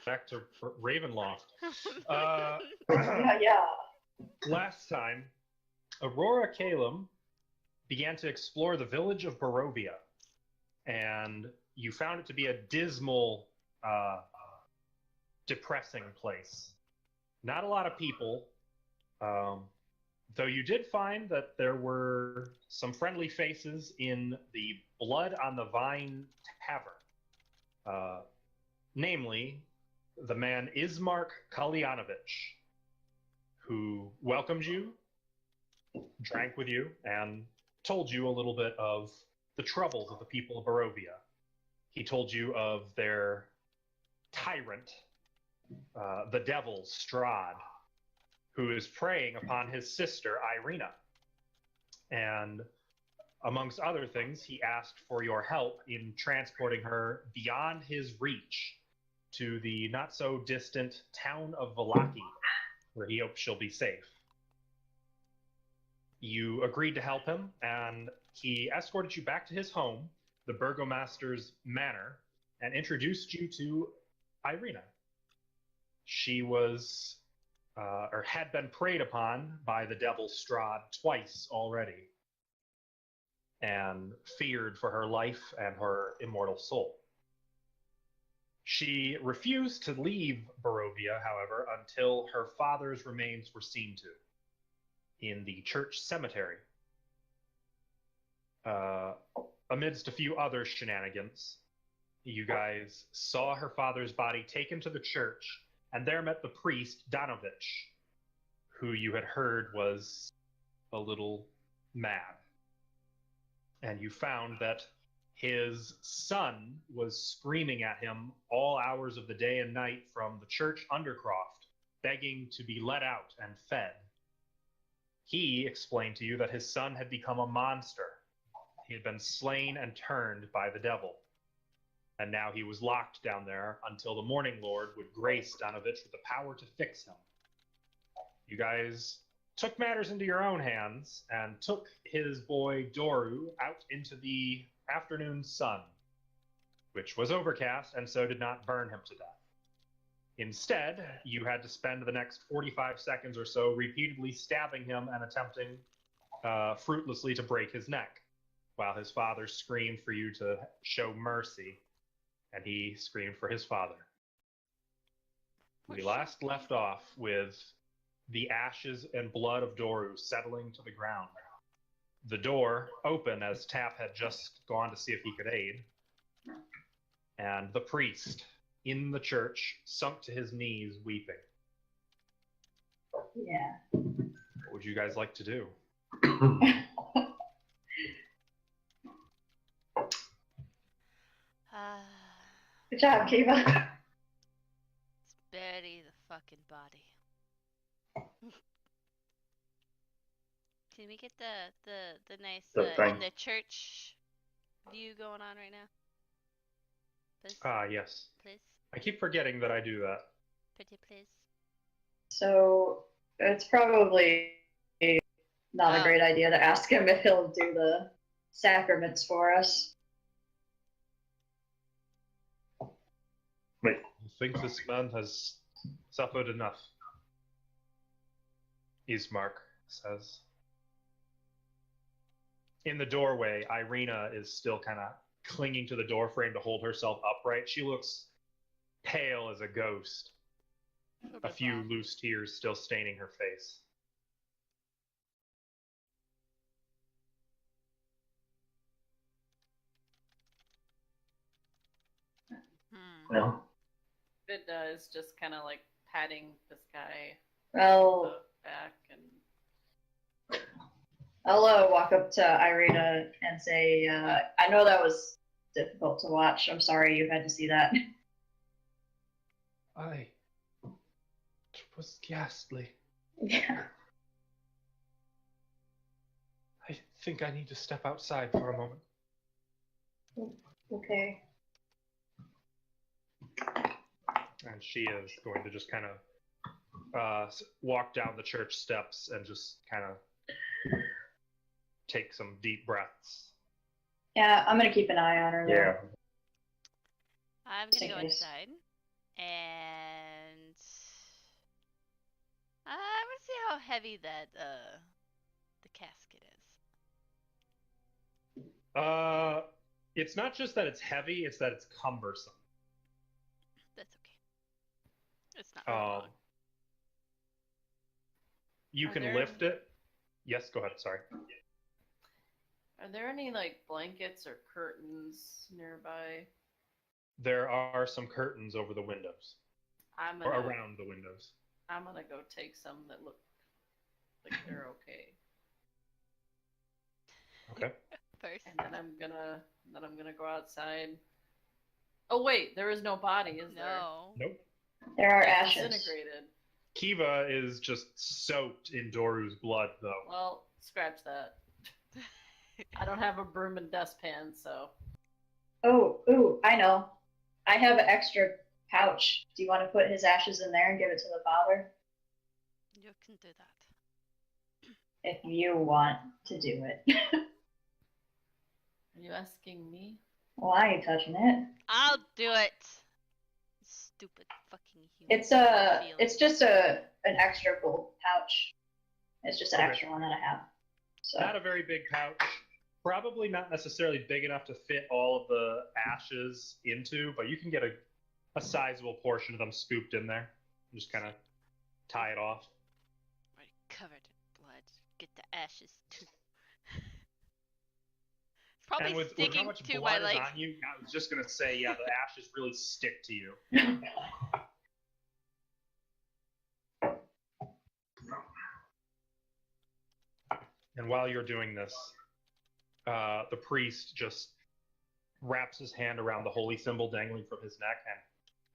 back to Ravenloft. Yeah. Last time, Aurora Caelum began to explore the village of Barovia, and you found it to be a dismal, depressing place. Not a lot of people, though you did find that there were some friendly faces in the Blood on the Vine Tavern. Namely, the man Ismark Kalyanovich, who welcomed you, drank with you, and told you a little bit of the troubles of the people of Barovia. He told you of their tyrant, the devil Strahd, who is preying upon his sister Irina. And amongst other things, he asked for your help in transporting her beyond his reach to the not so distant town of Vallaki, where he hopes she'll be safe. You agreed to help him, and he escorted you back to his home, the Burgomaster's manor, and introduced you to Irina. She was, or had been preyed upon by the devil Strahd twice already, and feared for her life and her immortal soul. She refused to leave Barovia, however, until her father's remains were seen to in the church cemetery. Amidst a few other shenanigans, you guys saw her father's body taken to the church, and there met the priest, Danovich, who you had heard was a little mad. And you found that his son was screaming at him all hours of the day and night from the church undercroft, begging to be let out and fed. He explained to you that his son had become a monster. He had been slain and turned by the devil. And now he was locked down there until the Morning Lord would grace Danovich with the power to fix him. You guys took matters into your own hands and took his boy Doru out into the afternoon sun, which was overcast and so did not burn him to death. Instead, you had to spend the next 45 seconds or so repeatedly stabbing him and attempting fruitlessly to break his neck, while his father screamed for you to show mercy, and he screamed for his father. We last left off with the ashes and blood of Doru settling to the ground. The door open as Tap had just gone to see if he could aid, and the priest in the church sunk to his knees weeping. Yeah. What would you guys like to do? Good job, Kiva. Let's bury the fucking body. Can we get the nice in the church view going on right now? Please? Yes. Please? I keep forgetting that I do that. Pretty please. So it's probably not a great idea to ask him if he'll do the sacraments for us. Wait. I think this man has suffered enough, Ismark says. In the doorway, Irina is still kind of clinging to the doorframe to hold herself upright. She looks pale as a ghost, a few loose tears still staining her face. No. Vidda is just kind of like patting this guy Well, on the back and I'll walk up to Irina and say, I know that was difficult to watch. I'm sorry you had to see that. It was ghastly. Yeah. I think I need to step outside for a moment. Okay. And she is going to just kind of walk down the church steps and just kind of take some deep breaths. Yeah, I'm gonna keep an eye on her. Yeah. I'm gonna go inside. And I want to see how heavy that the casket is. It's not just that it's heavy; it's that it's cumbersome. That's okay. It's not wrong. You can lift it. Yes, go ahead. Sorry. Are there any like blankets or curtains nearby? There are some curtains over the windows, or around the windows. I'm gonna go take some that look like they're okay. Okay. First. And then I'm gonna go outside. Oh wait, there is no body, is there? No. Nope. There are ashes. Disintegrated. Kiva is just soaked in Doru's blood, though. Well, scratch that. I don't have a broom and dustpan, so. Oh, I know. I have an extra pouch. Do you want to put his ashes in there and give it to the father? You can do that. If you want to do it. Are you asking me? Well, I ain't touching it. I'll do it. Stupid fucking human. It's just an extra gold pouch. It's just an extra one that I have. So. Not a very big pouch. Probably not necessarily big enough to fit all of the ashes into, but you can get a sizable portion of them scooped in there. And just kind of tie it off. Already covered in blood. Get the ashes too. It's probably and with sticking how much to blood my is like. on you, I was just gonna say, yeah, the ashes really stick to you. And while you're doing this, the priest just wraps his hand around the holy symbol dangling from his neck and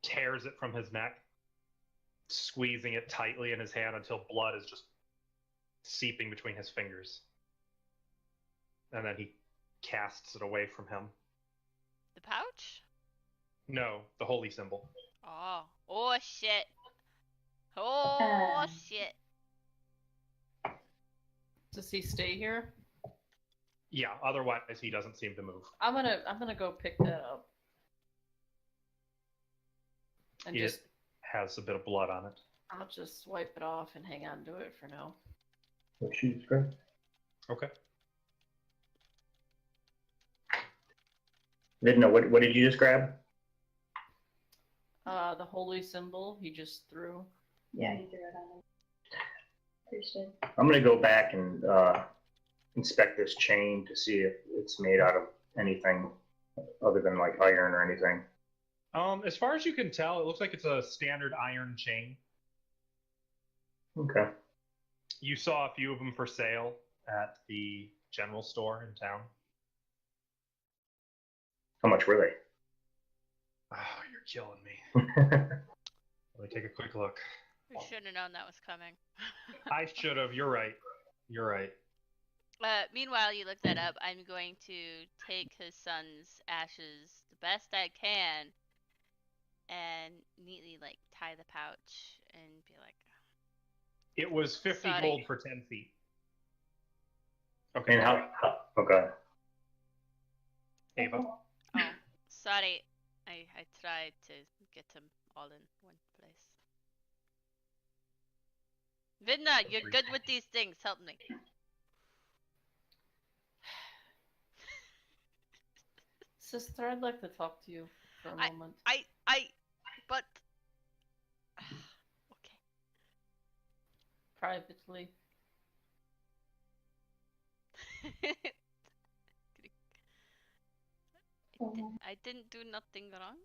tears it from his neck, squeezing it tightly in his hand until blood is just seeping between his fingers. And then he casts it away from him. The pouch? No, the holy symbol. Oh shit. Oh shit. Does he stay here? Yeah, otherwise he doesn't seem to move. I'm gonna go pick that up. And It has a bit of blood on it. I'll just wipe it off and hang on to it for now. What she's great. Okay. Vidna, what did you just grab? The holy symbol he just threw. Yeah, he threw it on it. Appreciate it. I'm gonna go back and inspect this chain to see if it's made out of anything other than like iron or anything. As far as you can tell, it looks like it's a standard iron chain. Okay. You saw a few of them for sale at the general store in town. How much were they? Oh, you're killing me. Let me take a quick look. We should have known that was coming. I should have. You're right. You're right. Meanwhile, you look that up. I'm going to take his son's ashes the best I can and neatly like tie the pouch and be like, It was 50 Sorry. gold for 10 feet. Okay. And how okay. Ava. oh, sorry. I tried to get them all in one place. Vidna, you're good with these things. Help me. Sister, I'd like to talk to you for a moment. But okay. Privately. I didn't do nothing wrong.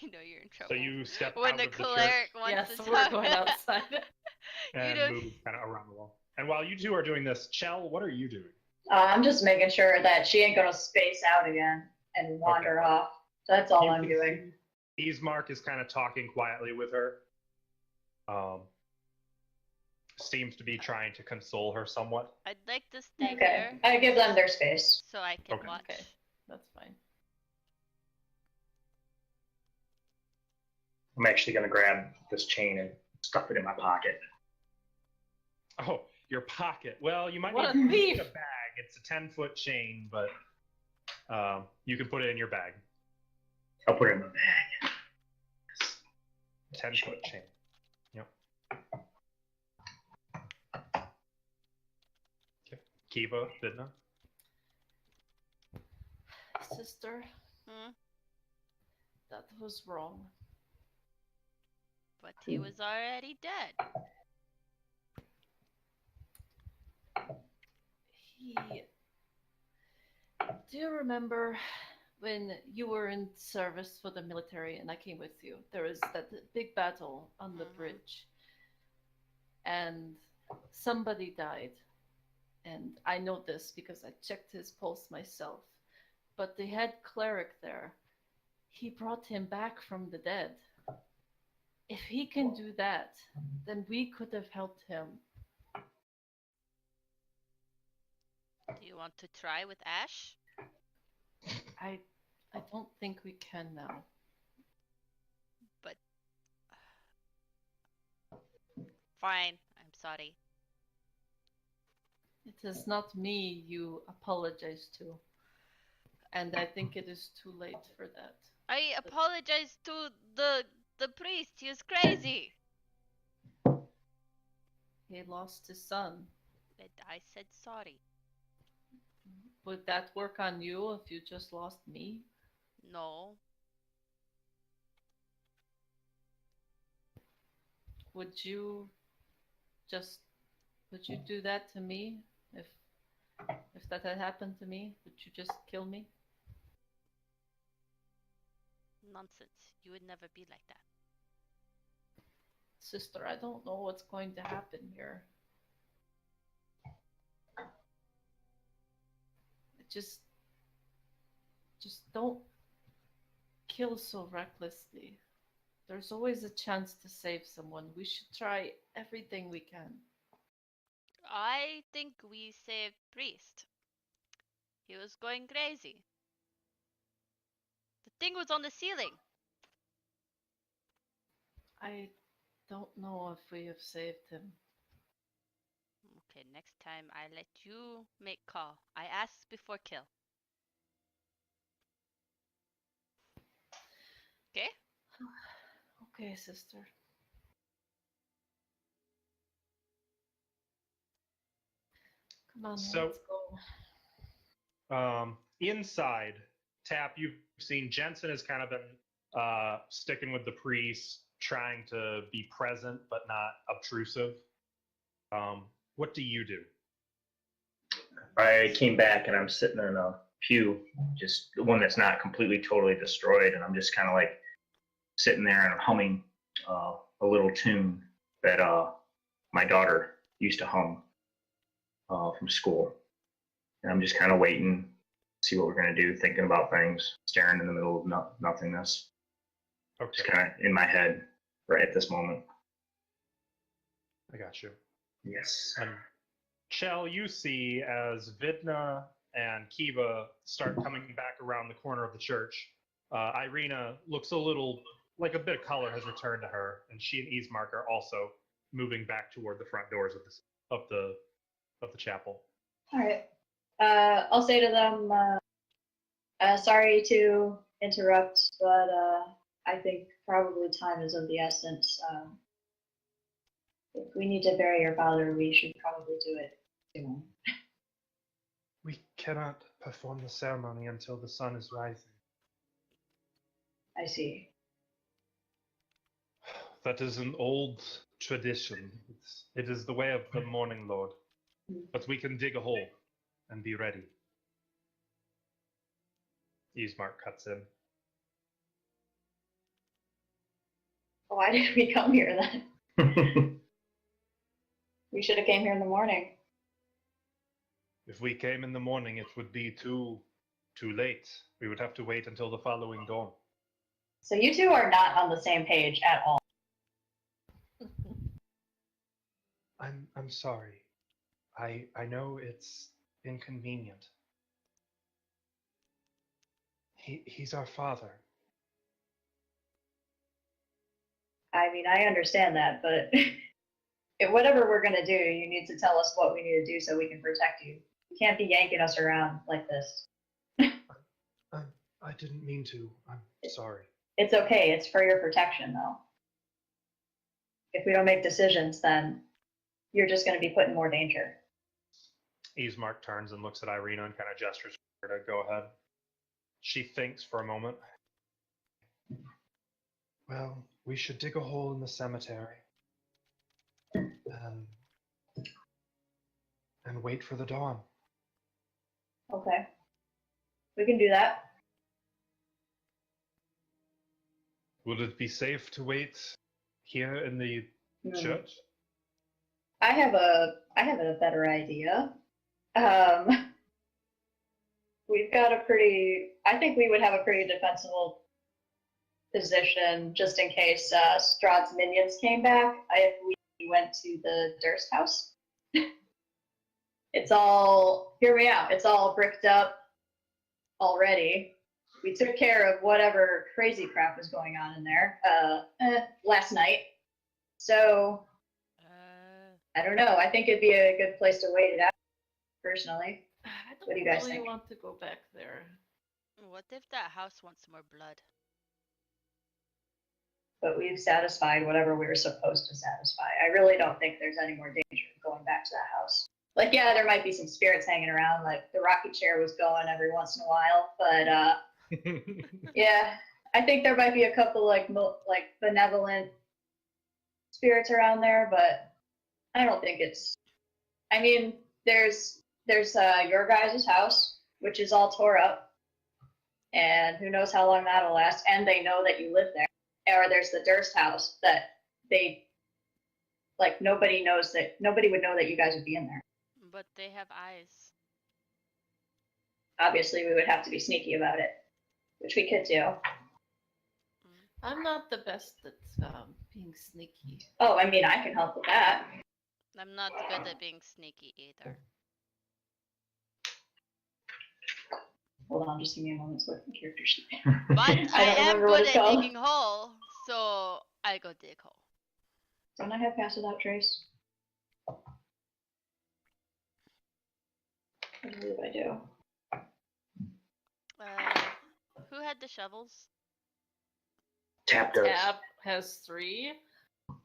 You know you're in trouble. So you step when out the of the cleric church wants Yes, to we're talk. going outside. and don't- move kind of around the wall. And while you two are doing this, Chell, what are you doing? I'm just making sure that she ain't gonna space out again and wander off. So that's all You I'm can doing. see Ismark is kind of talking quietly with her. Seems to be trying to console her somewhat. I'd like to stay Okay. here I give them their space. so I can Okay. watch. Okay, that's fine. I'm actually gonna grab this chain and stuff it in my pocket. Oh, your pocket. Well, you might What need a to thief! get a bag. It's a 10-foot chain, but You can put it in your bag. I'll put it in my bag. 10-foot chain. Yep. Okay. Kiva, Vidna. Sister, Hmm? that was wrong. But he was already dead. Do you remember when you were in service for the military and I came with you? There was that big battle on the bridge. And somebody died. And I know this because I checked his pulse myself. But the head cleric there, he brought him back from the dead. If he can do that, then we could have helped him. Do you want to try with Ash? I don't think we can now. But fine, I'm sorry. It is not me you apologize to. And I think it is too late for that. I apologize to the priest. He was crazy. He lost his son. And I said sorry. Would that work on you if you just lost me? No. Would you do that to me if that had happened to me? Would you just kill me? Nonsense. You would never be like that. Sister, I don't know what's going to happen here. Just don't kill so recklessly. There's always a chance to save someone. We should try everything we can. I think we saved priest. He was going crazy. The thing was on the ceiling. I don't know if we have saved him. Okay, next time I let you make call. I ask before kill. Okay? Okay, sister. Come on, So- let's go. Inside, Tap, you've seen Jensen has kind of been sticking with the priest, trying to be present but not obtrusive. What do you do? I came back and I'm sitting in a pew, just the one that's not completely totally destroyed, and I'm just kind of like sitting there and humming a little tune that my daughter used to hum from school. And I'm just kind of waiting, see what we're gonna do, thinking about things, staring in the middle of nothingness. Okay, Just kind of in my head right at this moment. I got you. Yes. And Chell, you see as Vidna and Kiva start coming back around the corner of the church, Irina looks a little like a bit of color has returned to her, and she and Ismark are also moving back toward the front doors of the chapel. All right. I'll say to them, sorry to interrupt, but I think probably time is of the essence. If we need to bury your father, we should probably do it soon. We cannot perform the ceremony until the sun is rising. I see. That is an old tradition. It is the way of the morning lord. But we can dig a hole and be ready. Ismark cuts in. Why did we come here then? We should have came here in the morning. If we came in the morning, it would be too late. We would have to wait until the following dawn. So you two are not on the same page at all. I'm sorry. I know it's inconvenient. He's our father. I mean, I understand that, but whatever we're going to do, you need to tell us what we need to do so we can protect you. You can't be yanking us around like this. I didn't mean to. I'm sorry. It's okay. It's for your protection, though. If we don't make decisions, then you're just going to be put in more danger. Ismark turns and looks at Irina and kind of gestures for her to go ahead. She thinks for a moment. Well, we should dig a hole in the cemetery and wait for the dawn. Okay. We can do that. Would it be safe to wait here in the church? I have a better idea. We've got I think we would have a pretty defensible position just in case Strahd's minions came back. If we went to the Durst house. Hear me out, it's all bricked up already. We took care of whatever crazy crap was going on in there last night. So, I don't know. I think it'd be a good place to wait it out, personally. What do you guys think? Want to go back there. What if that house wants more blood? But we've satisfied whatever we were supposed to satisfy. I really don't think there's any more danger going back to that house. Like, yeah, there might be some spirits hanging around, like the rocking chair was going every once in a while, but yeah, I think there might be a couple like benevolent spirits around there, but I don't think it's. I mean, there's your guys' house, which is all tore up, and who knows how long that'll last. And they know that you live there. Or there's the Durst house that nobody would know that you guys would be in there. But they have eyes. Obviously, we would have to be sneaky about it, which we could do. I'm not the best at being sneaky. Oh, I mean, I can help with that. I'm not good at being sneaky either. Hold on, just give me a moment's worth of character sheet. But I am good at called. digging hole, so I go dig hole. Don't I have pass without trace? I believe I do. Who had the shovels? Tap does. Tab has 3.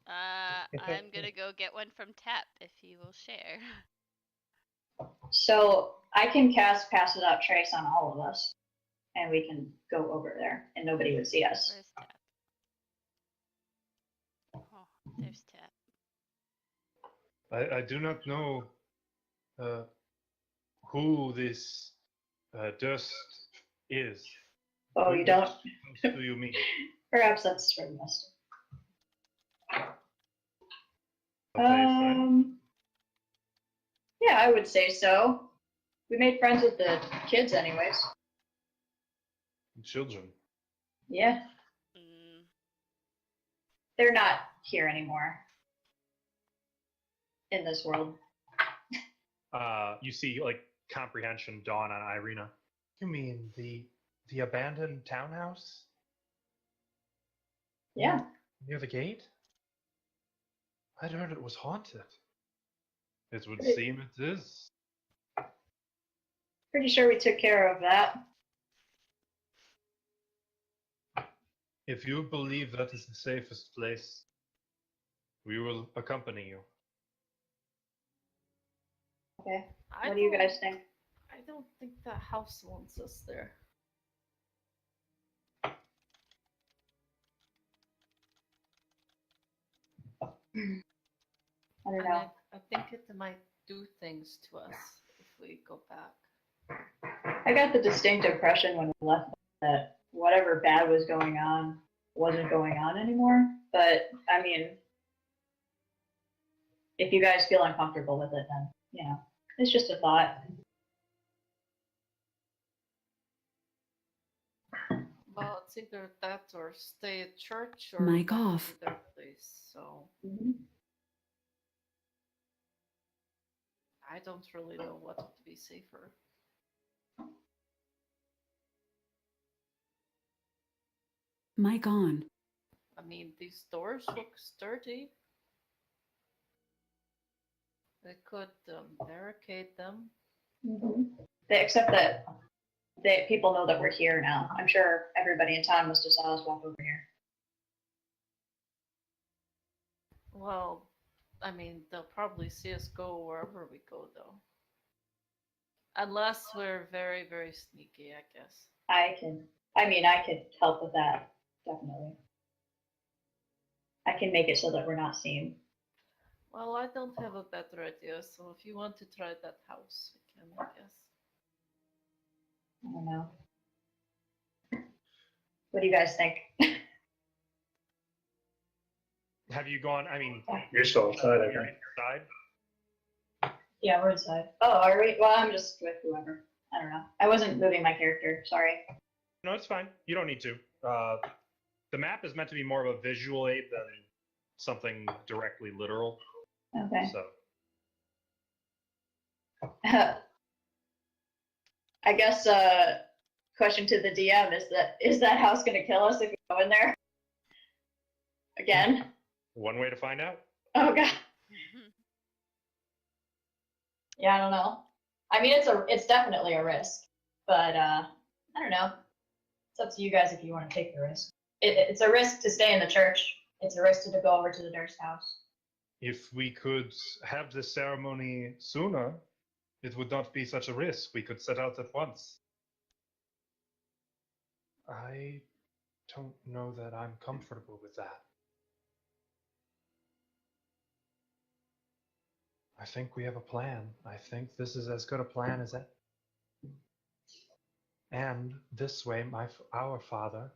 I'm gonna go get one from Tap if you will share. So I can cast pass without trace on all of us, and we can go over there, and nobody would see us. Where's Tap? Oh, there's Tap. I do not know who this Durst is. Oh, you don't? What do you mean? Perhaps that's for the best. Yeah, I would say so. We made friends with the kids anyways. Children. Yeah. They're not here anymore. In this world. You see, like, comprehension dawn on Irina. You mean the abandoned townhouse? Yeah. Near the gate? I'd heard it was haunted. It would seem it is. Pretty sure we took care of that. If you believe that is the safest place, we will accompany you. Okay. What do you guys think? I don't think the house wants us there. I don't know. I think it might do things to us if we go back. I got the distinct impression when we left that whatever bad was going on wasn't going on anymore. But, I mean, if you guys feel uncomfortable with it, then, you know, it's just a thought. Well, it's either that or stay at church or Mic off. their place, so I don't really know what would be safer. Mic on. I mean, these doors look sturdy. They could barricade them. Except that people know that we're here now. I'm sure everybody in town must have saw us walk over here. Well, I mean, they'll probably see us go wherever we go, though. Unless we're very, very sneaky, I guess. I could help with that, definitely. I can make it so that we're not seen. Well, I don't have a better idea, so if you want to try that house, we can, I guess. I don't know. What do you guys think? Have you gone? I mean, You're still outside, I you're think. inside. Yeah, we're inside. Oh, are we? Well, I'm just with whoever. I don't know. I wasn't moving my character. Sorry. No, it's fine. You don't need to. The map is meant to be more of a visual aid than something directly literal. Okay. So I guess question to the DM is that house going to kill us if we go in there again? one way to find out. Oh god. Yeah, I don't know. I mean, it's definitely a risk, but I don't know. It's up to you guys if you want to take the risk. It's a risk to stay in the church. It's a risk to go over to the Durst house. If we could have the ceremony sooner, it would not be such a risk. We could set out at once. I don't know that I'm comfortable with that. I think we have a plan. I think this is as good a plan as that. And this way, our father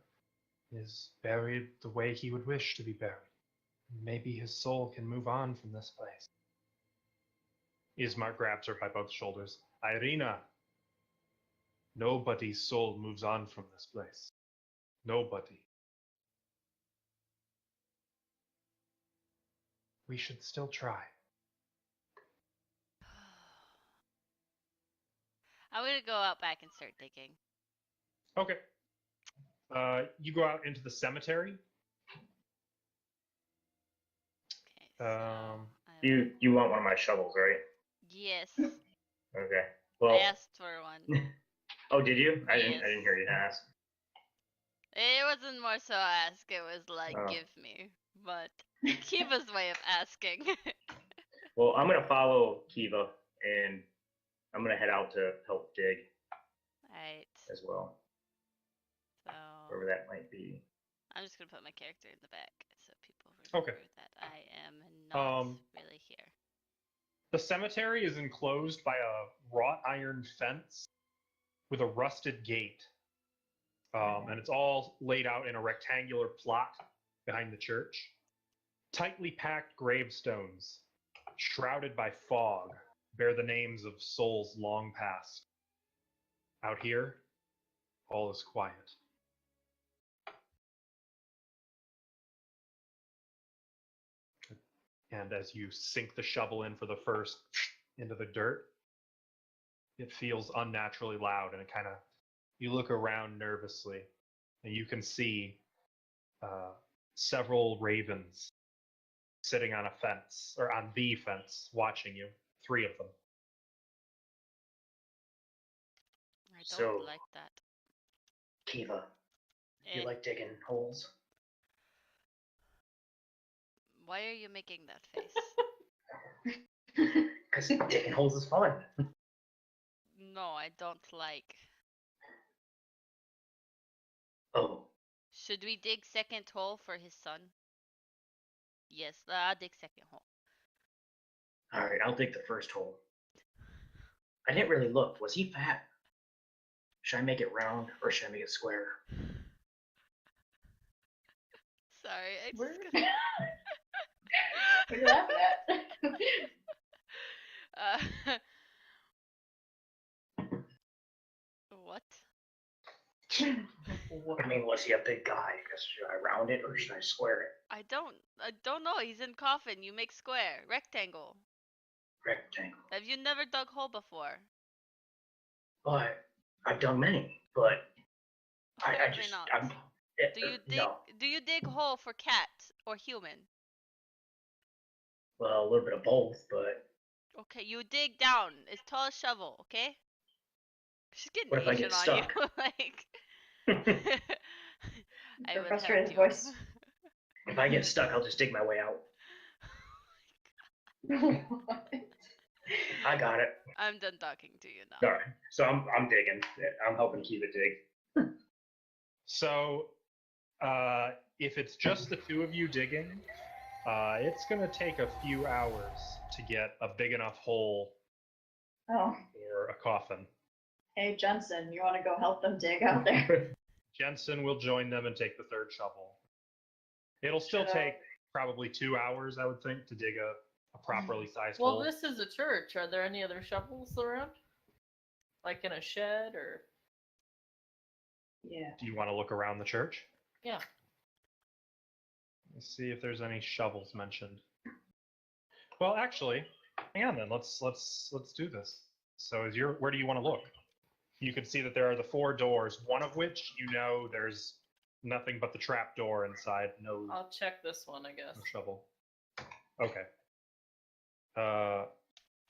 is buried the way he would wish to be buried. Maybe his soul can move on from this place. Ismar grabs her by both shoulders. Irina, nobody's soul moves on from this place. Nobody. We should still try. I'm gonna go out back and start digging. Okay. You go out into the cemetery. Okay. So You want one of my shovels, right? Yes. Okay. I Well. asked for one. Oh, did you? I Yes. didn't hear you ask. It wasn't more so ask. It was like Oh. give me, but Kiva's way of asking. Well, I'm gonna follow Kiva, and I'm gonna head out to help dig Alright. as well, So wherever that might be. I'm just gonna put my character in the back so people Okay. remember that I am not really here. The cemetery is enclosed by a wrought iron fence with a rusted gate. And it's all laid out in a rectangular plot behind the church. Tightly packed gravestones, shrouded by fog, bear the names of souls long past. Out here, all is quiet. And as you sink the shovel in for the first into the dirt, it feels unnaturally loud, and you look around nervously, and you can see several ravens sitting on a fence, or on the fence, watching you. 3 of them. I don't So- like that. Kiva, you Eh, like digging holes? Why are you making that face? Because digging holes is fun. No, I don't like. Oh, Should we dig second hole for his son? Yes, I'll dig second hole. all right. I'll dig the first hole. I didn't really look. Was he fat? Should I make it round or should I make it square? Sorry, I Where- just got... What are you laughing at? What? I mean, was he a big guy? I guess should I round it or should I square it? I don't know. He's in coffin. You make square, rectangle. Rectangle. Have you never dug hole before? But I've done many, but I Apparently just not. I'm. Do you dig? No. Do you dig hole for cat or human? Well, a little bit of both, but Okay, you dig down as tall as shovel. Okay. She's getting What if I Asian get on you. stuck? Like, I Your would frustrated help you. voice. If I get stuck, I'll just dig my way out. I got it. I'm done talking to you now. All right. So I'm digging. I'm helping Kiva dig. So, if it's just the two of you digging, it's going to take a few hours to get a big enough hole Oh, for a coffin. hey Jensen, you want to go help them dig out there? Jensen will join them and take the third shovel. It'll still Should I- take probably 2 hours, I would think, to dig a properly sized Well, hole. this is a church. Are there any other shovels around? Like in a shed or? Yeah. Do you want to look around the church? Yeah. Let's see if there's any shovels mentioned. Well, actually, hang on then. Let's do this. So, where do you want to look? You can see that there are the 4 doors, one of which you know there's nothing but the trap door inside. No, I'll check this one, I guess. no shovel. Okay.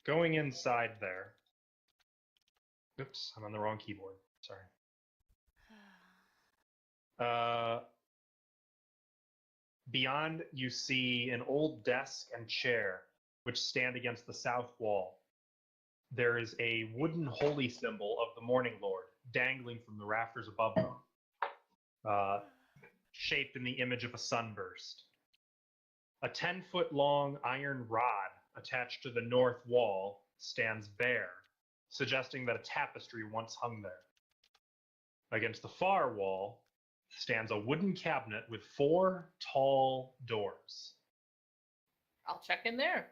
Going inside there. Oops, I'm on the wrong keyboard. Sorry. Beyond, you see an old desk and chair which stand against the south wall. There is a wooden holy symbol of the Morning Lord dangling from the rafters above them, shaped in the image of a sunburst. A 10-foot long iron rod attached to the north wall stands bare, suggesting that a tapestry once hung there. Against the far wall stands a wooden cabinet with 4 tall doors. I'll check in there.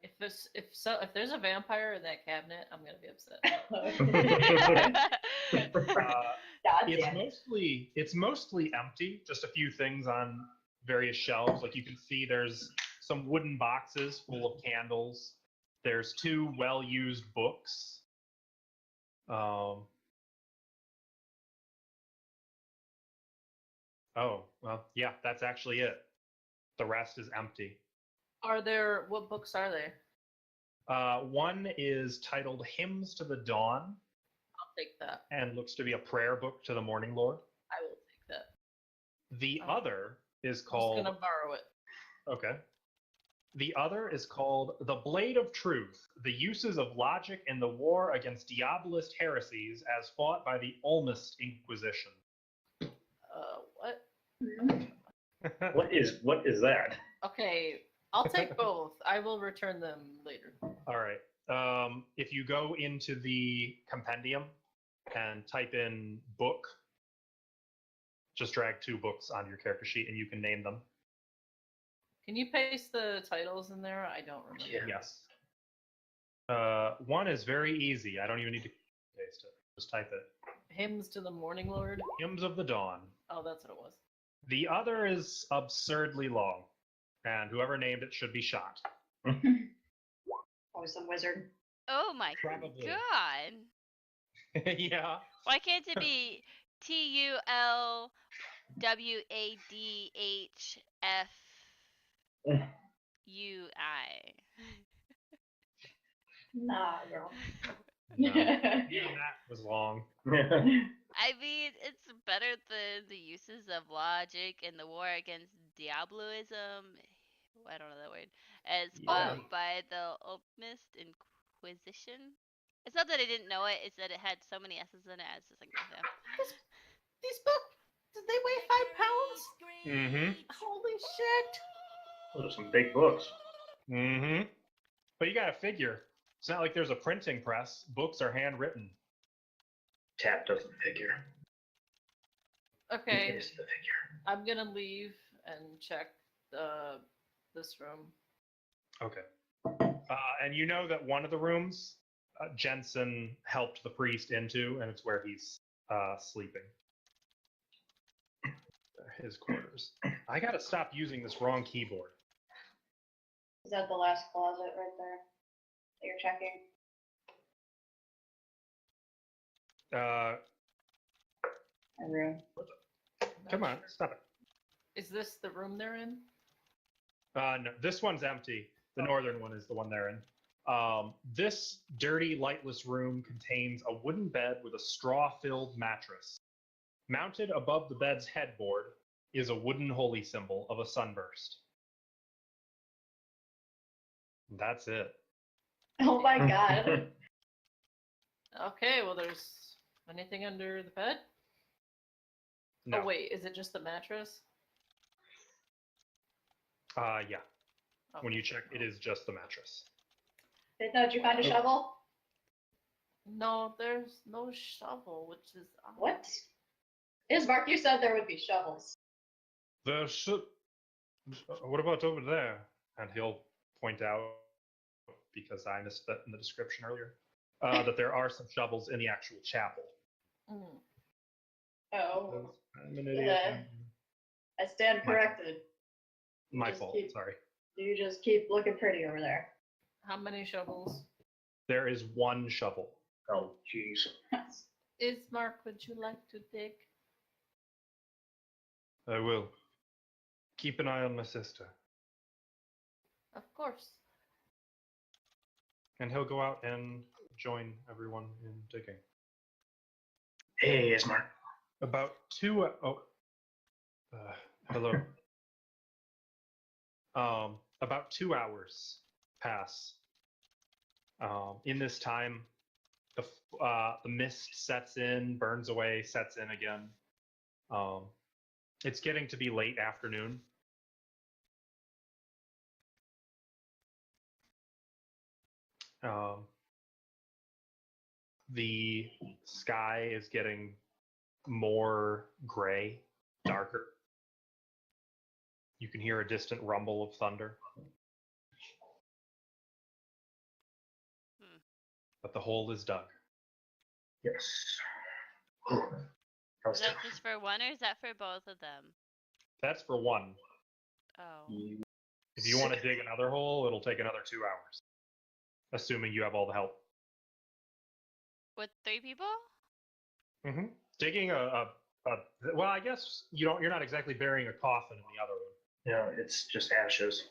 If there's a vampire in that cabinet, I'm gonna be upset. It's mostly empty. Just a few things on various shelves. Like you can see, there's some wooden boxes full of candles. There's 2 well-used books. Oh, well, yeah, that's actually it. The rest is empty. What books are there? One is titled Hymns to the Dawn I'll take that. and looks to be a prayer book to the Morning Lord. I will take that. The Oh. other is I'm just called... gonna borrow it. Okay. The other is called The Blade of Truth, the uses of logic in the war against Diabolist heresies as fought by the Olmist Inquisition. What? What is that? Okay, I'll take both. I will return them later. All right. If you go into the compendium and type in book, just drag 2 books onto your character sheet and you can name them. Can you paste the titles in there? I don't remember. Yeah. Yes. One is very easy. I don't even need to paste it. Just type it. Hymns to the Morning Lord. Hymns of the Dawn. Oh, that's what it was. The other is absurdly long, and whoever named it should be shot. Oh, some wizard. Oh my Probably. god. Yeah. Why can't it be TULWADHFUI? Nah, girl. No. Even that was long. I mean, it's better than the uses of logic in the war against Diabloism. I don't know that word. As fought by the Olmist Inquisition. It's not that I didn't know it, it's that it had so many S's in it. It's just like, yeah. These books, did they weigh 5 pounds? Mm-hmm. Holy shit! Those are some big books. Mm-hmm. But you gotta figure, it's not like there's a printing press. Books are handwritten. Tap doesn't figure. Okay, It is the figure. I'm gonna leave and check this room. Okay. And you know that one of the rooms Jensen helped the priest into, and it's where he's sleeping. His quarters. I gotta stop using this wrong keyboard. Is that the last closet right there that you're checking? A room. Come on, stop it. Is this the room they're in? No, this one's empty. The northern one is the one they're in. This dirty, lightless room contains a wooden bed with a straw-filled mattress. Mounted above the bed's headboard is a wooden holy symbol of a sunburst. That's it. Oh my god. Okay, well, there's anything under the bed? No. Oh, wait, is it just the mattress? Yeah. Okay. When you check, it is just the mattress. Did you find a shovel? No, there's no shovel, which is odd. What? Ismark, you said there would be shovels. There should. What about over there? And he'll point out, because I missed that in the description earlier, that there are some shovels in the actual chapel. Mm. Oh. I'm an idiot. I stand corrected. My Just fault. keep- Sorry. You just keep looking pretty over there. How many shovels? There is one shovel. Oh, jeez. Ismark, would you like to dig? I will. Keep an eye on my sister. Of course. And he'll go out and join everyone in digging. Hey, Ismark. About two. Hello. About 2 hours pass. In this time, the mist sets in, burns away, sets in again. It's getting to be late afternoon. The sky is getting more gray, darker. You can hear a distant rumble of thunder. But the hole is dug. Yes. That was Is that tough. just for one, or is that for both of them? That's for one. Oh. If you want to dig another hole, it'll take another 2 hours. Assuming you have all the help. With 3 people? Mm-hmm. Digging well, I guess you're not exactly burying a coffin in the other one. Yeah, it's just ashes.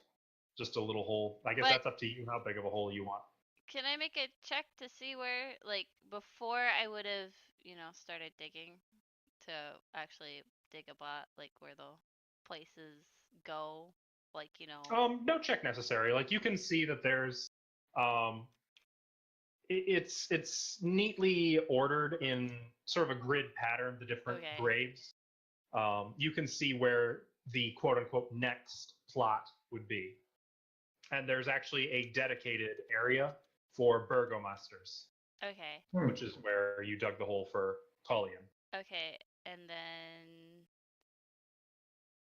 Just a little hole. I guess But- that's up to you how big of a hole you want. Can I make a check to see where, like, before I would have, started digging to actually dig a bot, like, where the places go, like, No check necessary. Like you can see that there's it's neatly ordered in sort of a grid pattern, the different Okay. graves. You can see where the quote unquote next plot would be. And there's actually a dedicated area for burgomasters, Okay. which is where you dug the hole for Collian. Okay, and then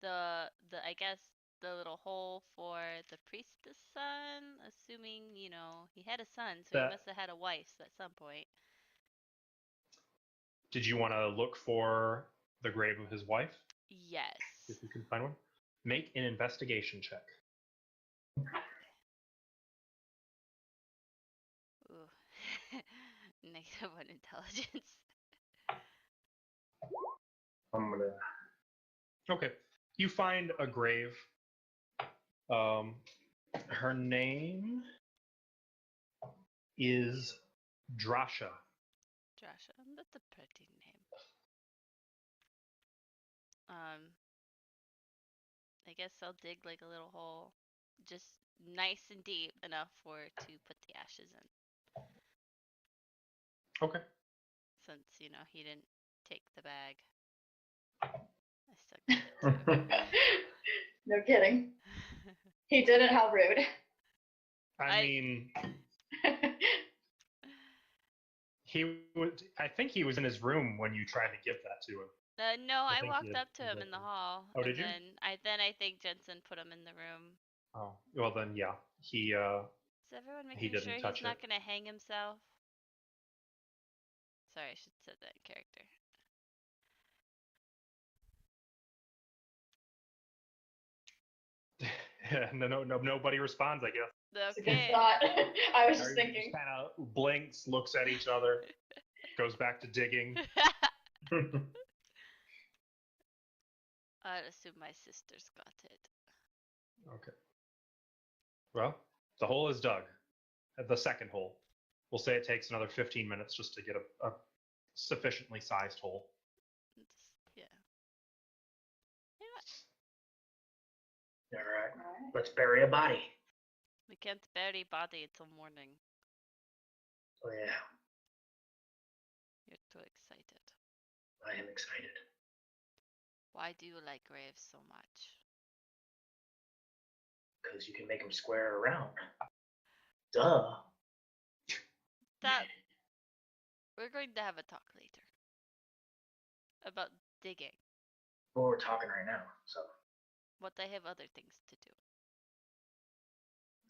the I guess the little hole for the priestess son, assuming, he had a son, so That- he must have had a wife at some point. Did you want to look for the grave of his wife? Yes. If you can find one. Make an investigation check. Ooh. -1 intelligence. I'm gonna. Okay. You find a grave. Her name is Drasha. Joshua, that's a pretty name. I guess I'll dig like a little hole, just nice and deep enough to put the ashes in. Okay. Since, he didn't take the bag. I still give it to him. No kidding. He didn't. How rude. I mean, I think he was in his room when you tried to give that to him. No, I think he walked had up to him in the exactly- hall. Oh, and did you? then I think Jensen put him in the room. Oh, well then, yeah. He, Is everyone He making didn't sure he's touch not it. gonna hang himself? Sorry, I should have said that in character. nobody responds, I guess. It's a good Okay. thought. I was just Everybody thinking. kind of blinks, looks at each other, goes back to digging. I'd assume my sister's got it. Okay. Well, the hole is dug. the second hole. We'll say it takes another 15 minutes just to get a sufficiently sized hole. Yeah. You know what? All right. Alright. Let's bury a body. We can't bury body until morning. Oh yeah, You're too excited. I am excited. Why do you like graves so much? Because you can make them square around. Duh. That we're going to have a talk later about digging. Well, we're talking right now, so What I have other things to do.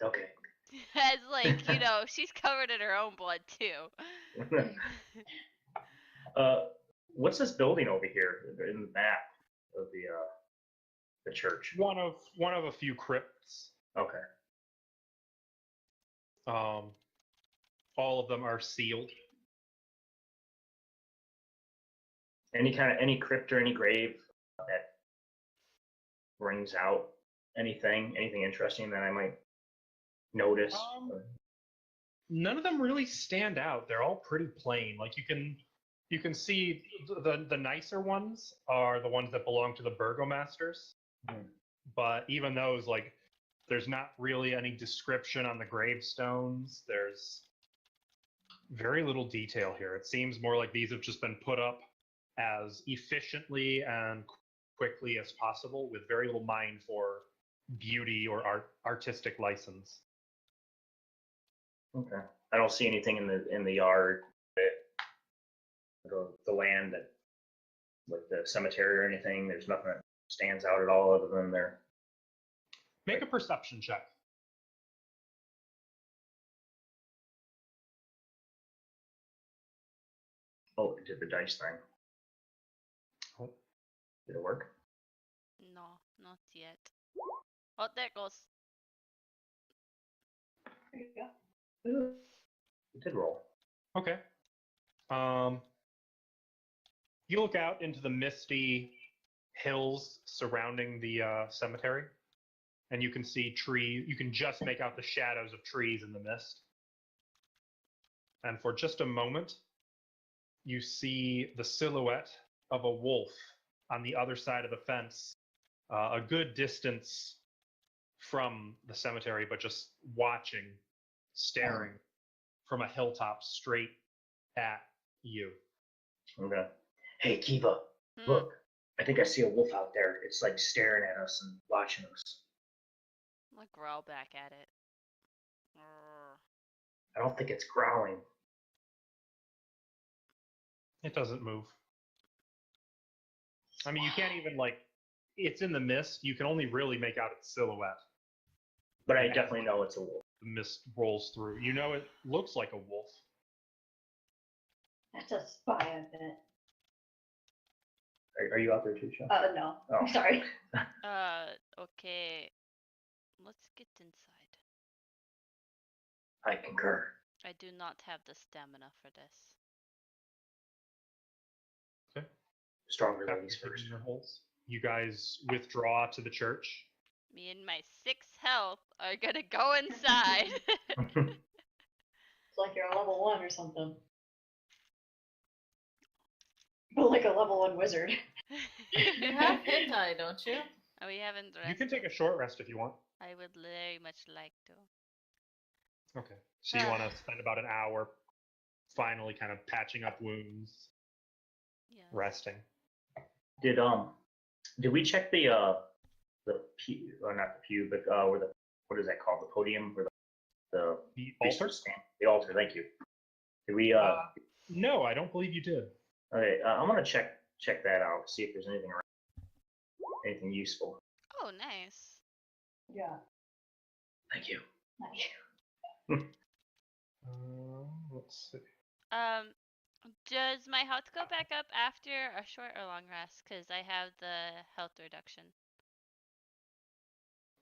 okay. It's like, she's covered in her own blood too. What's this building over here in the back of the church? One of a few crypts. Okay. All of them are sealed. Any crypt or any grave that brings out anything interesting that I might notice? None of them really stand out. They're all pretty plain. Like you can see the nicer ones are the ones that belong to the burgomasters. Hmm. But even those, like, there's not really any description on the gravestones. There's very little detail here. It seems more like these have just been put up as efficiently and quickly as possible, with very little mind for beauty or artistic license. Okay. I don't see anything in the yard, the land, that like the cemetery or anything. There's nothing that stands out at all other than their. Make a perception check. Oh, it did the dice thing. Oh. Did it work? No, not yet. Oh, there it goes. There you go. It did roll. Okay. You look out into the misty hills surrounding the cemetery, and you can see trees. You can just make out the shadows of trees in the mist. And for just a moment, you see the silhouette of a wolf on the other side of the fence, a good distance from the cemetery, but just watching, staring from a hilltop straight at you. Okay. Hey, Kiva, look. I think I see a wolf out there. It's like staring at us and watching us. I'll growl back at it. Grr. I don't think it's growling. It doesn't move. I mean, you can't even, like, it's in the mist. You can only really make out its silhouette. But I definitely know it's a wolf. The mist rolls through. You know it looks like a wolf. That's a spy, I bet. Are you out there too, Sean? No. Oh. Sorry. Okay. Let's get inside. I concur. I do not have the stamina for this. Okay. Stronger After ladies digging first. your holes, you guys withdraw to the church. Me and my 6 health are gonna go inside. It's like you're a level 1 or something. But like a level 1 wizard. You have hit eye, don't you? Oh, we haven't rested. You can take a short rest if you want. I would very much like to. Okay. So you want to spend about an hour finally kind of patching up wounds, Yeah. resting. Did we check the pew, or not the pew, but where the, what is that called? The podium, where the The priest altar? would stand? The altar. Thank you. Did we? No, I don't believe you did. Okay, I'm gonna check that out. See if there's anything around, anything useful. Oh, nice. Yeah. Thank you. Nice. Let's see. Does my health go back up after a short or long rest? Because I have the health reduction.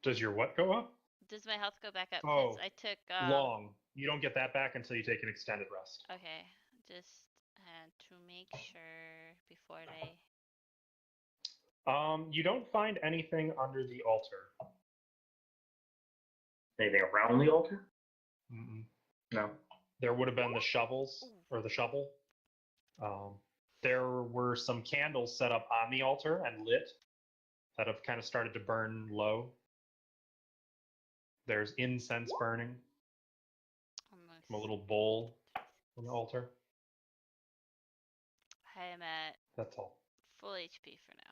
Does your what go up? Does my health go back up? 'Cause Oh, I took long. You don't get that back until you take an extended rest. Okay, just to make sure before I. You don't find anything under the altar. Anything around the altar? Mm-mm. No. There would have been the shovels, or the shovel. There were some candles set up on the altar and lit that have kind of started to burn low. There's incense burning from a little bowl on the altar. I am at That's all. full HP for now.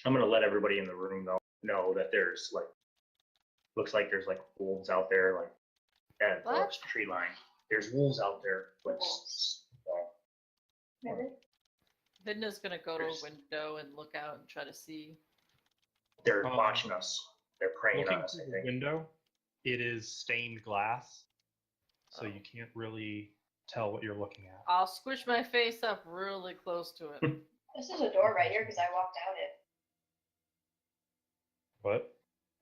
I'm gonna let everybody in the room know that there's like, looks like there's like wolves out there, like at the What? tree line. There's wolves out there. Maybe? Vidna's gonna go to a There's- window and look out and try to see. They're watching us. They're preying Looking on us, through I the think. window, it is stained glass, so Oh. you can't really tell what you're looking at. I'll squish my face up really close to it. This is a door right here because I walked out it. What?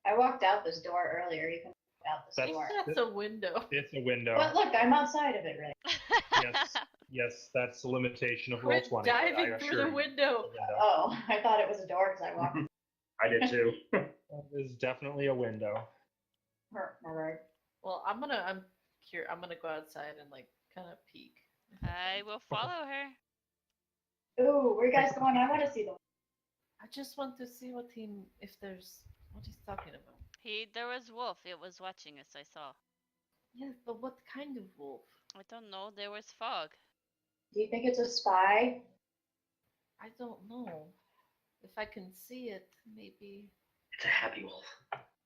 I walked out this door earlier. You can walk out this That's- door. That's a window. It's a window. But look, I'm outside of it, really. Yes, that's the limitation of Quit Roll20. but I diving assure through the you, window. it's a window. Oh, I thought it was a door because I walked. I did too. That is definitely a window. Alright. Well, I'm gonna go outside and like kind of peek. I will follow her. Ooh, where you guys going? I want to see them. I just want to see what if there's what he's talking about. There was wolf. It was watching us. I saw. Yeah, but what kind of wolf? I don't know. There was fog. Do you think it's a spy? I don't know. If I can see it, maybe. It's a happy wolf.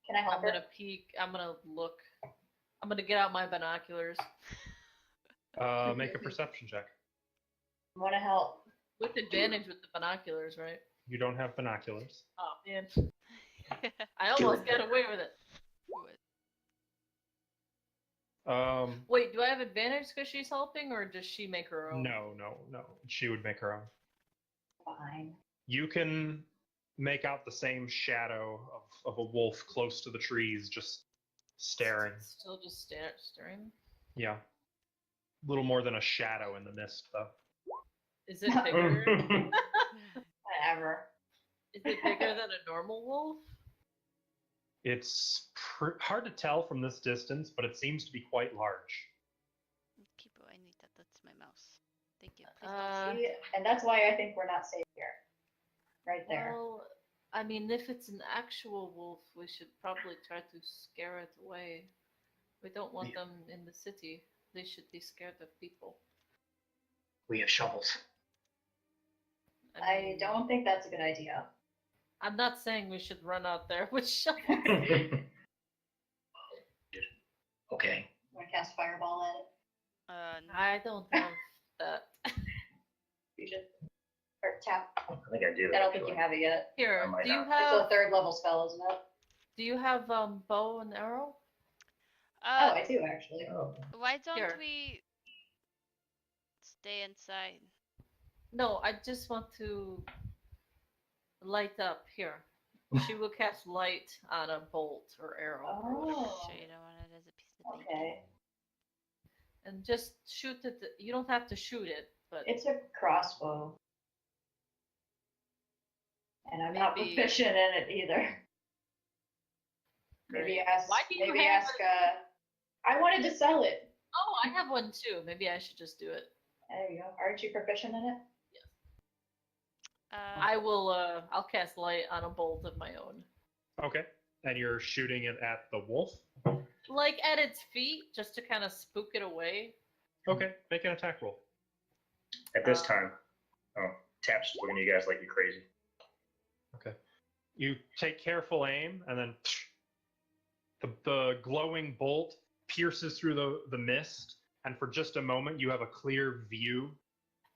Can I help I'm her? gonna peek. I'm gonna look. I'm gonna get out my binoculars Make a perception check. I want to help. with advantage with the binoculars, right? You don't have binoculars. Oh man, I almost got away with it. Wait, do I have advantage because she's helping, or does she make her own? No. She would make her own. Fine. You can make out the same shadow of a wolf close to the trees, just staring. Still just staring. Yeah. A little more than a shadow in the mist, though. Is it bigger? Whatever. Is it bigger than a normal wolf? It's hard to tell from this distance, but it seems to be quite large. Kipo, I need that. That's my mouse. Thank you. Please don't See, and that's why I think we're not safe here. Right there. Well, I mean, if it's an actual wolf, we should probably try to scare it away. We don't want them in the city. They should be scared of people. We have shovels. I don't think that's a good idea. I'm not saying we should run out there with shovels. Okay. Want to cast fireball at it? I don't have that. You should. Or tap. I think I do. I don't think actually. you have it yet. Here, I might do you not. It's a have 3rd level spell, isn't it? do you have bow and arrow? Oh, I do actually. Oh. why don't Here. we stay inside? No, I just want to light up here. She will cast light on a bolt or arrow, or whatever, Oh. Sure, you don't want it as a piece of bacon. Okay. and just shoot it. You don't have to shoot it, but It's a crossbow. And I'm not Maybe- proficient in it either. Maybe Great. ask. Why do you maybe have ask. I wanted to sell it. oh, I have one too. Maybe I should just do it. There you go. Aren't you proficient in it? I will. I'll cast light on a bolt of my own, Okay. And you're shooting it at the wolf? like at its feet, just to kind of spook it away. Okay. Make an attack roll. At this time, Tap's looking at you guys like you're crazy. Okay. You take careful aim, and then the glowing bolt pierces through the mist, and for just a moment, you have a clear view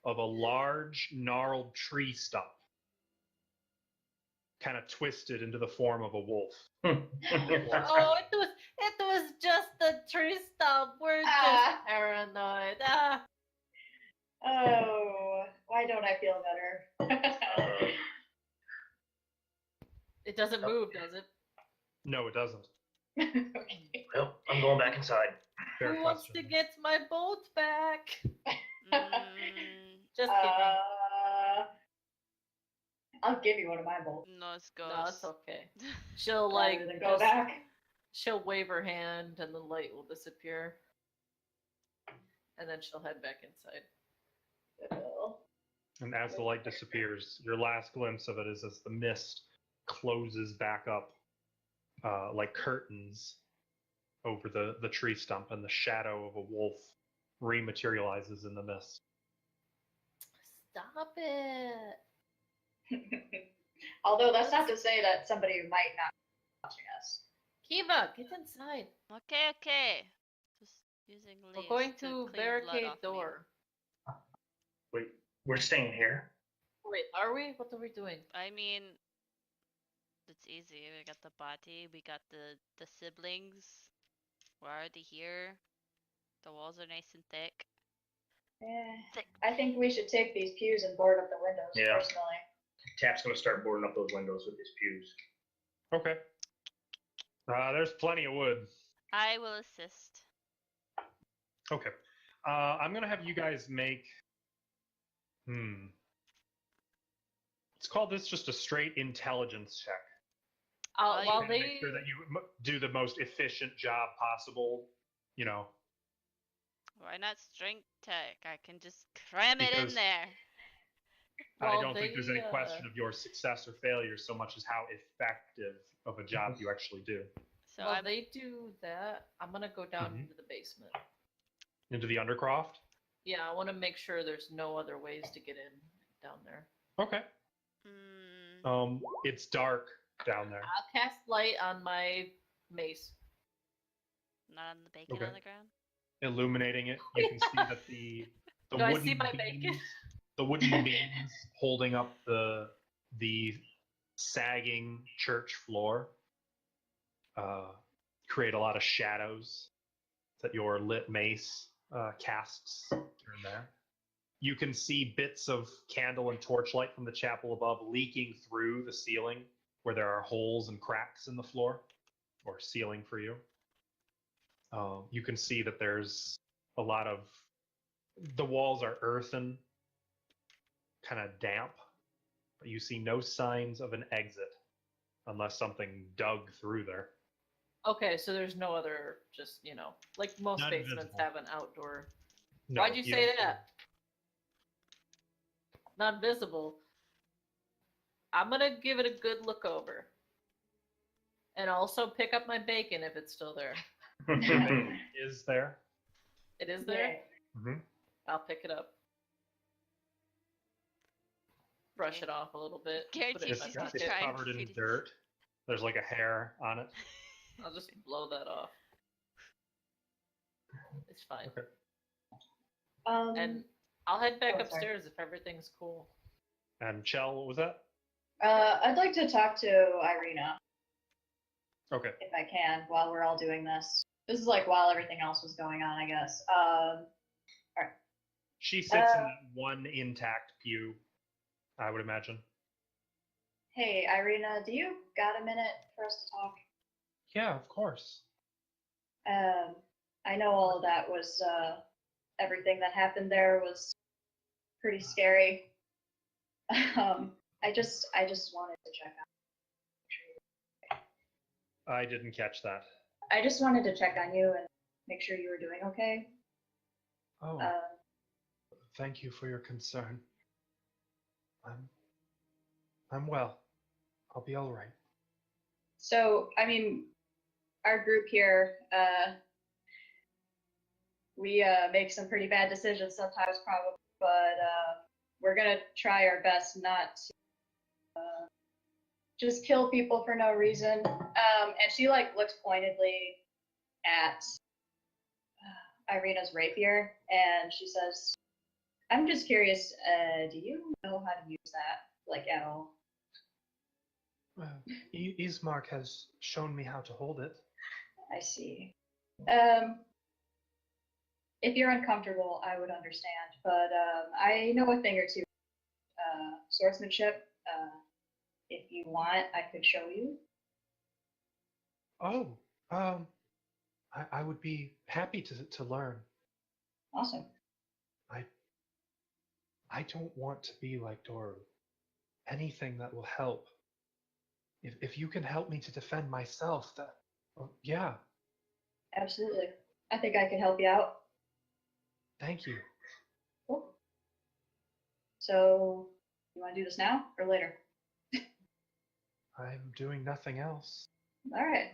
of a large, gnarled tree stump, kind of twisted into the form of a wolf. Oh, it was just the tree stump. We're Ah. just paranoid. Oh, why don't I feel better? It doesn't move, does it? No, it doesn't. Okay. Well, I'm going back inside. Fair Who wants to question. get my bolt back? Mm, Just kidding. I'll give you one of my bolts. no, it's ghost. No, it's okay. She'll like Rather than go just back. She'll wave her hand and the light will disappear. And then she'll head back inside. And as the light disappears, your last glimpse of it is as the mist closes back up like curtains over the tree stump, and the shadow of a wolf rematerializes in the mist. Stop it! Although that's not to say that somebody might not be watching us. Kiva, get inside. Okay. Just using We're leaves going to to clean blood barricade off me. door. Wait, we're staying here? Wait, are we? What are we doing? I mean, it's easy. We got the body, we got the siblings. We're already here. The walls are nice and thick. Thick. I think we should take these pews and board up the windows, Yeah. personally. Tap's gonna start boarding up those windows with his pews. Okay. There's plenty of wood. I will assist. Okay. I'm going to have you guys make... Let's call this just a straight intelligence check. While And they make sure that you do the most efficient job possible, you know. Why not strength tech? I can just cram it in Because- there. I While don't think there's any they, question of your success or failure so much as how effective of a job you actually do. So while I'm they do that, I'm gonna go down Mhm. into the basement. Into the Undercroft? Yeah, I want to make sure there's no other ways to get in down there. Okay. It's dark down there. I'll cast light on my mace. not on the bacon Okay. on the ground. Illuminating it, you can see that the Do I wooden see my beams, bacon? the wooden beams holding up the sagging church floor create a lot of shadows that your lit mace casts here and there. You can see bits of candle and torchlight from the chapel above leaking through the ceiling where there are holes and cracks in the floor or ceiling for you. You can see that there's a lot of the walls are earthen, kind of damp, but you see no signs of an exit unless something dug through there. Okay, so there's no other, just, like most Not basements invisible. have an outdoor. No, Why'd you say don't see that? Not visible. I'm gonna give it a good look over. And also pick up my bacon if it's still there. it. Is there? It is there? Yay. Mm-hmm. I'll pick it up. Brush it off a little bit. put it Guarantee in It's, my she's just pocket. it's trying covered to in feed it. dirt. There's like a hair on it. I'll just blow that off. It's fine. Okay. And I'll head back Oh, sorry. upstairs if everything's cool. And Chell, what was that? I'd like to talk to Irina, Okay. if I can, while we're all doing this. This is like while everything else was going on, I guess. She sits in that one intact pew, I would imagine. Hey, Irina, do you got a minute for us to talk? Yeah, of course. I know all of that was, everything that happened there was pretty scary. I just wanted to check out. I didn't catch that. I just wanted to check on you and make sure you were doing okay. Oh, thank you for your concern. I'm well. I'll be all right. So, I mean, our group here, we make some pretty bad decisions sometimes, probably, but we're gonna try our best not to just kill people for no reason. And she looks pointedly at Irina's rapier, and she says, "I'm just curious. Do you know how to use that, at all?" Well, Ismark has shown me how to hold it. I see. If you're uncomfortable, I would understand, but I know a thing or two. Swordsmanship. If you want, I could show you. Oh, I would be happy to learn. Awesome. I don't want to be like Doru. Anything that will help. If you can help me to defend myself, Oh, yeah, Absolutely. I think I can help you out. thank you. Cool. So, you want to do this now or later? I'm doing nothing else. All right.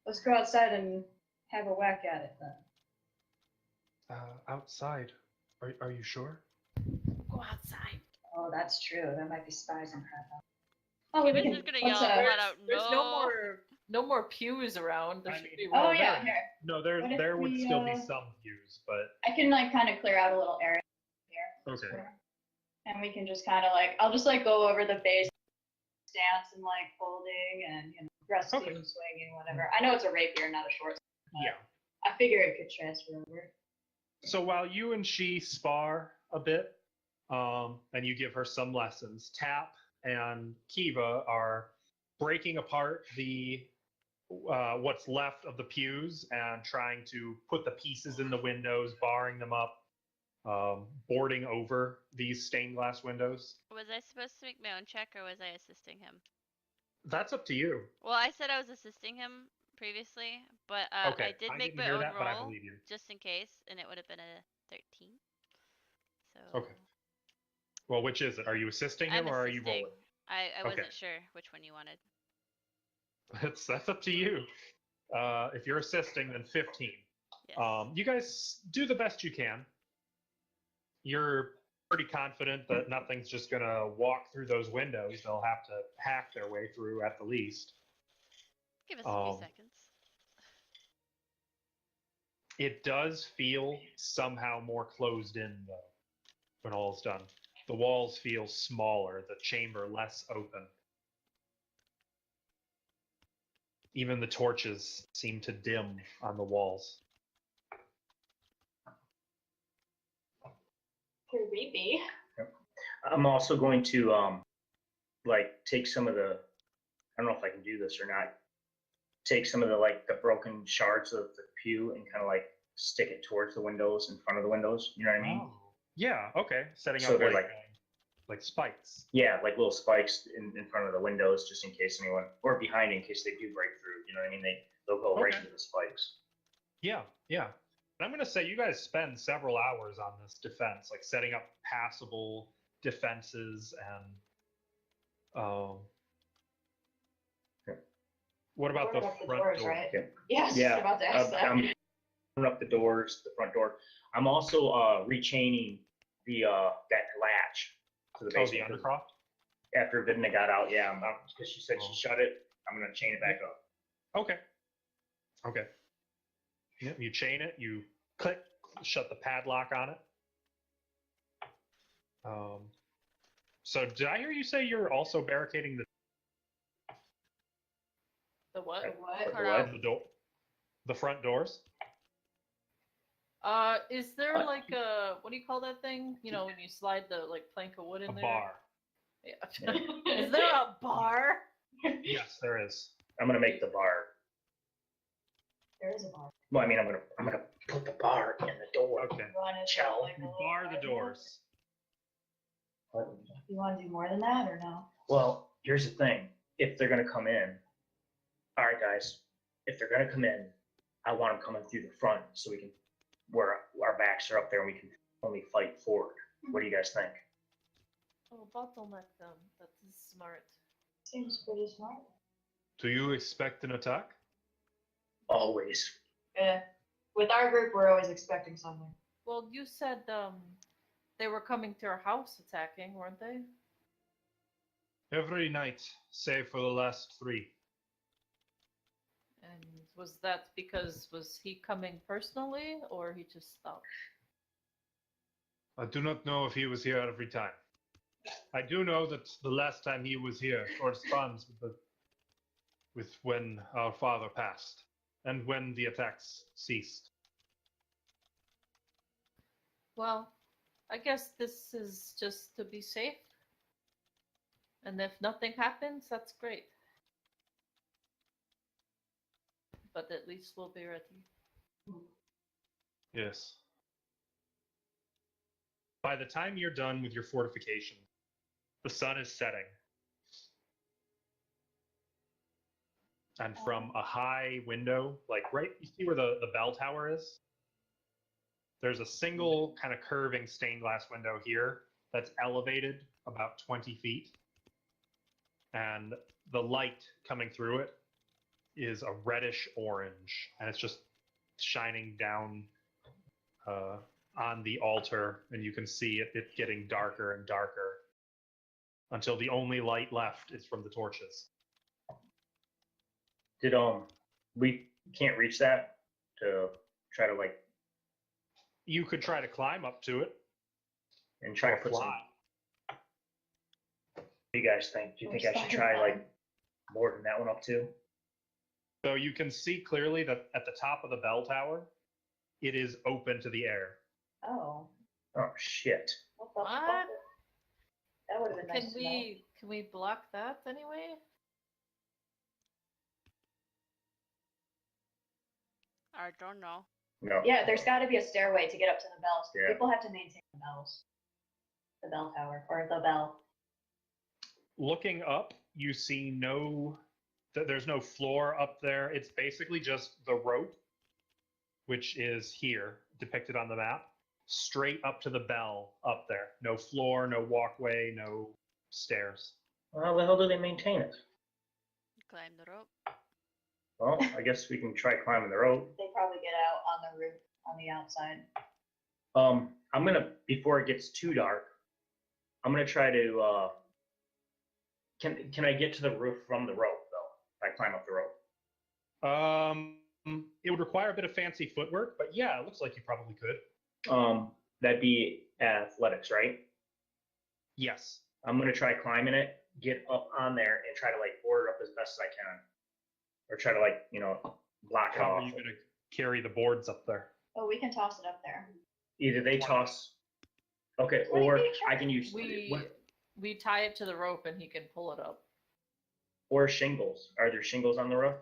Let's go outside and have a whack at it then. Outside. Are you sure? Go outside. Oh, that's true. There might be spies and crap out. Oh, we Kivas can. is gonna Let's, yell flat out, There's no. no more pews around. There I should mean- be Oh room. yeah, here. No, What if there would we, still be some views, but I can like kind of clear out a little area here. okay. And we can just kind of like, I'll just like go over the base stance and like folding and resting, Okay. swinging, whatever. I know it's a rapier, not a short. Yeah. I figure it could transfer over. So while you and she spar a bit, and you give her some lessons, Tap and Kiva are breaking apart the what's left of the pews and trying to put the pieces in the windows, barring them up, boarding over these stained glass windows. Was I supposed to make my own check or was I assisting him? That's up to you. Well, I said I was assisting him previously, but Okay, I did I make didn't my hear own that, but I roll believe you. just in case, and it would have been a 13. So Okay. Well, which is it? Are you assisting him I'm or are you assisting. rolling? I Okay. wasn't sure which one you wanted. That's up to you. If you're assisting, then 15. Yes. You guys do the best you can. You're pretty confident that nothing's just going to walk through those windows. They'll have to hack their way through at the least. Give us a few seconds. It does feel somehow more closed in, though, when all's done. The walls feel smaller, the chamber less open. Even the torches seem to dim on the walls. Creepy. I'm also going to like take some of the, I don't know if I can do this or not. Take some of the like the broken shards of the pew and kind of like stick it towards the windows, in front of the windows. You know what I mean? Oh. Yeah, okay. Setting So up they're like spikes. Yeah, like little spikes in front of the windows, just in case anyone, or behind in case they do break through. You know what I mean? They'll go right Okay. into the spikes. Yeah, yeah. And I'm going to say you guys spend several hours on this defense, like setting up passable defenses and what about the Boarded up the front doors, door? right? Yeah. Yes, Yeah, about to ask that. I'm opening up the doors, the front door. I'm also rechaining the that latch to the Oh, the basement. undercroft? After Vidna got out, yeah, because she said she shut it. I'm gonna chain it back up. Okay. Okay. Yep, you chain it, you click, shut the padlock on it. So did I hear you say you're also barricading The what? What? Cut the door, the front doors? Is there like a, what do you call that thing? You know, when you slide the like plank of wood in A there? bar. Yeah. Is there a bar? Yes, there is. I'm gonna make the bar. There is a bar. Well, I mean, I'm gonna put the bar in the door. Okay. You want to Shall like a You little bar the bar? doors. You want to do more than that or no? Well, here's the thing. If they're gonna come in, all right, guys. If they're gonna come in, I want them coming through the front so we can, where our backs are up there, and we can only fight forward. What do you guys think? Oh, bottleneck them. That is smart. Seems pretty smart. Do you expect an attack? Always. With our group, we're always expecting something. Well, you said they were coming to our house attacking, weren't they? Every night, save for the last 3. And was that because was he coming personally or he just stopped? I do not know if he was here every time. I do know that the last time he was here corresponds with when our father passed and when the attacks ceased. Well, I guess this is just to be safe. And if nothing happens, that's great. But at least we'll be ready. Yes. By the time you're done with your fortification, the sun is setting. And from a high window, like right, you see where the bell tower is? There's a single kind of curving stained glass window here that's elevated about 20 feet. And the light coming through it is a reddish orange, and it's just shining down on the altar, and you can see it getting darker and darker until the only light left is from the torches. Did we can't reach that to try to like You could try to climb up to it and try or to put some. fly. What do you guys think? Do you think I should try like more than that one up too? So you can see clearly that at the top of the bell tower, it is open to the air. Oh. Oh shit! What the What? fuck? That would have been nice Can to know. we block that anyway? I don't know. No. Yeah, there's got to be a stairway to get up to the bells. Yeah. People have to maintain the bells. The bell tower, or the bell. Looking up, you see there's no floor up there. It's basically just the rope, which is here, depicted on the map, straight up to the bell up there. No floor, no walkway, no stairs. Well, how the hell do they maintain it? Climb the rope. Well, I guess we can try climbing the rope. They probably get out on the roof on the outside. I'm gonna, before it gets too dark, I'm gonna try to. Can I get to the roof from the rope though? If I climb up the rope. It would require a bit of fancy footwork, but yeah, it looks like you probably could. That'd be athletics, right? Yes. I'm gonna try climbing it, get up on there, and try to like board it up as best as I can, or try to like block it How off. are you going to carry the boards up there? Oh, we can toss it up there. Either they toss, okay, What are you or being I can use We tie it to the rope and he can pull it up. or shingles. Are there shingles on the roof?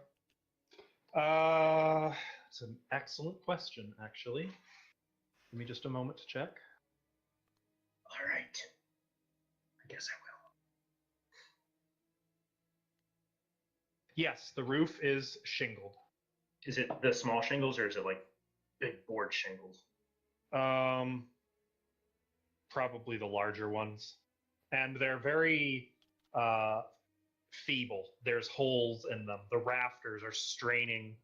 It's an excellent question, actually. Give me just a moment to check. All right. I guess I will. Yes, the roof is shingled. Is it the small shingles or is it like big board shingles? Probably the larger ones. And they're very feeble. There's holes in them. The rafters are straining,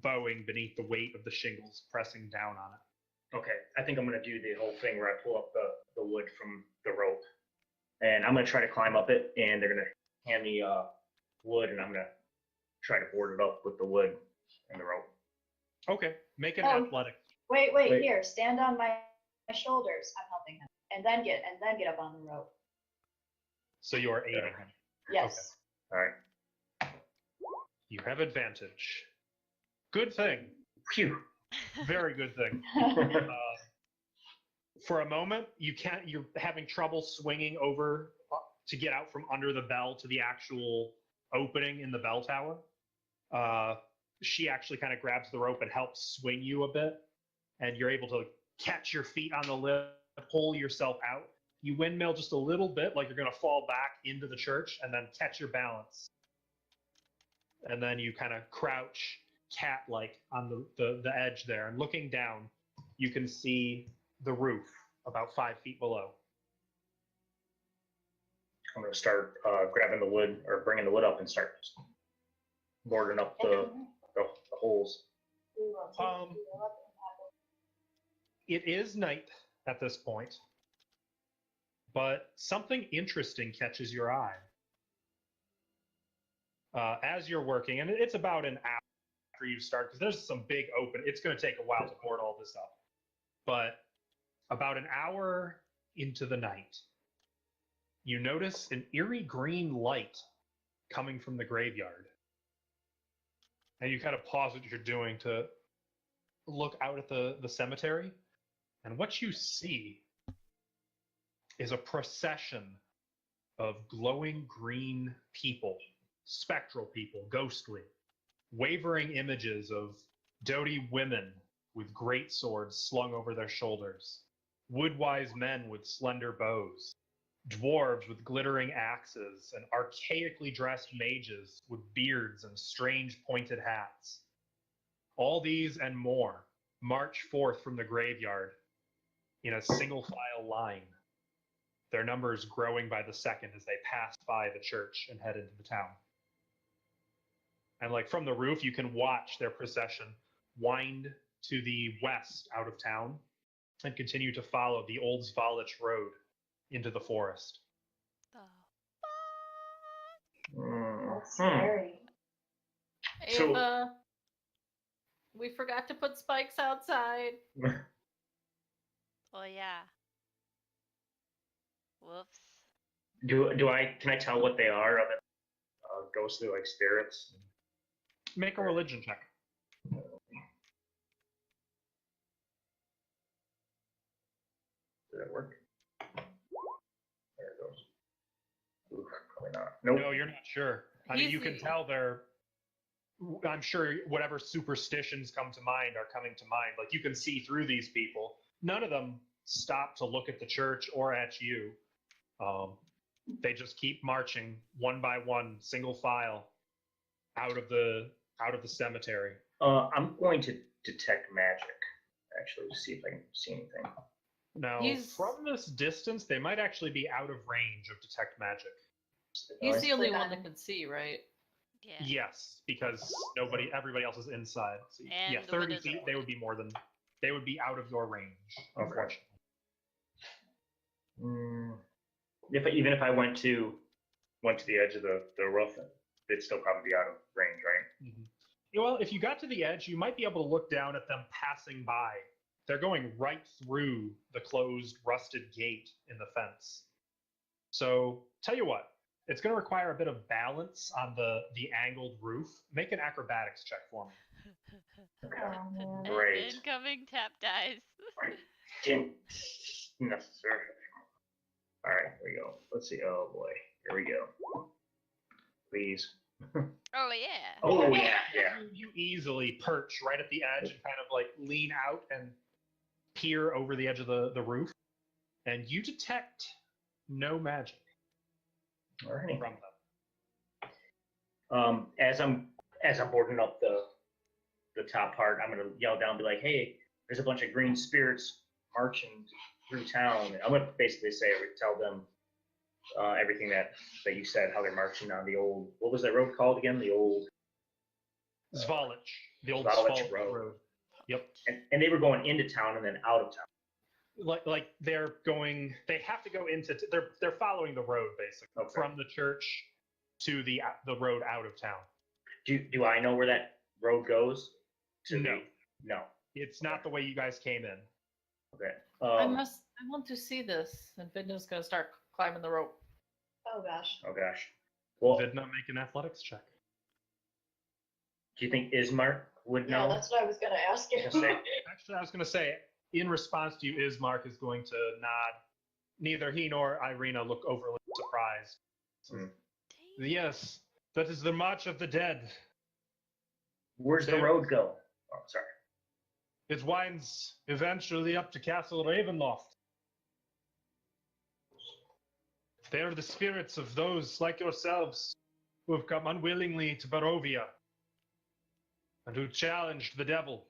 bowing beneath the weight of the shingles, pressing down on it. Okay, I think I'm gonna do the whole thing where I pull up the wood from the rope, and I'm gonna try to climb up it, and they're gonna hand me wood, and I'm gonna try to board it up with the wood and the rope. Okay, make an Oh. athletic. Wait, Wait. here. Stand on my shoulders. I'm helping him, and then get up on the rope. So you are aiding him. Yes. All right. You have advantage. Good thing. Phew. Very good thing. For a moment, you're having trouble swinging over to get out from under the bell to the actual opening in the bell tower. She actually kind of grabs the rope and helps swing you a bit, and you're able to catch your feet on the lip, pull yourself out. You windmill just a little bit, like you're going to fall back into the church, and then catch your balance. And then you kind of crouch cat-like on the edge there, and looking down, you can see the roof about 5 feet below. I'm gonna start grabbing the wood or bringing the wood up and start boarding up the holes. It is night at this point, but something interesting catches your eye. As you're working, and it's about an hour after you start, because there's some big open, it's going to take a while to board all this up. But about an hour into the night, you notice an eerie green light coming from the graveyard. And you kind of pause what you're doing to look out at the cemetery. And what you see is a procession of glowing green people, spectral people, ghostly, wavering images of doughty women with great swords slung over their shoulders, wood-wise men with slender bows, dwarves with glittering axes, and archaically dressed mages with beards and strange pointed hats. All these and more march forth from the graveyard in a single file line, their numbers growing by the second as they pass by the church and head into the town. And like from the roof, you can watch their procession wind to the west out of town and continue to follow the old Zvalich road into the forest. That's scary. So- Ava, we forgot to put spikes outside. Oh yeah. Whoops. Can I tell what they are? Of it? Ghostly like spirits. Make a religion check. Did that work? There it goes. Ooh, probably not. Nope. No, you're not sure. I mean, you can tell they're. I'm sure whatever superstitions come to mind are coming to mind. Like you can see through these people. None of them stop to look at the church or at you. They just keep marching one by one, single file, out of the cemetery. I'm going to detect magic, actually, to see if I can see anything. Now, from this distance, they might actually be out of range of detect magic. He's the only one that can see, right? Yeah. Yes, because everybody else is inside. So, And yeah, the 30 windows feet. are They would be more than. They would be out of your range, unfortunately. Even if I went to the edge of the roof, it'd still probably be out of range, right? Mm-hmm. Well, if you got to the edge, you might be able to look down at them passing by. They're going right through the closed, rusted gate in the fence. So, tell you what, it's going to require a bit of balance on the angled roof. Make an acrobatics check for me. Great. Incoming tap dice. Didn't necessarily. All right, here we go. Let's see. Oh boy, here we go. Please. Oh yeah. Oh yeah, yeah. You easily perch right at the edge and kind of like lean out and peer over the edge of the roof, and you detect no magic All right. from them. As I'm boarding up the top part, I'm gonna yell down, and be like, "Hey, there's a bunch of green spirits marching through town." I'm gonna basically tell them everything that you said, how they're marching on the old. What was that road called again? The old Zvalich, the old Zvalich Zvalich road. Yep. And they were going into town and then out of town. Like they're going. They have to go into. They're following the road basically from the church to the road out of town. Do I know where that road goes? No. It's not the way you guys came in. Okay. I want to see this. And Vidna's gonna start climbing the rope. Oh gosh. Oh gosh. Well, Vidna, make an athletics check. Do you think Ismark would know? Yeah, that's what I was gonna ask you. Actually, I was going to say, in response to you, Ismark is going to nod. Neither he nor Irina look overly surprised. Yes, that is the March of the Dead. Where's the road go? Oh, sorry. It winds eventually up to Castle Ravenloft. They are the spirits of those like yourselves who have come unwillingly to Barovia and who challenged the devil.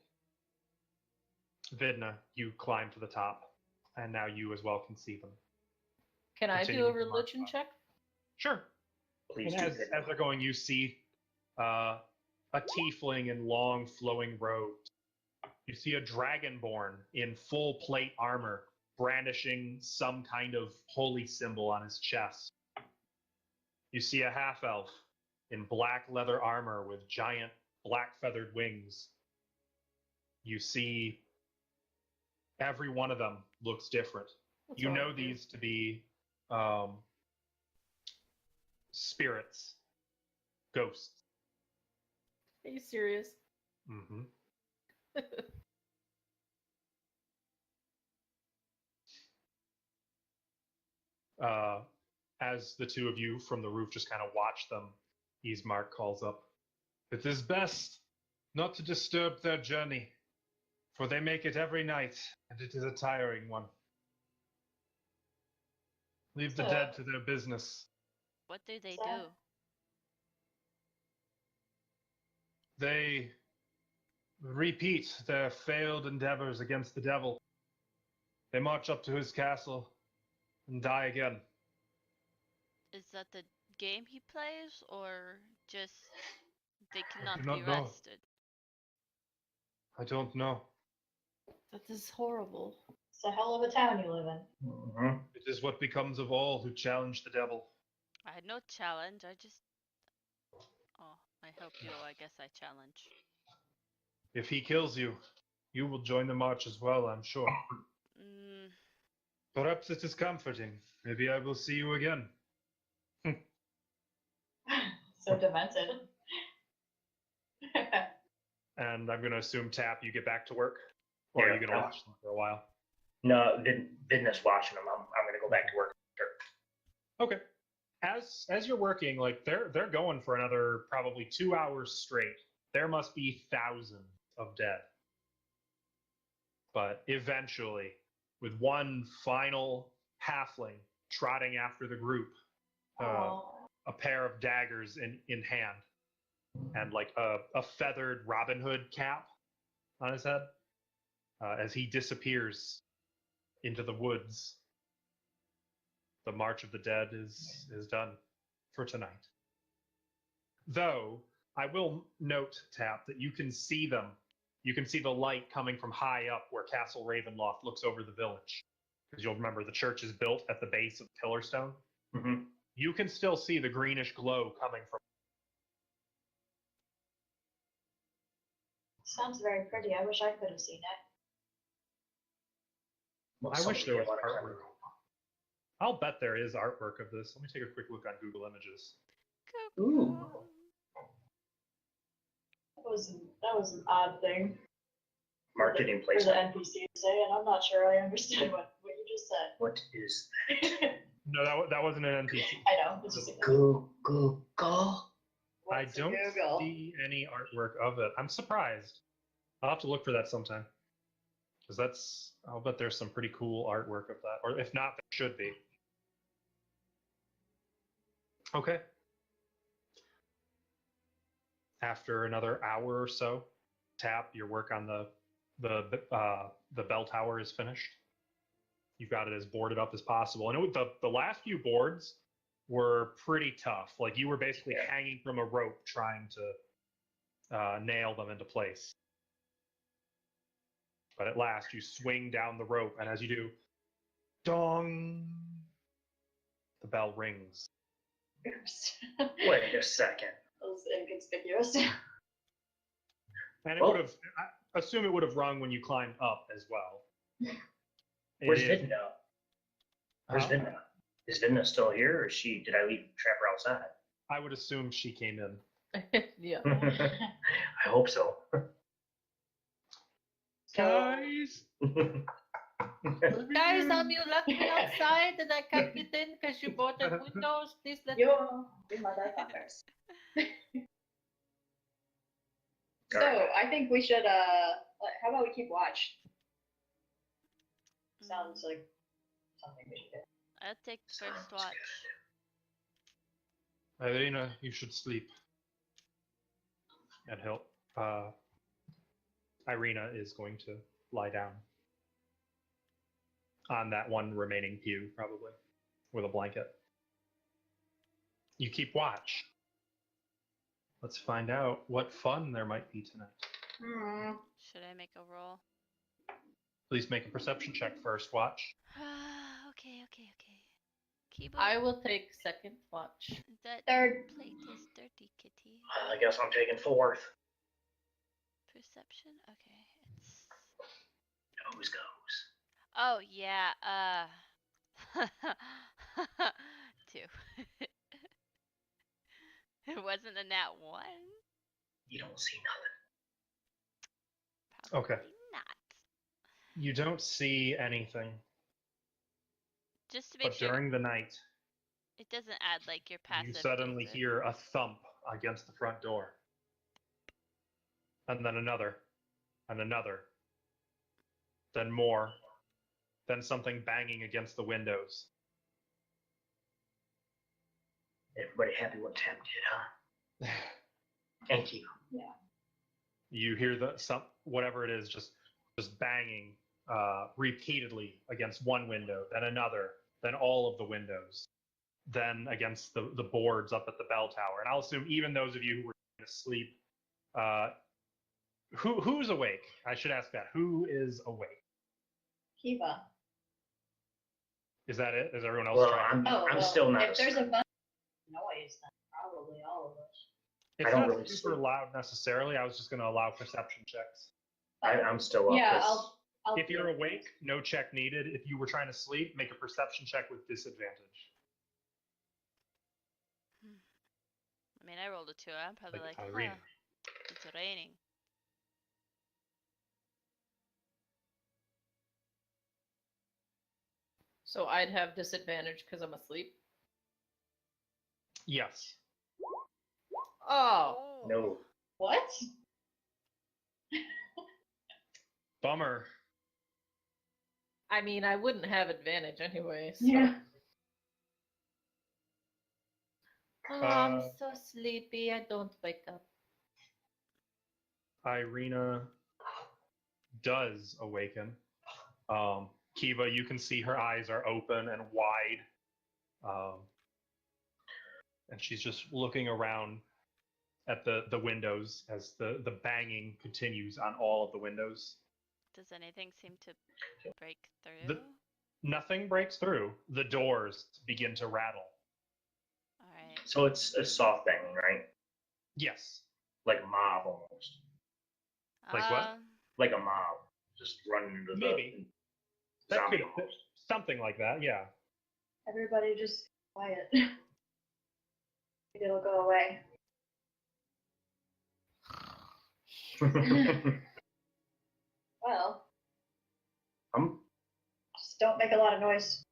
Vidna, you climb to the top, and now you as well can see them. Can I do Continuing a to march religion up. check? Sure. Please And do. as they're going, you see a tiefling in long flowing robes. You see a dragonborn in full plate armor, brandishing some kind of holy symbol on his chest. You see a half-elf in black leather armor with giant black feathered wings. You see every one of them looks different. That's You all know right, dude. these to be spirits, ghosts. Are you serious? Mm-hmm. As the two of you from the roof just kind of watch them, Ismark calls up, "It is best not to disturb their journey, for they make it every night, and it is a tiring one." Leave the dead to their business. What do they So- do? They repeat their failed endeavors against the devil. They march up to his castle and die again. Is that the game he plays, or just they cannot do not be know. rested? I don't know. That is horrible. It's a hell of a town you live in. Mhm. It is what becomes of all who challenge the devil. I had no challenge. I just. Oh, I help you. I guess I challenge. If he kills you, you will join the march as well, I'm sure. Mm, Perhaps it is comforting. Maybe I will see you again. So demented. And I'm going to assume, Tap, you get back to work? Or are Yeah, you going to watch them for a while? No, business watching them. I'm gonna go back to work. Okay. As you're working, like they're going for another probably 2 hours straight. There must be thousands of dead. But eventually, with one final halfling trotting after the group, Oh. a pair of daggers in hand, and like a feathered Robin Hood cap on his head, as he disappears into the woods. The March of the Dead is done for tonight. Though, I will note, Tap, that you can see them. You can see the light coming from high up where Castle Ravenloft looks over the village. Because you'll remember the church is built at the base of Pillarstone. Mm-hmm. You can still see the greenish glow coming from. Sounds very pretty. I wish I could have seen it. Well, I wish there was somebody had artwork. I'll bet there is artwork of this. Let me take a quick look on Google Images. Ooh. That was an odd thing Marketing for the placement. NPC to say, and I'm not sure I understood what you just said. What is No, that wasn't an NPC. I know. It's just Google? I what's don't Google? see any artwork of it. I'm surprised. I'll have to look for that sometime. Because I'll bet there's some pretty cool artwork of that. Or if not, there should be. Okay. After another hour or so, Tap, your work on the bell tower is finished. You've got it as boarded up as possible. And the last few boards were pretty tough. Like you were basically hanging from a rope trying to nail them into place. But at last, you swing down the rope, and as you do, dong, the bell rings. Wait a second. That was inconspicuous. And it would have, I assume it would have rung when you climbed up as well. Where's It is- Vidna? Where's Huh? Vidna? Is Vidna still here, or did I leave Trapper outside? I would assume she came in. Yeah. I hope so. Guys! Guys, you locked me outside and I can't get in because you bought the windows. Please let me. You motherfuckers. So I think we should how about we keep watch? Sounds like something we should do. I'll take Sounds first watch. Irina, you should sleep. And help. Irina is going to lie down on that one remaining pew, probably, with a blanket. You keep watch. Let's find out what fun there might be tonight. Should I make a roll? Please make a perception check first, watch. Okay. Keyboard. I will take second watch. That Third. plate is dirty, kitty. I guess I'm taking fourth. Perception. Okay, it's. Nose goes. Oh yeah. 2. It wasn't a nat 1. You don't see nothing. Probably Okay. not. You don't see anything, Just to make but sure, during the night, it doesn't add like your passive. you suddenly does it? hear a thump against the front door. And then another, and another. Then more. Then something banging against the windows. Everybody happy what Tam did, huh? Thank you. You hear whatever it is just banging repeatedly against one window, then another, then all of the windows, then against the boards up at the bell tower. And I'll assume even those of you who were asleep, who's awake? I should ask that. Who is awake? Kiva. Is that it? Is everyone else Well, trying? I'm still not. If there's a bunch of noise, then probably all of us. It's I don't not really super sleep. loud necessarily. I was just going to allow perception checks. I'm still up. Yeah, 'cause I'll If you're do it. awake, no check needed. If you were trying to sleep, make a perception check with disadvantage. I mean, I rolled a 2. I'm probably Like like, Irene. it's raining. So I'd have disadvantage because I'm asleep. Yes. Oh, No. What? Bummer. I mean, I wouldn't have advantage anyway. So. Yeah. Oh, I'm so sleepy. I don't wake up. Irina does awaken. Kiva, you can see her eyes are open and wide. And she's just looking around at the windows as the banging continues on all of the windows. Does anything seem to break through? Nothing breaks through. The doors begin to rattle. All right. So it's a soft banging, right? Yes. Like a mob almost. Like what? Like a mob. Just running into Maybe. the That zombie could almost. something like that, yeah. Everybody just quiet. It'll go away. Well, I'm just don't make a lot of noise.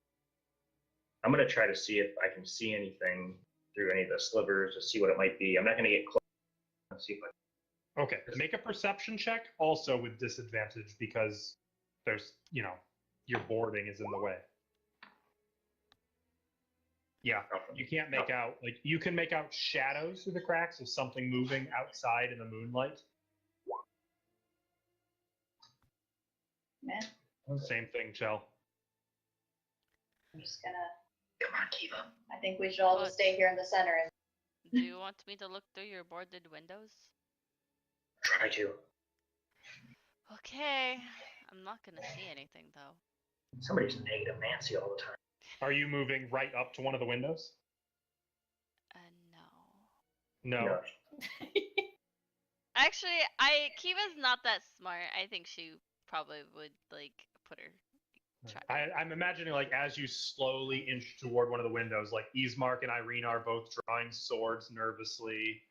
gonna try to see if I can see anything through any of the slivers to see what it might be. I'm not gonna get close. Let's see if I Okay. Make a perception check also with disadvantage because there's, your boarding is in the way. Yeah. You can't make out, you can make out shadows through the cracks of something moving outside in the moonlight. Man, Same thing, Chell. I'm just gonna. Come on, Kiva. I think we should all just stay here in the center. And Do you want me to look through your boarded windows? Try to. Okay. I'm not gonna see anything though. Somebody's negative Nancy all the time. Are you moving right up to one of the windows? No. No. No. Actually, Kiva's not that smart. I think she probably would put her. Try. I'm imagining as you slowly inch toward one of the windows, Ismark and Irina are both drawing swords nervously.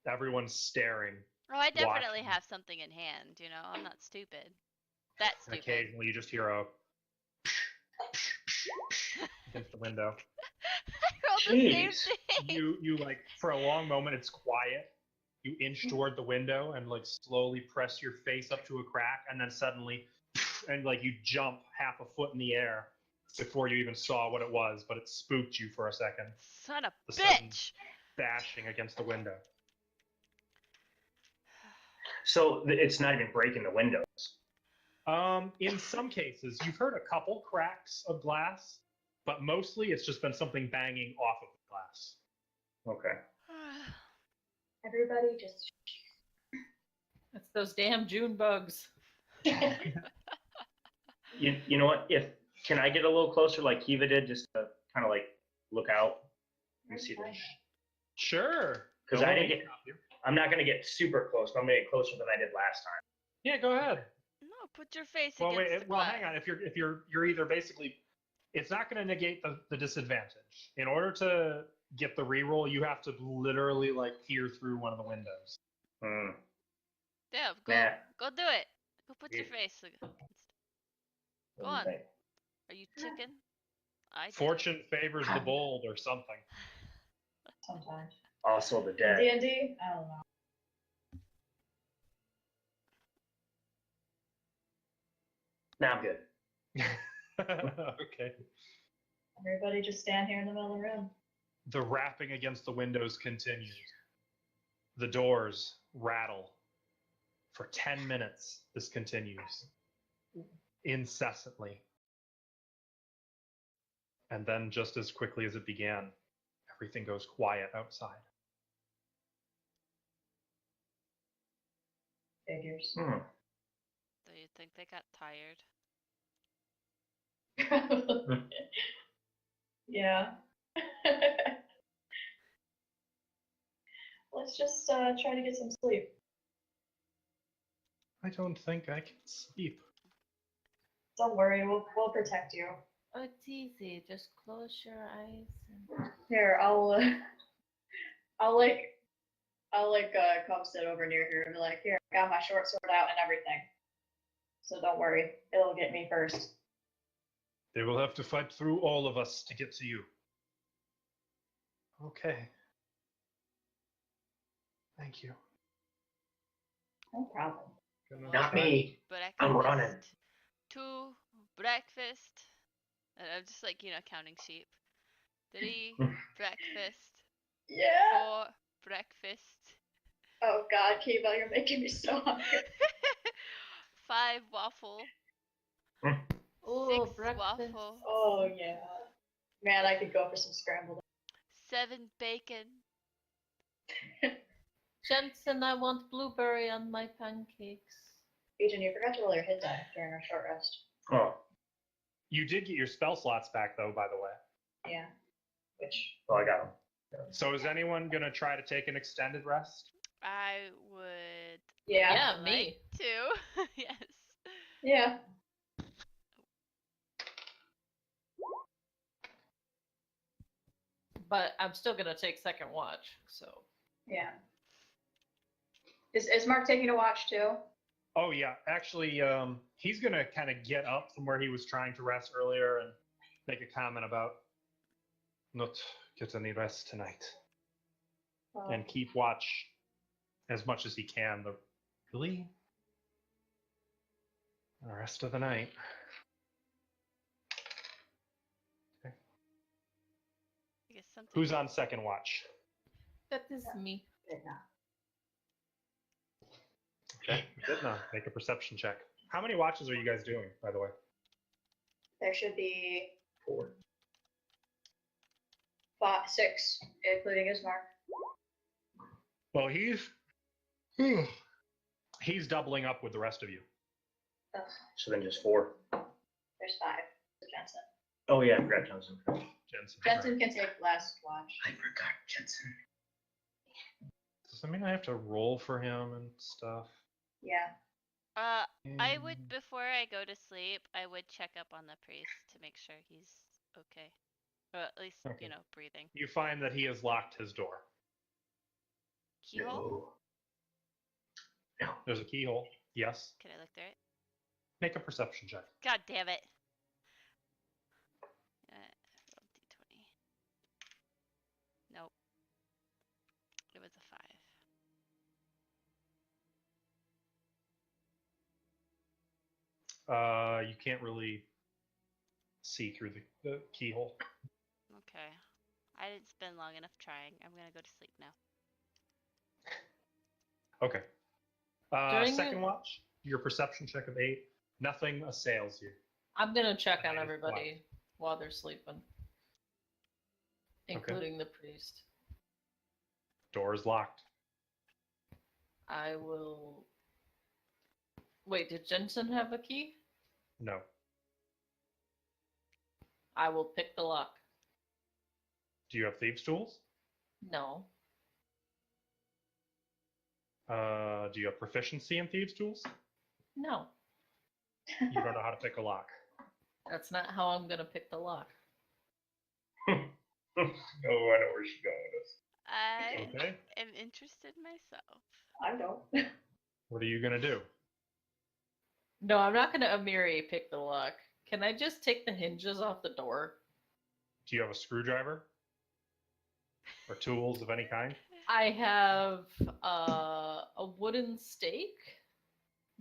Everyone's staring. Oh, I definitely watching. have something in hand. I'm not stupid. That And stupid. occasionally you just hear a against the window. I rolled the same Jeez. thing. You for a long moment it's quiet. You inch toward the window and slowly press your face up to a crack, and then suddenly and you jump half a foot in the air before you even saw what it was, but it spooked you for a second. Son of a The sudden bitch! bashing against the window. So it's not even breaking the windows. In some cases, you've heard a couple cracks of glass, but mostly it's just been something banging off of the glass. Okay. everybody just. It's those damn June bugs. You know what? Can I get a little closer like Kiva did, just to kind of look out and see the. Sure. Because Go I ahead. didn't get. I'm not gonna get super close, but I'm gonna get closer than I did last time. Yeah, go ahead. No, put your face Well, against wait. the Well, glass. hang on. If you're either basically, it's not going to negate the disadvantage. In order to get the reroll, you have to literally peer through one of the windows. Hmm. Dev, Nah. go do it. Go put your Yeah. face against. What Go do you on. think? Are you chicken? I did. Fortune favors the bold, or something. Sometimes. Also the dead. D&D? I don't know. Nah, I'm good. Okay. Everybody just stand here in the middle of the room. The rapping against the windows continues. The doors rattle. For 10 minutes, this continues incessantly. And then, just as quickly as it began, everything goes quiet outside. Figures. Do you think they got tired? Yeah. Let's just try to get some sleep. I don't think I can sleep. Don't worry, we'll protect you. Oh, it's easy. Just close your eyes. And... Here, I'll come sit over near here and be like, here, I got my short sword out and everything. So don't worry, it'll get me first. They will have to fight through all of us to get to you. Okay. Thank you. No problem. Not me. Breakfast. I'm running. 2, breakfast. And I'm just like, counting sheep. 3, breakfast. Yeah. 4, breakfast. Oh God, Kiva, you're making me so hungry. 5, waffle. Oh, 6, breakfast. waffle. Oh yeah. Man, I could go for some scrambled. 7, bacon. Jensen, I want blueberry on my pancakes. Agent, you forgot to roll your hit die during our short rest. Oh, You did get your spell slots back, though, by the way. Yeah. Which? well, I got him. So is anyone going to try to take an extended rest? I would Yeah. Yeah, like me. to. Yes. Yeah. But I'm still gonna take second watch, so. Yeah. Is Mark taking a watch too? Oh, yeah. Actually, he's going to kind of get up from where he was trying to rest earlier and make a comment about not get any rest tonight. And keep watch as much as he can. The rest of the night. Okay. I guess something. Who's on second watch? That is me. Okay. Vidna, make a perception check. How many watches are you guys doing, by the way? There should be 4. 5, 6, including his mark. Well, he's doubling up with the rest of you. Ugh, So then just 4. there's 5 for Jensen. Oh yeah, I forgot Johnson. Jensen. Jensen can take last watch. I forgot Jensen. Does that mean I have to roll for him and stuff? Yeah. I would, before I go to sleep, I would check up on the priest to make sure he's okay. Or at least, Okay. breathing. You find that he has locked his door. Keyhole? No. There's a keyhole. Yes. Can I look through it? Make a perception check. God damn it. Roll D20. Nope. It was a 5. You can't really see through the keyhole. Okay. I didn't spend long enough trying. I'm gonna go to sleep now. Okay. During Second your- watch, your perception check of 8. Nothing assails you. I'm gonna check on Nice everybody while they're sleeping, including the priest. Door is locked. I will. Wait, did Jensen have a key? No. I will pick the lock. Do you have thieves' tools? No. Do you have proficiency in thieves' tools? No. You don't know how to pick a lock. That's not how I'm gonna pick the lock. Oh, I know where she's going with this. I Okay. am interested myself. I don't. What are you gonna do? No, I'm not gonna Amiri pick the lock. Can I just take the hinges off the door? Do you have a screwdriver? Or tools of any kind? I have a wooden stake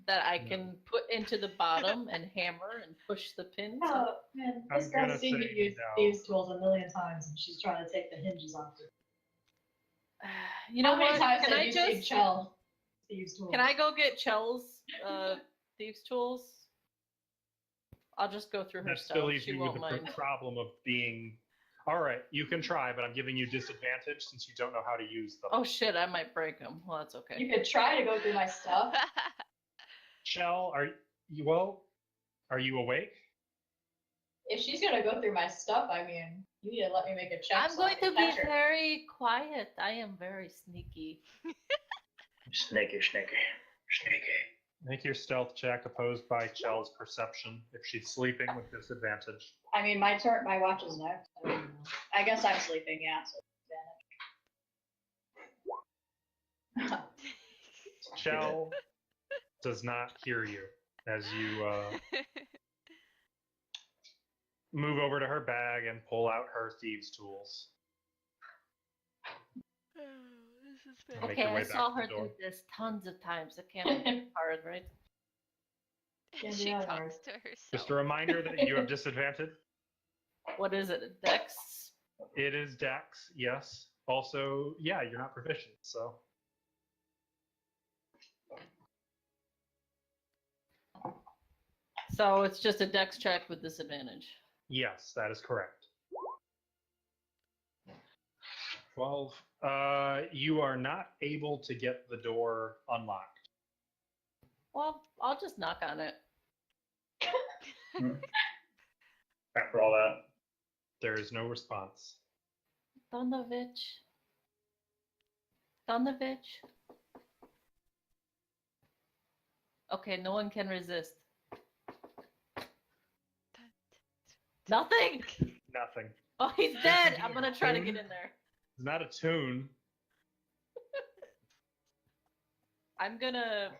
that I can put into the bottom and hammer and push the pins? Oh, man, this I'm girl's gonna seen me say use no. thieves' tools a million times, and she's trying to take the hinges off it. You know How many what? times Can have I you seen just Chell thieves' tools? can I go get Chell's thieves tools? I'll just go through her That stuff. still leaves She you with won't the mind. problem of being. All right, you can try, but I'm giving you disadvantage since you don't know how to use them. Oh shit! I might break them. Well, that's okay. You could try to go through my stuff. Shell, are you well? Are you awake? If she's gonna go through my stuff, I mean, you need to let me make a check. I'm so going I can to be catch her. very quiet. I am very sneaky. Sneaky. Make your stealth check opposed by Shell's perception if she's sleeping with disadvantage. I mean, my turn. My watch is next. I guess I'm sleeping. Yeah. So Shell does not hear you as you move over to her bag and pull out her thieves' tools. This is Make Okay, your way I back saw to the her door. do this tons of times. It can't be hard, right? Yeah, She yeah, talks Lord. to herself. Just a reminder that you have disadvantage. What is it? A dex? It is Dex, yes. Also, yeah, you're not proficient, so. So it's just a dex check with disadvantage. Yes, that is correct. 12. You are not able to get the door unlocked. Well, I'll just knock on it. After all that, There is no response. Donovich. Okay, no one can resist. Nothing? Nothing. Oh, he's dead! I'm gonna try to get in there. It's not a tune. I'm gonna,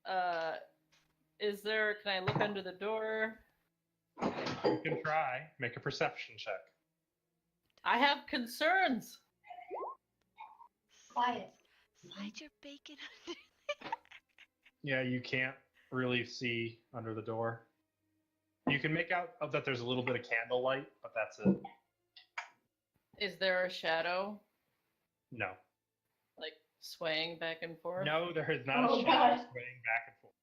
can I look under the door? You can try. Make a perception check. I have concerns. Quiet. Slide your bacon under. Yeah, you can't really see under the door. You can make out that there's a little bit of candlelight, but that's it. Is there a shadow, No. like, swaying back and forth? No, there is not Oh, a shadow God. swaying back and forth.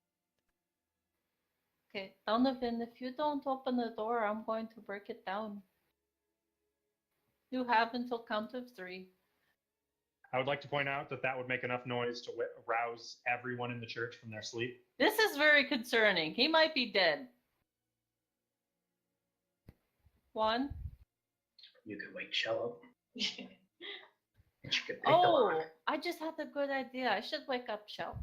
Okay, Donovan, if you don't open the door, I'm going to break it down. You have until count of 3. I would like to point out that that would make enough noise to rouse everyone in the church from their sleep. This is very concerning. He might be dead. 1. you can wake Shell up. And she could pick the Oh, lock. I just had a good idea. I should wake up Shell.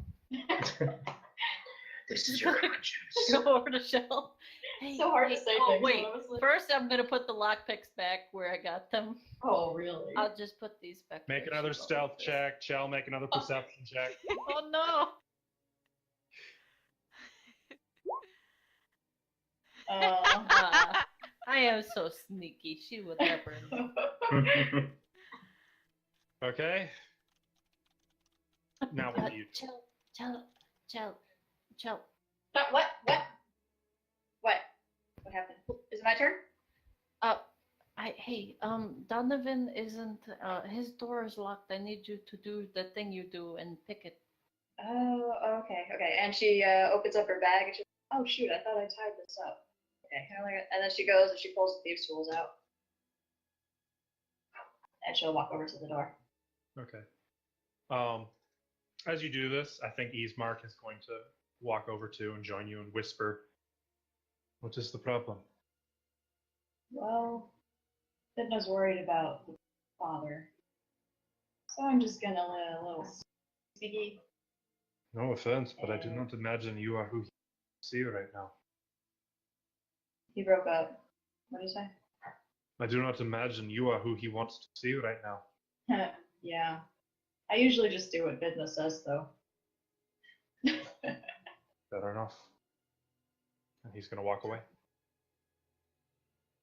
This is your conscience. Go over to Shell. Hey, So hard to say Oh, things wait. when I was like- First, I'm going to put the lockpicks back where I got them. Oh, really? I'll just put these back. Make there. another She'll stealth open this. check. Chell, make another perception check. Oh, no. I am so sneaky. She would never know. Okay. Now what do you do? Chill. What? What happened? Is it my turn? Donovan isn't, his door is locked. I need you to do the thing you do and pick it. Oh, okay. And she opens up her bag and she's like, oh shoot, I thought I tied this up. Okay, and then she goes and she pulls the thieves' tools out. And she'll walk over to the door. Okay. As you do this, I think Easemark is going to walk over to and join you and whisper, "What is the problem?" Well, Fidna's worried about the father. So I'm just gonna let a little speaky. No offense, but I do not imagine you are who you see right now. He broke up. What did you say? I do not imagine you are who he wants to see right now. Yeah. I usually just do what Fidna says, though. Fair enough. And he's going to walk away.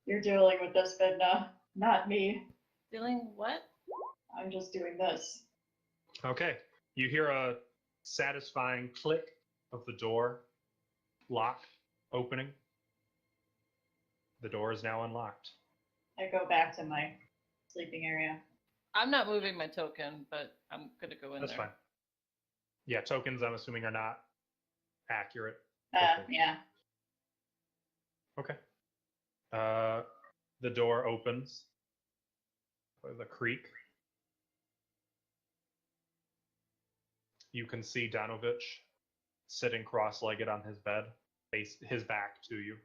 You're dealing with this, Fidna, not me. Feeling what? I'm just doing this. Okay. You hear a satisfying click of the door lock opening. The door is now unlocked. I go back to my sleeping area. I'm not moving my token, but I'm gonna go in That's there. fine. Yeah, tokens I'm assuming are not accurate. Yeah. Okay. The door opens with a creak. You can see Danovich sitting cross-legged on his bed, his back to you.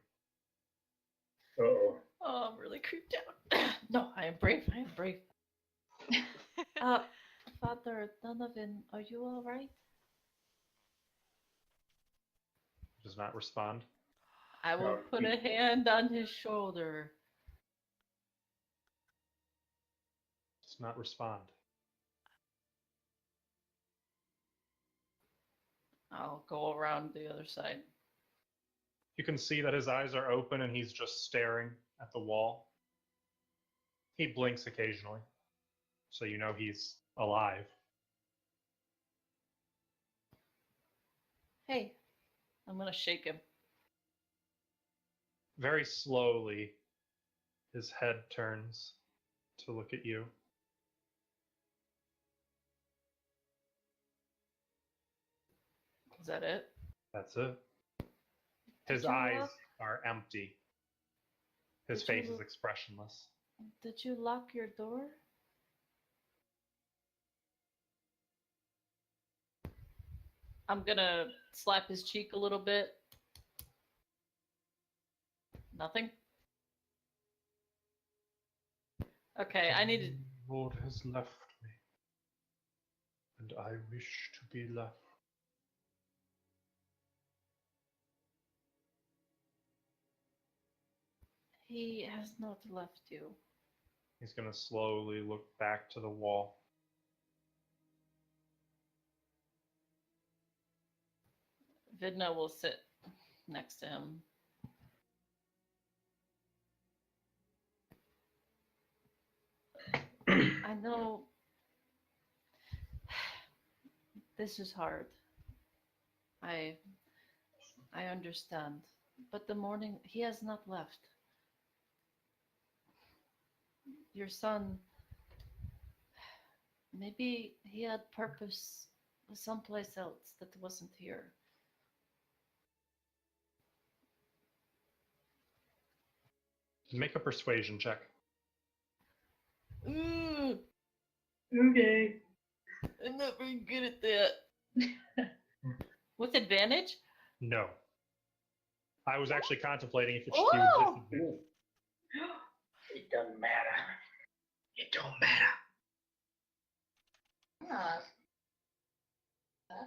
Uh-oh. Oh, I'm really creeped out. No, I am brave. I am brave. Father Donovan, are you all right? Does not respond. I will put a hand on his shoulder. Does not respond. I'll go around the other side. You can see that his eyes are open and he's just staring at the wall. He blinks occasionally, so you know he's alive. Hey, I'm gonna shake him. Very slowly, his head turns to look at you. Is that it? That's it. His Did you eyes lock- are empty. His Did you face is look- expressionless. Did you lock your door? I'm gonna slap his cheek a little bit. Nothing? Okay, I need to... The Lord has left me, and I wish to be left. He has not left you. He's going to slowly look back to the wall. Vidna will sit next to him. I know this is hard. I understand. But the morning, he has not left. Your son, maybe he had purpose someplace else that wasn't here. Make a persuasion check. Ooh, Okay. I'm not very good at that. With advantage? No. I was actually contemplating if it should Oh! be with disadvantage. It doesn't matter. It don't matter. Ah,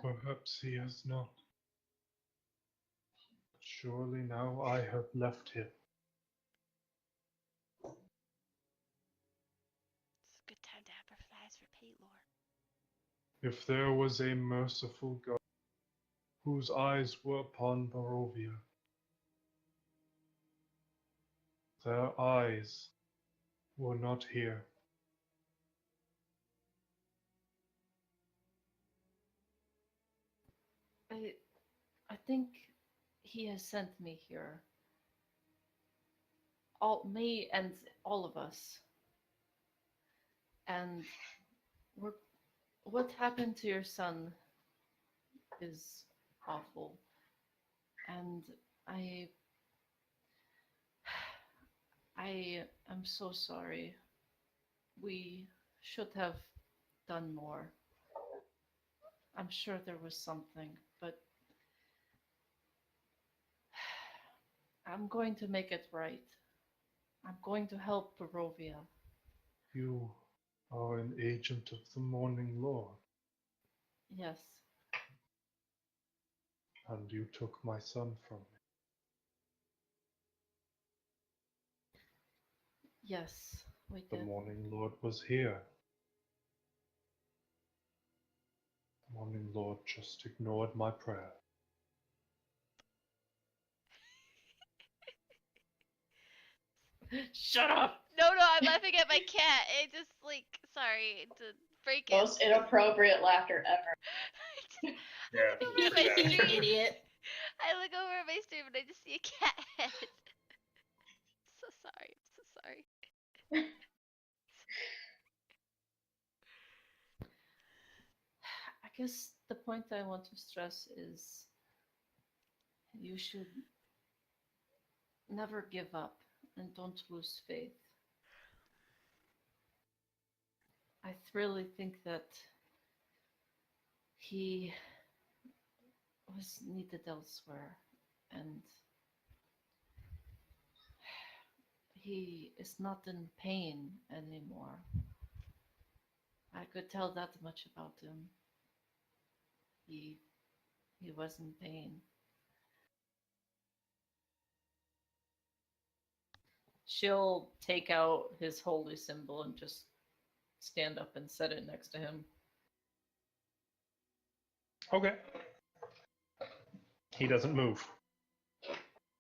Perhaps he has not. Surely now I have left him. It's a good time to have our flies for Pate Lord. If there was a merciful God whose eyes were upon Barovia, their eyes were not here. I think he has sent me here. Me and all of us. And what happened to your son is awful. And I am so sorry. We should have done more. I'm sure there was something, but I'm going to make it right. I'm going to help Barovia. You are an agent of the Morning Lord, Yes. and you took my son from me. Yes, we The did. Morning Lord was here. The Morning Lord just ignored my prayer. Shut up! No, I'm laughing at my cat. It just sorry to break it. most inappropriate laughter ever. Yeah. Over my Yeah. stream. Idiot. I look over at my stream and I just see a cat head. So sorry. I'm so sorry. I guess the point I want to stress is you should never give up and don't lose faith. I really think that he was needed elsewhere and he is not in pain anymore. I could tell that much about him. He was in pain. She'll take out his holy symbol and just stand up and set it next to him. Okay. He doesn't move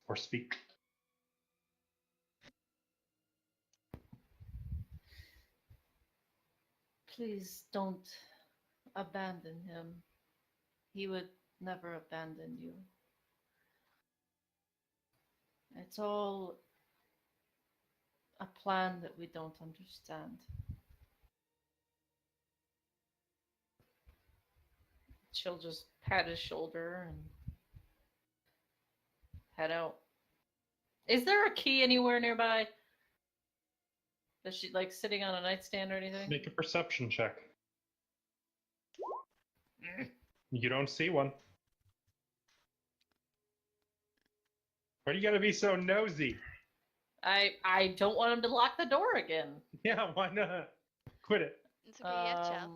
or speak. Please don't abandon him. He would never abandon you. It's all a plan that we don't understand. She'll just pat his shoulder and head out. Is there a key anywhere nearby? Is she like sitting on a nightstand or anything? Make a perception check. You don't see one. Why do you gotta be so nosy? I don't want him to lock the door again. Yeah, why not? Quit it. It's okay, you have child.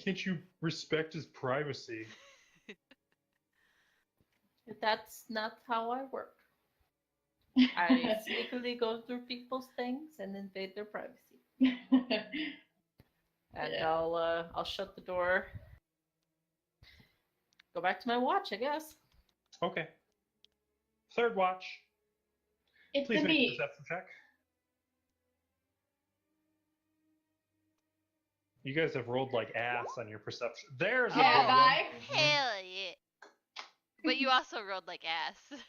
Can't you respect his privacy? That's not how I work. I sneakily go through people's things and invade their privacy. And Yeah. I'll shut the door. Go back to my watch, I guess. Okay. Third watch. It's Please the make a me. perception check. You guys have rolled like ass on your perception. There's a Yeah, good one. bye. Hell yeah. But you also rolled like ass.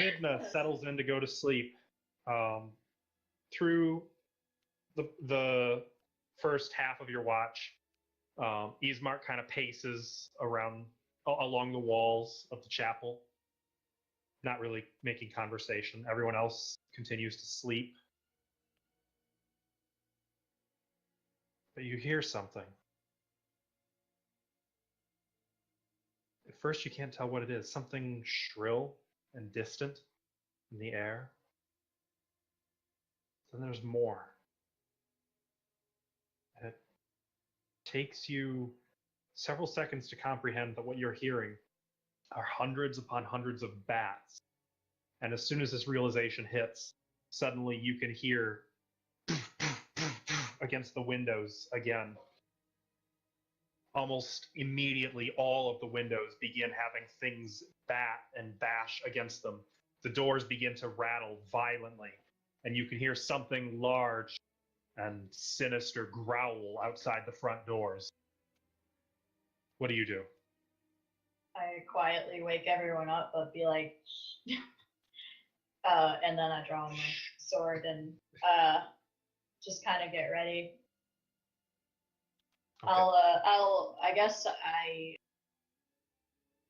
Vidna settles in to go to sleep. Through the first half of your watch, Ismark kind of paces around along the walls of the chapel, not really making conversation. Everyone else continues to sleep. But you hear something. At first, you can't tell what it is. Something shrill and distant in the air. Then there's more. And it takes you several seconds to comprehend that what you're hearing are hundreds upon hundreds of bats. And as soon as this realization hits, suddenly you can hear against the windows again. Almost immediately, all of the windows begin having things bat and bash against them. The doors begin to rattle violently, and you can hear something large and sinister growl outside the front doors. What do you do? I quietly wake everyone up, but be like, and then I draw my sword and just kind of get ready. Okay.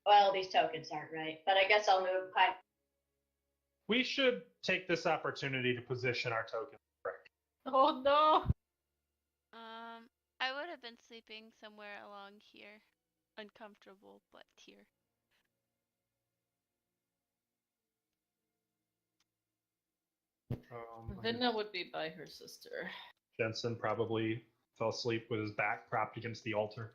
Well, these tokens aren't right, but I guess I'll move kind. We should take this opportunity to position our tokens correctly. Oh no! I would have been sleeping somewhere along here. Uncomfortable, but here. Vidna would be by her sister. Jensen probably fell asleep with his back propped against the altar.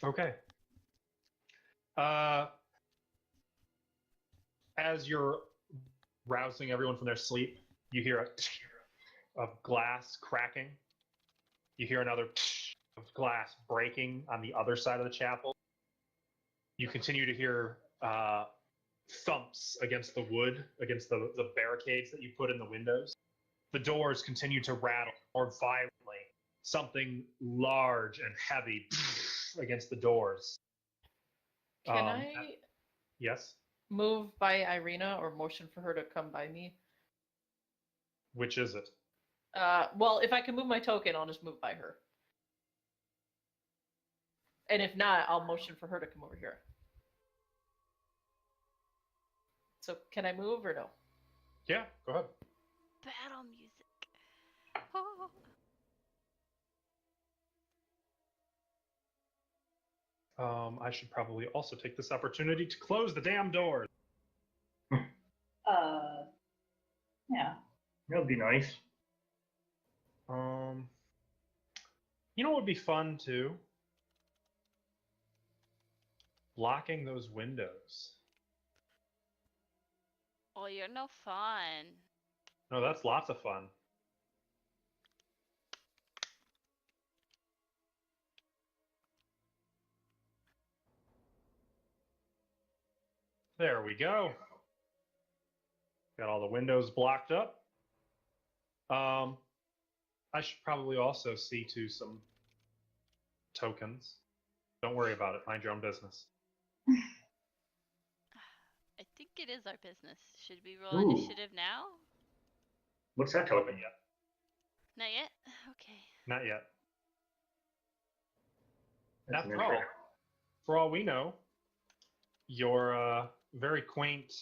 Okay. As you're rousing everyone from their sleep, you hear a glass cracking. You hear another of glass breaking on the other side of the chapel. You continue to hear thumps against the wood, against the barricades that you put in the windows. the doors continue to rattle more violently. Something large and heavy against the doors. Can I Yes? move by Irina or motion for her to come by me? Which is it? Well, if I can move my token, I'll just move by her. And if not, I'll motion for her to come over here. So can I move or no? Yeah, go ahead. Battle music. Oh. I should probably also take this opportunity to close the damn doors. Yeah. That would be nice. You know what would be fun too? Blocking those windows. Oh, you're no fun. No, that's lots of fun. There we go. Got all the windows blocked up. I should probably also see to some tokens. Don't worry about it. Mind your own business. I think it is our business. Should we roll Ooh. initiative now? What's that Token token? yet? Not yet? Okay. Not yet. That's After an all, intro. for all we know, your very quaint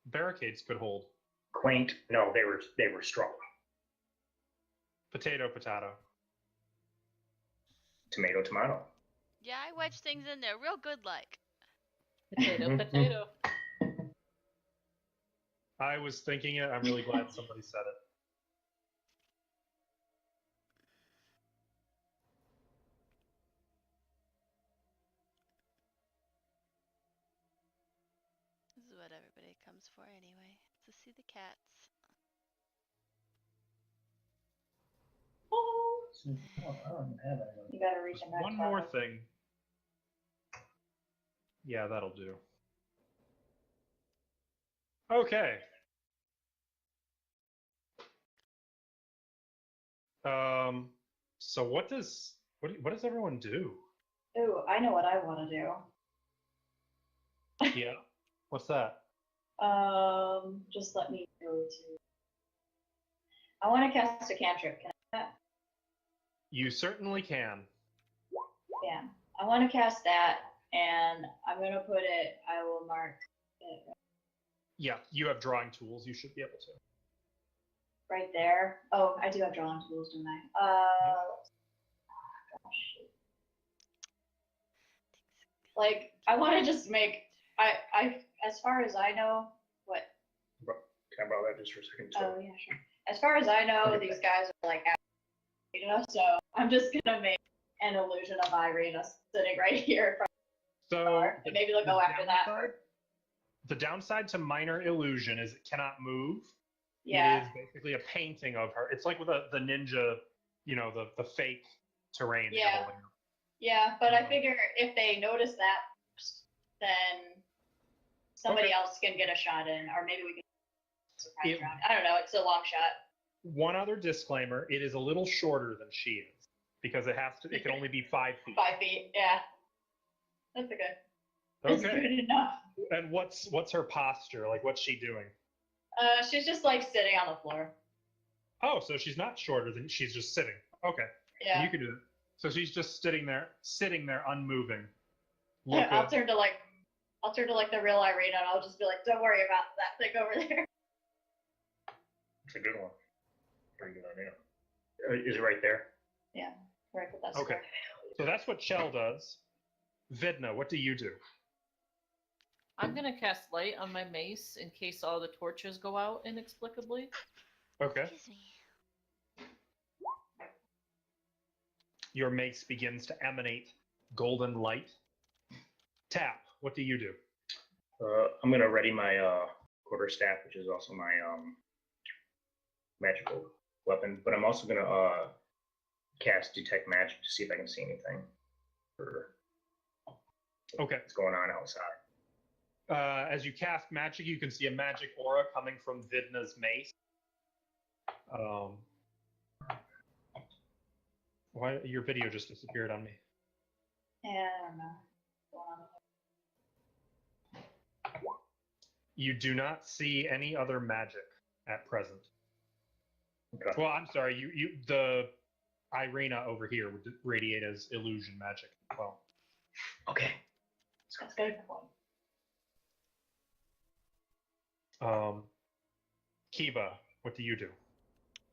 barricades could hold. Quaint. No, they were strong. Potato, potato. Tomato, tomato. Yeah, I wedged things in there real good like. Potato, potato. I was thinking it. I'm really glad somebody said it. This is what everybody comes for anyway. To see the cats. You gotta reach Just in that one more closet. thing. Yeah, that'll do. Okay. So what does everyone do? Ooh, I know what I want to do. Yeah. What's that? Just let me go to. I want to cast a cantrip. Can I do that? You certainly can. Yeah. I want to cast that, and I'm gonna put it. I will mark it Yeah, you have drawing tools. You should be able to. right there. Oh, I do have drawing tools, don't I? Gosh. Like, I want to just make. I as far as I know, what? Can I borrow that just for a second? Oh yeah, sure. As far as I know, these guys are like, so I'm just gonna make an illusion of Irina sitting right here in front of the door, and maybe they'll go after that. The downside to minor illusion is it cannot move. Yeah. It is basically a painting of her. It's like with the ninja, the fake terrain. that you're Yeah. holding up. Yeah, but I figure if they notice that, then somebody else can get a shot in, or maybe we can surprise round. I don't know. It's a long shot. One other disclaimer: it is a little shorter than she is because it can only be 5 feet. 5 feet. Yeah. That's okay. It's Okay. good enough. And what's her posture? Like, what's she doing? She's just like sitting on the floor. Oh, so she's not shorter than she's just sitting. Okay. Yeah. You can do it. So she's just sitting there, unmoving. I'll turn to like the real Irina, and I'll just be like, "Don't worry about that thing over there." It's a good one. Pretty good idea. Is it right there? Yeah. Right, but that's Okay. So that's what Chell does. Vidna, what do you do? I'm gonna cast light on my mace in case all the torches go out inexplicably. Okay. Excuse me. Your mace begins to emanate golden light. Tap, what do you do? I'm gonna ready my quarterstaff, which is also my magical weapon, but I'm also gonna cast detect magic to see if I can see anything for Okay. what's going on outside. As you cast magic, you can see a magic aura coming from Vidna's mace. Why your video just disappeared on me? Yeah, I don't know. What's going on? You do not see any other magic at present. Okay. Well, I'm sorry. The Irina over here would radiate as illusion magic. Well, Okay. That's good point. Kiva, what do you do?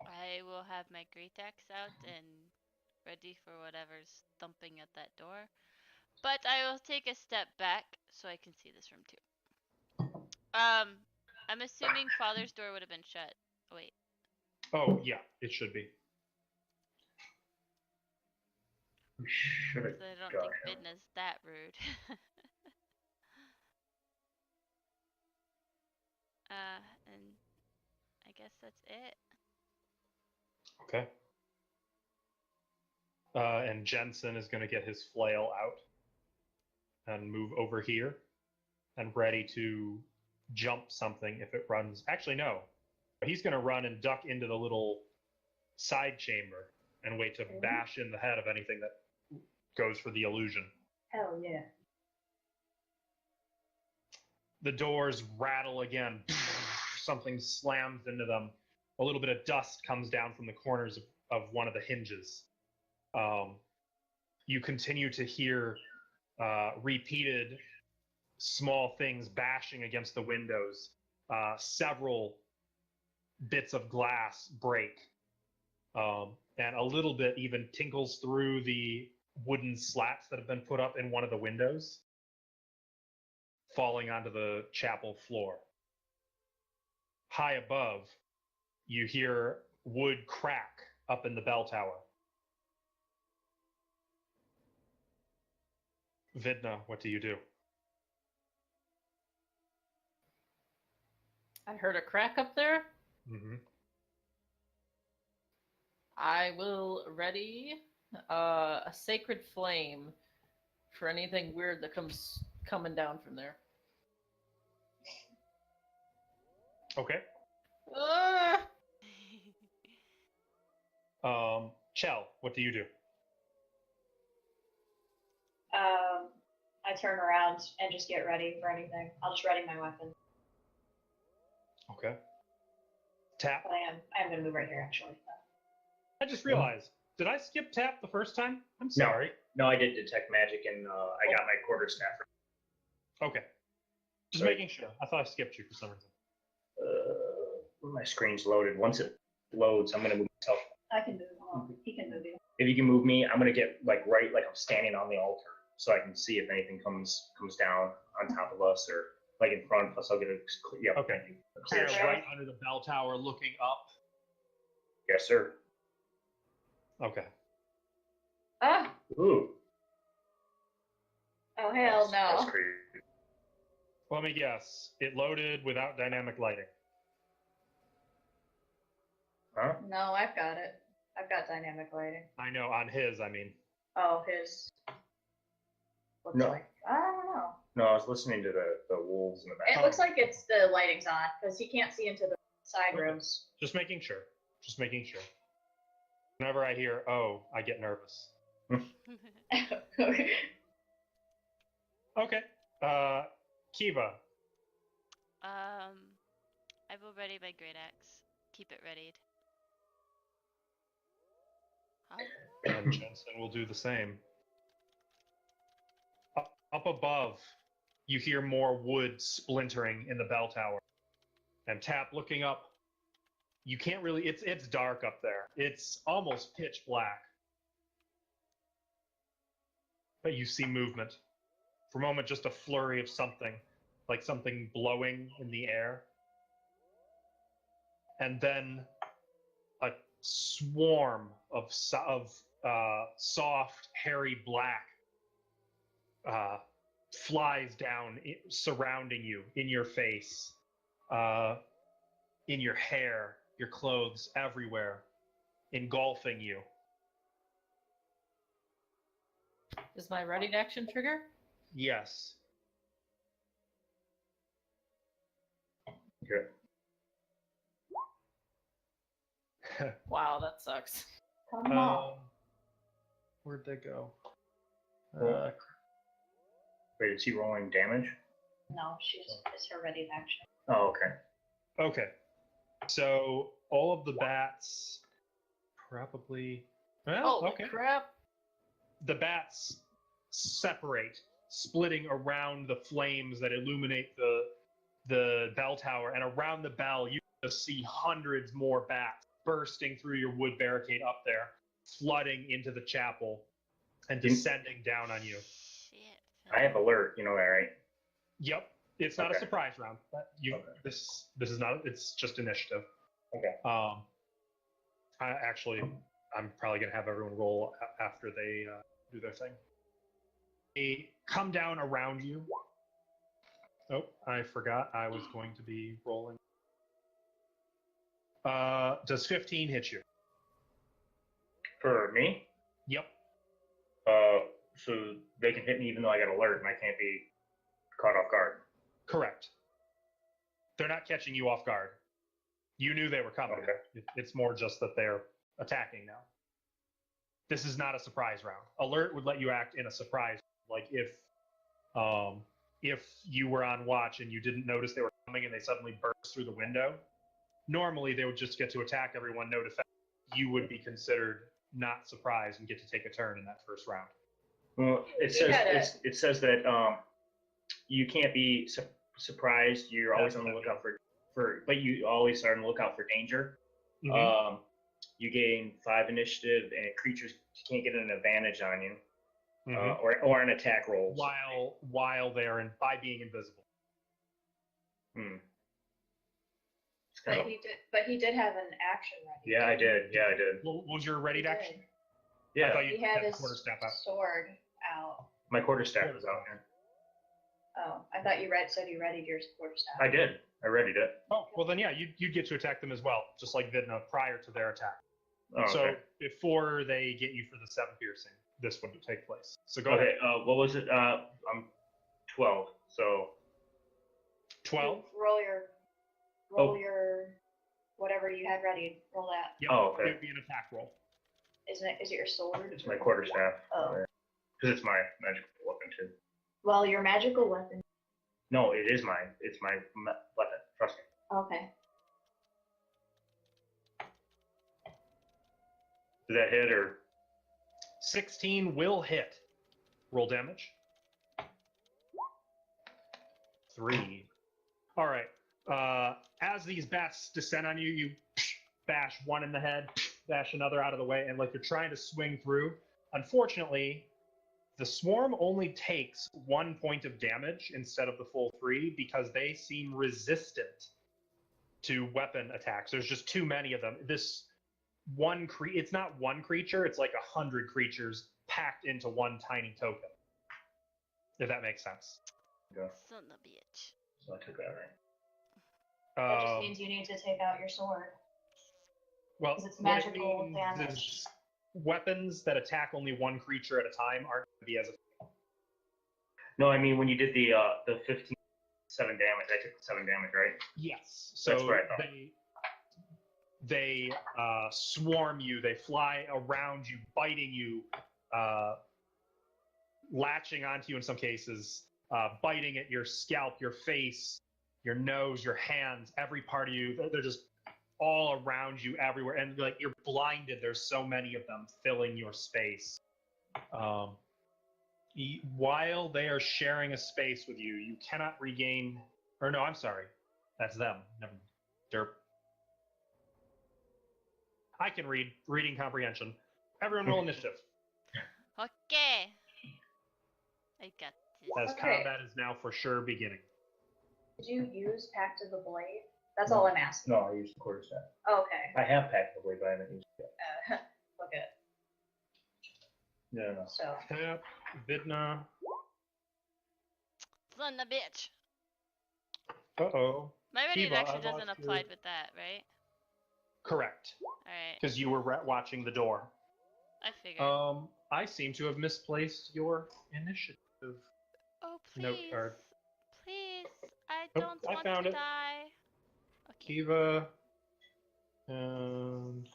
I will have my great axe out and ready for whatever's thumping at that door. But I will take a step back so I can see this room too. I'm assuming Father's door would have been shut. Wait. Oh, yeah, it should be. We should have. I don't think Vidna's that rude. And I guess that's it. Okay. And Jensen is going to get his flail out and move over here and ready to jump something if it runs. Actually, no. He's going to run and duck into the little side chamber and wait to bash in the head of anything that goes for the illusion. Hell yeah. The doors rattle again. Something slams into them. A little bit of dust comes down from the corners of one of the hinges. You continue to hear repeated small things bashing against the windows. Several bits of glass break. And a little bit even tinkles through the wooden slats that have been put up in one of the windows, falling onto the chapel floor. High above, you hear wood crack up in the bell tower. Vidna, what do you do? I heard a crack up there. Mm-hmm. I will ready a sacred flame for anything weird that comes coming down from there. Okay. Chell, what do you do? I turn around and just get ready for anything. I'll just ready my weapon. Okay. Tap. But I am going to move right here, actually. I just realized, did I skip tap the first time? I'm sorry. No, I did detect magic, and I got my quarterstaff. Okay. Just Sorry. making sure. I thought I skipped you for some reason. My screen's loaded. Once it loads, I'm going to move myself. I can move. He can move you. If you can move me, I'm going to get like I'm standing on the altar, so I can see if anything comes down on top of us or like in front. Plus, I'll get a Okay. a clear You're shot. right under the bell tower looking up. Yes, sir. Okay. Ah! Ooh. Oh, hell That's no. creepy. Let me guess. It loaded without dynamic lighting. Huh? No, I've got it. I've got dynamic lighting. I know, on his, I mean. Oh, his. Looks No. like. I don't know. No, I was listening to the wolves in the back. It looks like it's the lighting's on because he can't see into the side Okay. rooms. Just making sure. Just making sure. Whenever I hear, oh, I get nervous. Okay. Okay. Kiva. I will ready my great axe. Keep it readied. And Jensen will do the same. Up above, you hear more wood splintering in the bell tower. And Tap looking up, you can't really, it's dark up there. It's almost pitch black. But you see movement. For a moment, just a flurry of something, like something blowing in the air. And then a swarm of soft, hairy black flies down, surrounding you, in your face, in your hair, your clothes, everywhere, engulfing you. Is my ready action trigger? Yes. Good. Wow, that sucks. Come on. Where'd they go? Wait, is he rolling damage? No, it's her ready action. Oh, okay. Okay. So all of the bats probably. Well, Holy okay. crap! The bats separate, splitting around the flames that illuminate the bell tower, and around the bell you just see hundreds more bats bursting through your wood barricade up there, flooding into the chapel and descending down on you. Shit. I have alert, you know that, right? Yep, it's not a Okay. surprise round. Okay. This is not. It's just initiative. Okay. I'm probably gonna have everyone roll after they do their thing. They come down around you. Oh, I forgot. I was going to be rolling. Does 15 hit you? For me? Yep. So they can hit me even though I got alert and I can't be caught off guard. Correct. They're not catching you off guard. You knew they were coming. Okay. It's more just that they're attacking now. This is not a surprise round. Alert would let you act in a surprise, like if you were on watch and you didn't notice they were coming and they suddenly burst through the window. Normally they would just get to attack everyone, no defense. You would be considered not surprised and get to take a turn in that first round. Well, it says that you can't be surprised. You're always on the lookout but you always are on the lookout for danger. Mm-hmm. You gain 5 initiative, and creatures can't get an advantage on you, Mm-hmm. or an attack roll. While they are by being invisible. It's kind of, But he did have an action ready. yeah, I did. What was your ready He action? did. I Yeah, thought you He had the his quarterstaff out. sword out. my quarterstaff was out here. Oh, I thought you said you readied your quarterstaff. I did. I readied it. Oh, well then yeah, you'd get to attack them as well, just like Vidna prior to their attack. Oh, okay. So before they get you for the 7 piercing, this would take place. So go Okay. ahead. What was it? I'm 12. So 12? Roll your whatever you had ready. Roll that. Yep. Oh, okay. It would be an attack roll. Is it your sword? it's my quarterstaff. Oh. Because it's my magical weapon too. Well, your magical weapon. No, it is mine. It's my weapon. Trust me. Okay. Did that hit or? 16 will hit. Roll damage. 3. All right. As these bats descend on you, you bash one in the head, bash another out of the way, and like you're trying to swing through. Unfortunately, the swarm only takes 1 point of damage instead of the full 3 because they seem resistant to weapon attacks. There's just too many of them. This one it's not one creature, it's like 100 creatures packed into one tiny token. If that makes sense. Yeah. Son of a bitch. So I took that right. That just means you need to take out your sword. Well, 'Cause it's what it magical means damage. is weapons that attack only one creature at a time aren't going to be as effective. No, I mean when you did the 15 7 damage, I took 7 damage, right? Yes. So That's what I thought. they swarm you. They fly around you, biting you, latching onto you in some cases, biting at your scalp, your face, your nose, your hands, every part of you. They're just all around you everywhere, and like you're blinded. There's so many of them filling your space. While they are sharing a space with you, you cannot regain. Or no, I'm sorry, that's them. Never mind. Derp. I can read. Reading comprehension. Everyone roll initiative. Okay. I got this. As Okay. combat is now for sure beginning. Did you use Pact of the Blade? That's all I'm asking. No, I used the quarterstaff. Okay. I have packed the blade, but I haven't used it yet. Look at No. so. Tap, Vidna. Son of a bitch. Uh-oh. My ready Kiva, action I doesn't lost apply your- with that, right? Correct. Alright. Because you were watching the door. I figured. I seem to have misplaced your initiative. Oh, note please. card. Please. I Oh, don't I want found to it. die. Okay. Kiva. And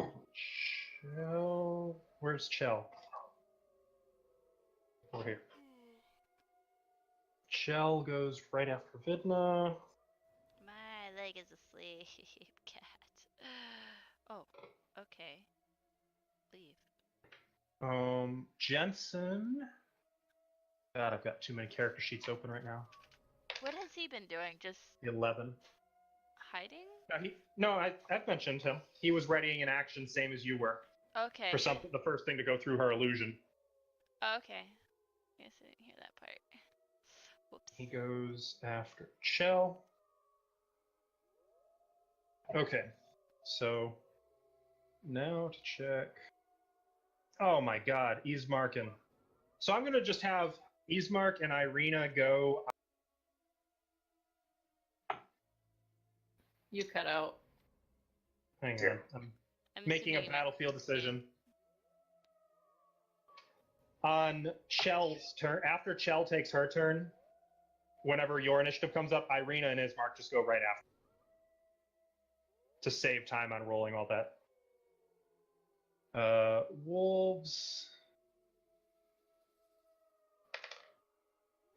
Chell. Where's Chell? Over here. Chell goes right after Vidna. My leg is asleep, cat. Oh, okay. Leave. Jensen. God, I've got too many character sheets open right now. What has he been doing? Just 11. hiding? I've mentioned him. He was readying an action, same as you were, Okay. for something. The first thing to go through her illusion. Okay. Guess I didn't hear that part. Whoops. He goes after Chell. Okay, so now to check. Oh my God, Ismark. So I'm gonna just have Ismark and Irina go. You cut out. Hang Yeah. on, I'm I'm making a assuming battlefield decision. On Chell's turn, after Chell takes her turn, whenever your initiative comes up, Irina and Ismark just go right after to save time on rolling all that. Wolves.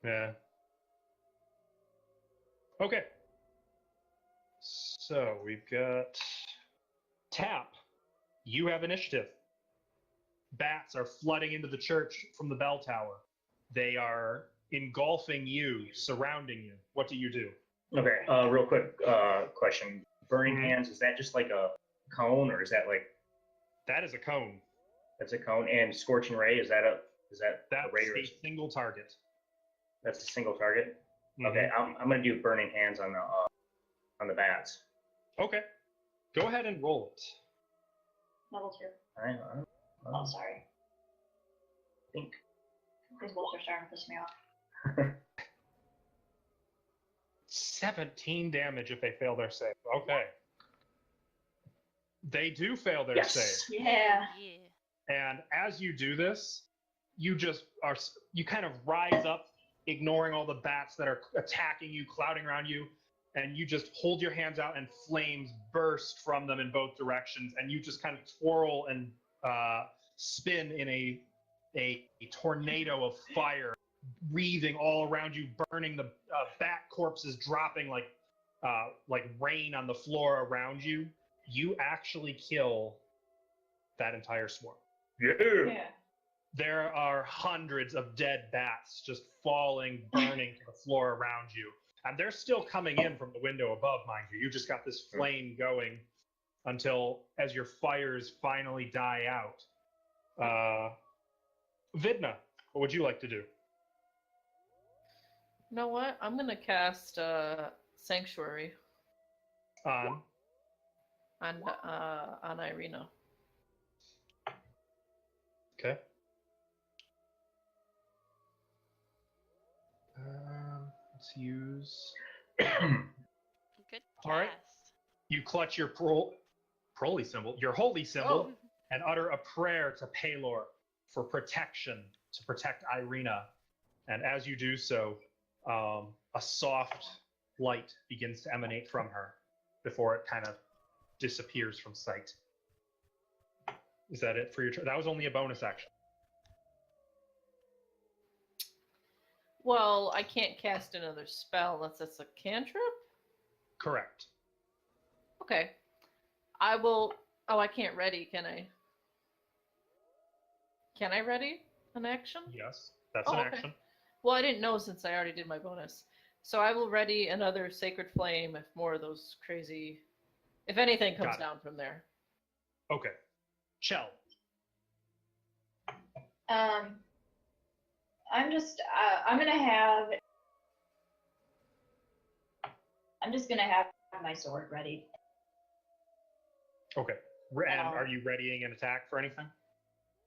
Yeah. Okay. So we've got Tap. You have initiative. Bats are flooding into the church from the bell tower. They are engulfing you, surrounding you. What do you do? Okay, real quick question. Burning Mhm. hands, is that just like a cone, or is that like That is a cone. that's a cone? And scorching ray, is that a That's ray or a single target. that's a single target? Mhm. Okay, I'm gonna do burning hands on the bats. Okay. Go ahead and roll it. Level 2. All right, Oh, sorry. I think These wolves are starting to piss me off. 17 damage if they fail their save. Okay. They do fail their Yes. save. Yeah. Yeah. And as you do this, you kind of rise up, ignoring all the bats that are attacking you, clouding around you, and you just hold your hands out and flames burst from them in both directions, and you just kind of twirl and spin in a tornado of fire, wreathing all around you, burning the bat corpses dropping like rain on the floor around you. You actually kill that entire swarm. Yeah. There are hundreds of dead bats just falling, burning to the floor around you. And they're still coming in from the window above, mind you. You just got this flame going until, as your fires finally die out. Vidna, what would you like to do? You know what? I'm gonna cast Sanctuary On on Irina. Okay. Let's use. Good All right. cast. You clutch your holy symbol, Oh. and utter a prayer to Pelor for protection, to protect Irina. And as you do so, a soft light begins to emanate from her before it kind of disappears from sight. Is that it for your turn? That was only a bonus action. Well, I can't cast another spell unless it's a cantrip? Correct. Okay. I will... Oh, I can't ready, can I? Can I ready an action? Yes, that's Oh, an okay. action. Well, I didn't know since I already did my bonus. So I will ready another Sacred Flame if more of those crazy... If anything comes Got it. down from there. Okay. Chell. I'm just gonna have my sword ready. Okay. And are you readying an attack for anything?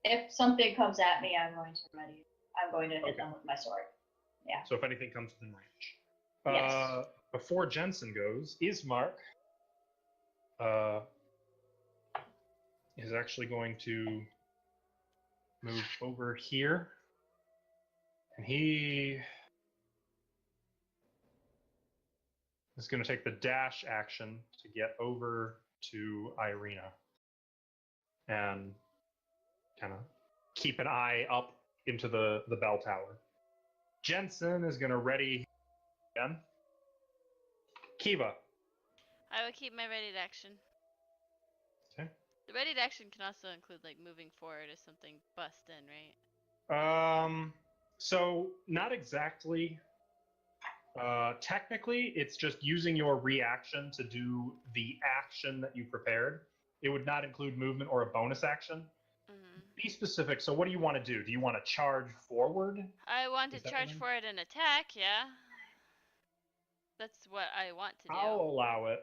If something comes at me, I'm going to hit Okay. them with my sword. Yeah. So if anything comes within range. Yes. Before Jensen goes, Ismark is actually going to move over here. And he is going to take the dash action to get over to Irina and kind of keep an eye up into the bell tower. Jensen is going to ready again. Kiva. I would keep my ready to action. Okay. The ready to action can also include like moving forward if something busts in, right? So not exactly. Technically, it's just using your reaction to do the action that you prepared. It would not include movement or a bonus action. Be specific. So what do you want to do? Do you want to charge forward? I want Is to that charge what forward and attack, yeah. That's what I want to do. I'll allow it.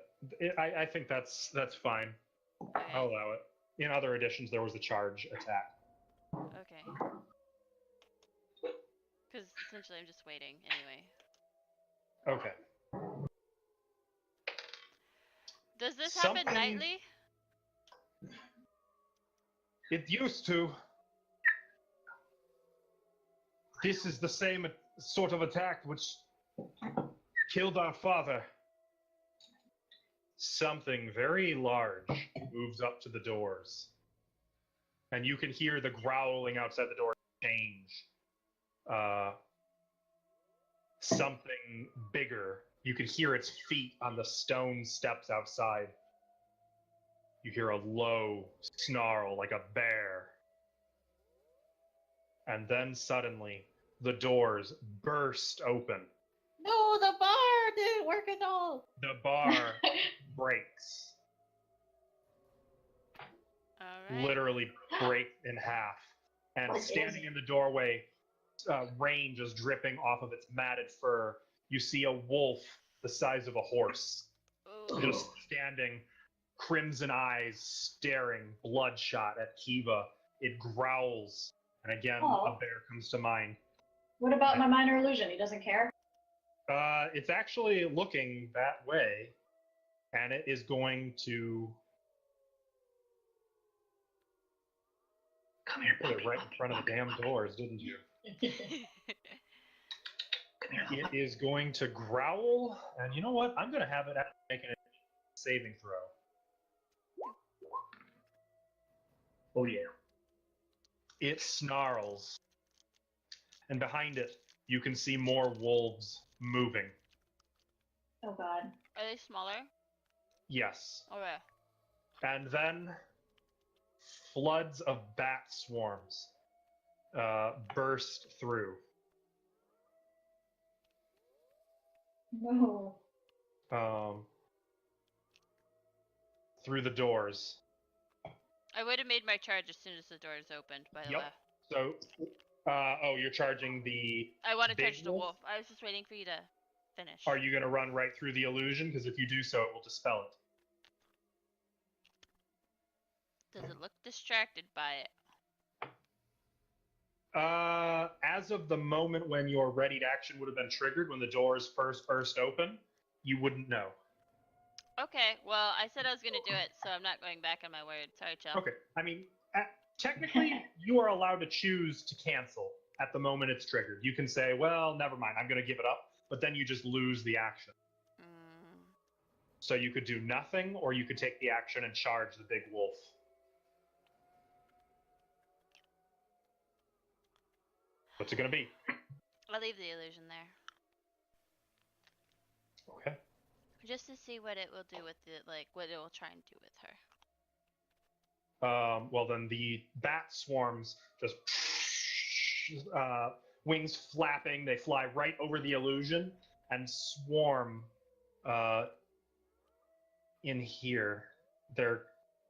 I think that's fine. Okay. I'll allow it. In other editions, there was a charge attack. Okay. Because essentially I'm just waiting anyway. Okay. Does this happen Something- nightly? It used to. This is the same sort of attack which killed our father. Something very large moves up to the doors. And you can hear the growling outside the door change. Something bigger. You can hear its feet on the stone steps outside. You hear a low snarl like a bear. And then suddenly, the doors burst open. No, the bar didn't work at all. The bar breaks. Alright. Literally breaks in half. And standing in the doorway, rain just dripping off of its matted fur, you see a wolf the size of a horse. Ooh. Just standing, crimson eyes staring, bloodshot at Kiva. It growls, and again, Aw. a bear comes to mind. What about my minor illusion? He doesn't care? It's actually looking that way, and it is going to Come here, put puppy. it right in front of the damn doors, didn't you? Come here. It is going to growl, and you know what? I'm going to have it make a saving throw. Oh yeah. It snarls, and behind it, you can see more wolves moving. Oh god. Are they smaller? Yes. Okay. And then floods of bat swarms burst through. No. Through the doors. I would have made my charge as soon as the doors opened, by the Yep. way. So, you're charging the... I want to Big charge the wolf? wolf. I was just waiting for you to finish. Are you going to run right through the illusion? Because if you do so, it will dispel it. Does it look distracted by it? As of the moment when your ready to action would have been triggered, when the doors first burst open, you wouldn't know. Okay, well, I said I was going to do it, so I'm not going back on my word. Sorry, Chell. Okay. I mean, technically, you are allowed to choose to cancel at the moment it's triggered. You can say, well, never mind, I'm going to give it up, but then you just lose the action. Mm, So you could do nothing, or you could take the action and charge the big wolf. What's it going to be? I'll leave the illusion there. Okay. Just to see what it will do with it, like, what it will try and do with her. Well, then the bat swarms just wings flapping. They fly right over the illusion and swarm in here. They're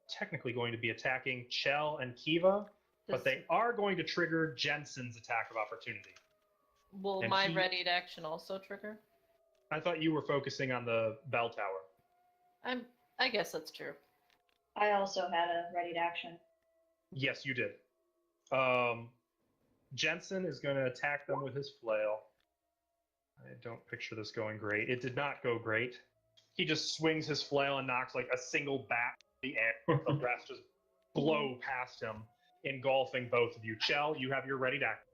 technically going to be attacking Chell and Kiva, but they are going to trigger Jensen's attack of opportunity. Will And my he- ready to action also trigger? I thought you were focusing on the bell tower. I guess that's true. I also had a ready to action. Yes, you did. Jensen is going to attack them with his flail. I don't picture this going great. It did not go great. He just swings his flail and knocks like a single bat in the air. The rest just blow past him, engulfing both of you. Chell, you have your ready to act.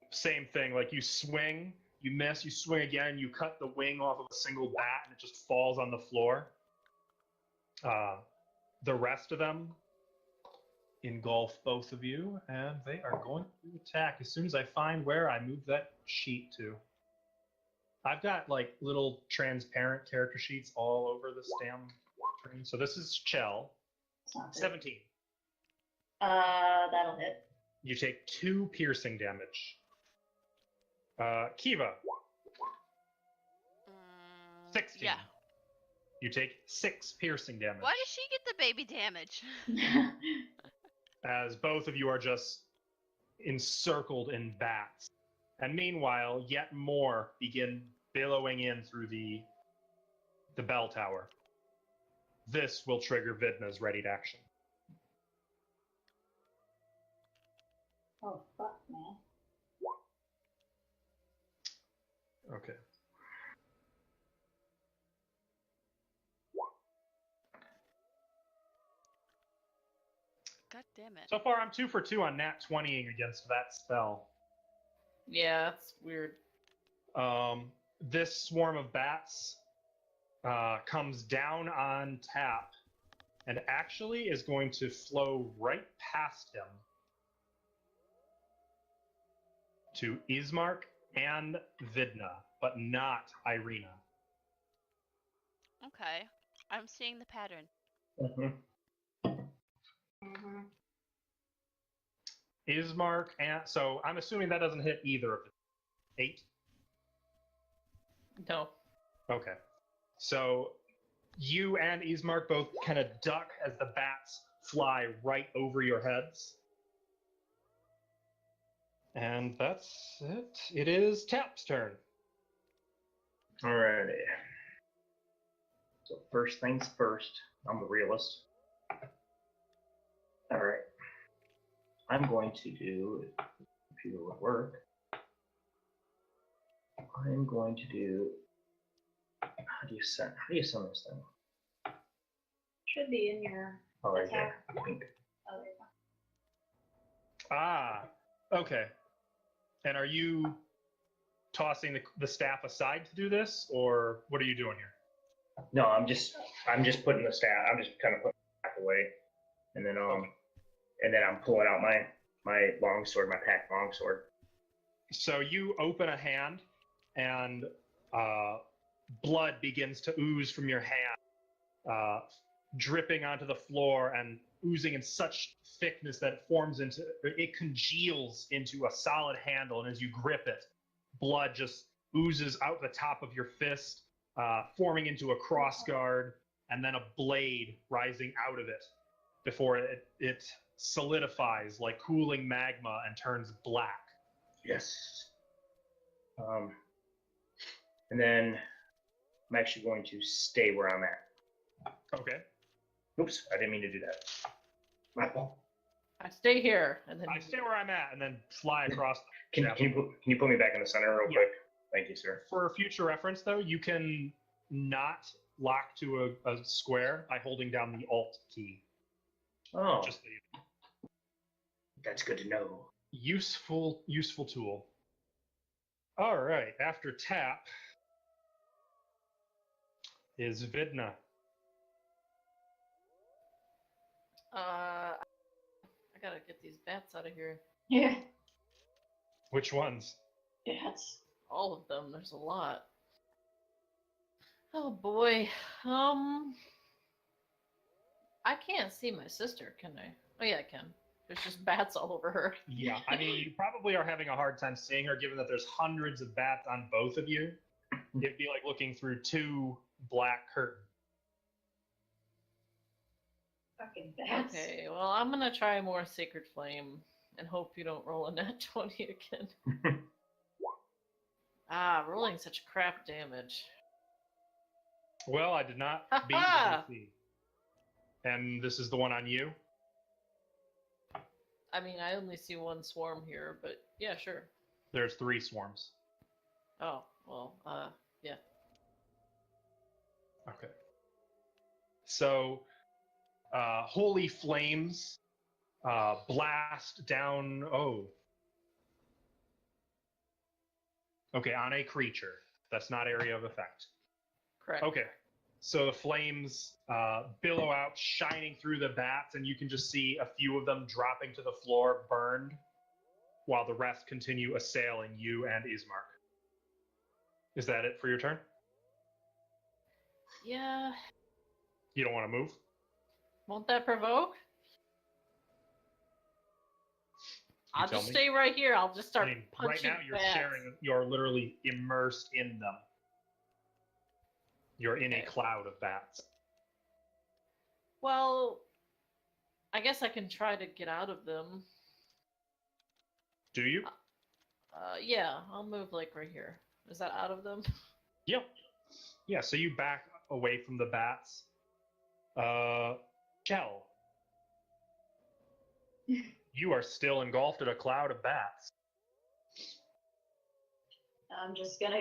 Same thing, like you swing, You miss, you swing again, you cut the wing off of a single bat, and it just falls on the floor. The rest of them engulf both of you, and they are going to attack as soon as I find where I moved that sheet to. I've got like little transparent character sheets all over this damn screen. So this is Chell. It's not good. 17. That'll hit. You take 2 piercing damage. Kiva. 16. Yeah. You take 6 piercing damage. Why does she get the baby damage? As both of you are just encircled in bats. And meanwhile, yet more begin billowing in through the bell tower. This will trigger Vidna's ready to action. Oh, fuck, man. Okay. God damn it. So far, I'm 2 for 2 on nat 20ing against that spell. Yeah, that's weird. This swarm of bats comes down on Tap and actually is going to flow right past him to Ismark and Vidna, but not Irina. Okay. I'm seeing the pattern. Mm-hmm. Ismark and so I'm assuming that doesn't hit either of the 8. No. Okay. So you and Ismark both kind of duck as the bats fly right over your heads. And that's it. It is Tap's turn. Alrighty. So first things first, I'm the realist. Alright. I'm going to do, if the computer would work, I'm going to do, how do you send this thing? Should be in your Oh, right there. attack. I think. Oh, there you go. Ah, okay. And are you tossing the staff aside to do this, or what are you doing here? No, I'm just putting the staff, I'm just kind of putting it back away. And then and then I'm pulling out my longsword, my packed longsword. So you open a hand, and blood begins to ooze from your hand, dripping onto the floor and oozing in such thickness that it congeals into a solid handle. And as you grip it, blood just oozes out the top of your fist, forming into a crossguard, and then a blade rising out of it before it solidifies like cooling magma and turns black. Yes. And then I'm actually going to stay where I'm at. Okay. Oops, I didn't mean to do that. My fault. I stay here, and then I stay where I'm at and then fly across. Can you put me back in the center real Yeah. quick? Thank you, sir. For future reference, though, you can not lock to a square by holding down the Alt key. Oh, Just the that's good to know. useful tool. All right. After Tap is Vidna. I gotta get these bats out of here. Yeah. Which ones? Yes. All of them. There's a lot. Oh boy. I can't see my sister, can I? Oh yeah, I can. There's just bats all over her. Yeah. I mean, you probably are having a hard time seeing her, given that there's hundreds of bats on both of you. It'd be like looking through 2 black curtains. Fucking bats. Okay, well I'm gonna try more Sacred Flame and hope you don't roll a nat 20 again. Rolling such crap damage. Well, I did not beat Ha-ha! the DC. And this is the one on you? I mean, I only see one swarm here, but yeah, sure. There's 3 swarms. Oh, well, yeah. Okay. So, holy flames blast down. Oh. Okay, on a creature. That's not area of effect. Correct. Okay. So the flames billow out, shining through the bats, and you can just see a few of them dropping to the floor, burned, while the rest continue assailing you and Ismark. Is that it for your turn? Yeah. You don't want to move? Won't that provoke? I'll tell just me. stay right here. I'll just start I mean, punching right now you're bats. you're literally immersed in them. You're in a Okay. cloud of bats. Well, I guess I can try to get out of them. Do you? Yeah, I'll move like right here. Is that out of them? Yep. Yeah, so you back away from the bats. Shell. You are still engulfed in a cloud of bats. I'm just gonna.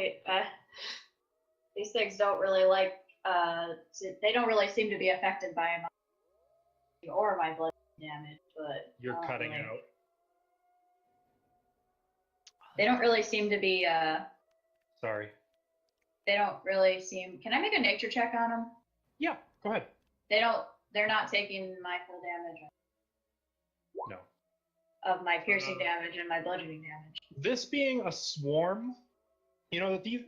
These things don't really like. They don't really seem to be affected by my or my blood damage, but You're cutting really, out. They don't really seem to be. Sorry. They don't really seem. Can I make a nature check on them? Yeah, go ahead. They don't. They're not taking my full damage No. of my piercing damage and my bludgeoning damage. This being a swarm, you know, you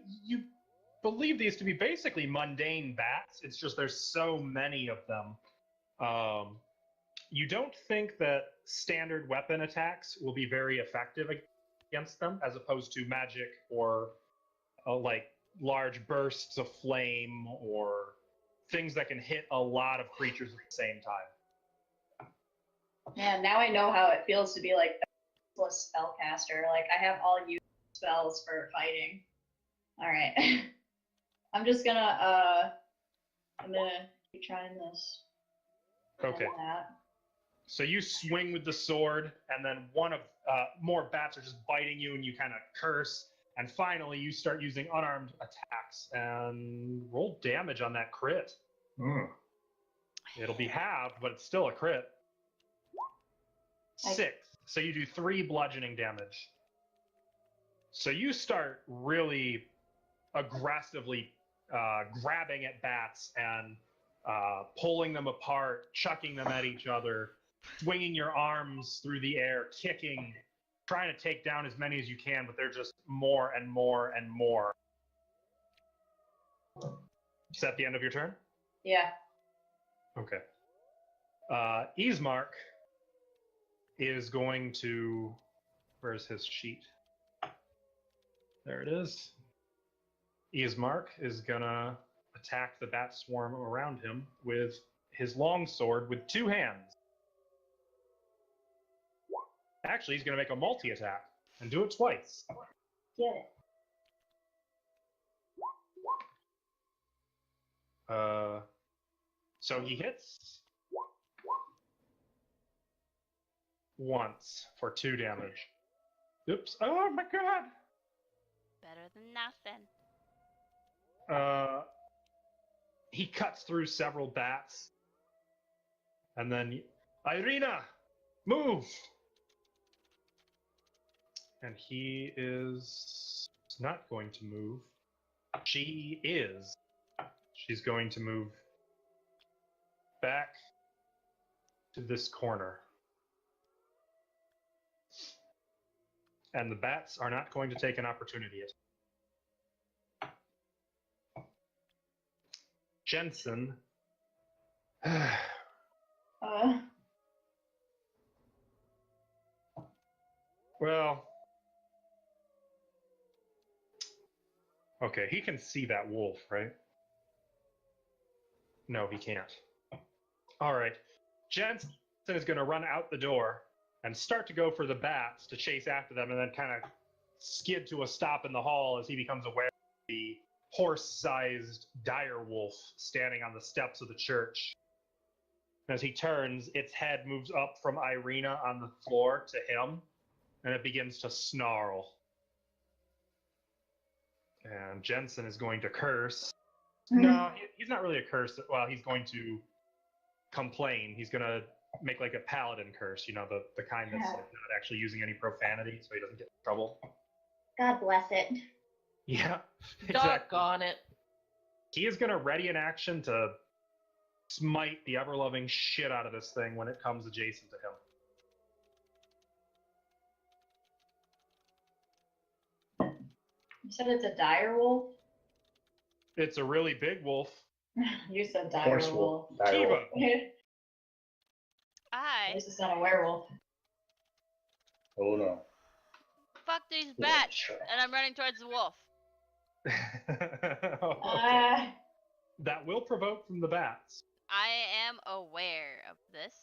believe these to be basically mundane bats. It's just there's so many of them. You don't think that standard weapon attacks will be very effective against them, as opposed to magic or like large bursts of flame or things that can hit a lot of creatures at the same time. Man, now I know how it feels to be like a useless spellcaster. Like I have all used spells for fighting. All right, I'm gonna keep trying this. Okay. And that. So you swing with the sword, and then one of more bats are just biting you, and you kind of curse. And finally, you start using unarmed attacks and roll damage on that crit. It'll be halved, but it's still a crit. 6. So you do 3 bludgeoning damage. So you start really aggressively grabbing at bats and pulling them apart, chucking them at each other, swinging your arms through the air, kicking, trying to take down as many as you can, but they're just more and more and more. Is that the end of your turn? Yeah. Okay. Ismark is going to... Where's his sheet? There it is. Ismark is gonna attack the bat swarm around him with his longsword with 2 hands. Actually, he's gonna make a multi-attack and do it twice. Get it. So he hits once for 2 damage. Oops. Oh my god! Better than nothing. He cuts through several bats. And then, Irina, move! And he is not going to move. She is. She's going to move back to this corner. And the bats are not going to take an opportunity attack. Jensen. Well. Okay, he can see that wolf, right? No, he can't. All right. Jensen is going to run out the door and start to go for the bats to chase after them, and then kind of skid to a stop in the hall as he becomes aware of the horse-sized dire wolf standing on the steps of the church. As he turns, its head moves up from Irina on the floor to him, and it begins to snarl. And Jensen is going to curse. No, he's not really a curse. Well, he's going to complain. He's going to make like a paladin curse, you know, the kind that's like not actually using any profanity so he doesn't get in trouble. God bless it. Yeah, exactly. Doggone it. He is going to ready an action to smite the ever-loving shit out of this thing when it comes adjacent to him. You said it's a dire wolf? It's a really big wolf. You said dire Horse wolf. wolf. Dire wolf. I This is not a werewolf. Oh no. fuck these Yeah, bats, sure. and I'm running towards the wolf. Okay. That will provoke from the bats. I am aware of this.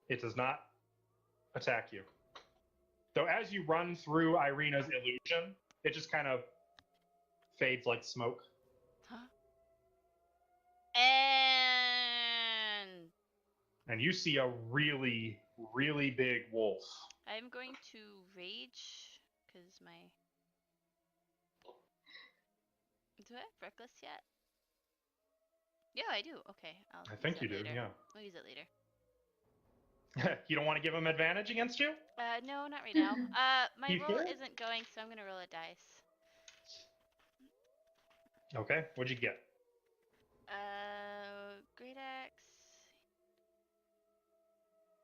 It does not attack you. Though as you run through Irina's illusion, it just kind of fades like smoke. Huh? And And you see a really, really big wolf. I'm going to rage because my. Do I have reckless yet? Yeah, I do. Okay, I'll I use think that you do, later. yeah. I'll use it later. You don't want to give him advantage against you? No, not right now. My You roll sure? isn't going, so I'm gonna roll a dice. Okay, what'd you get? Great axe.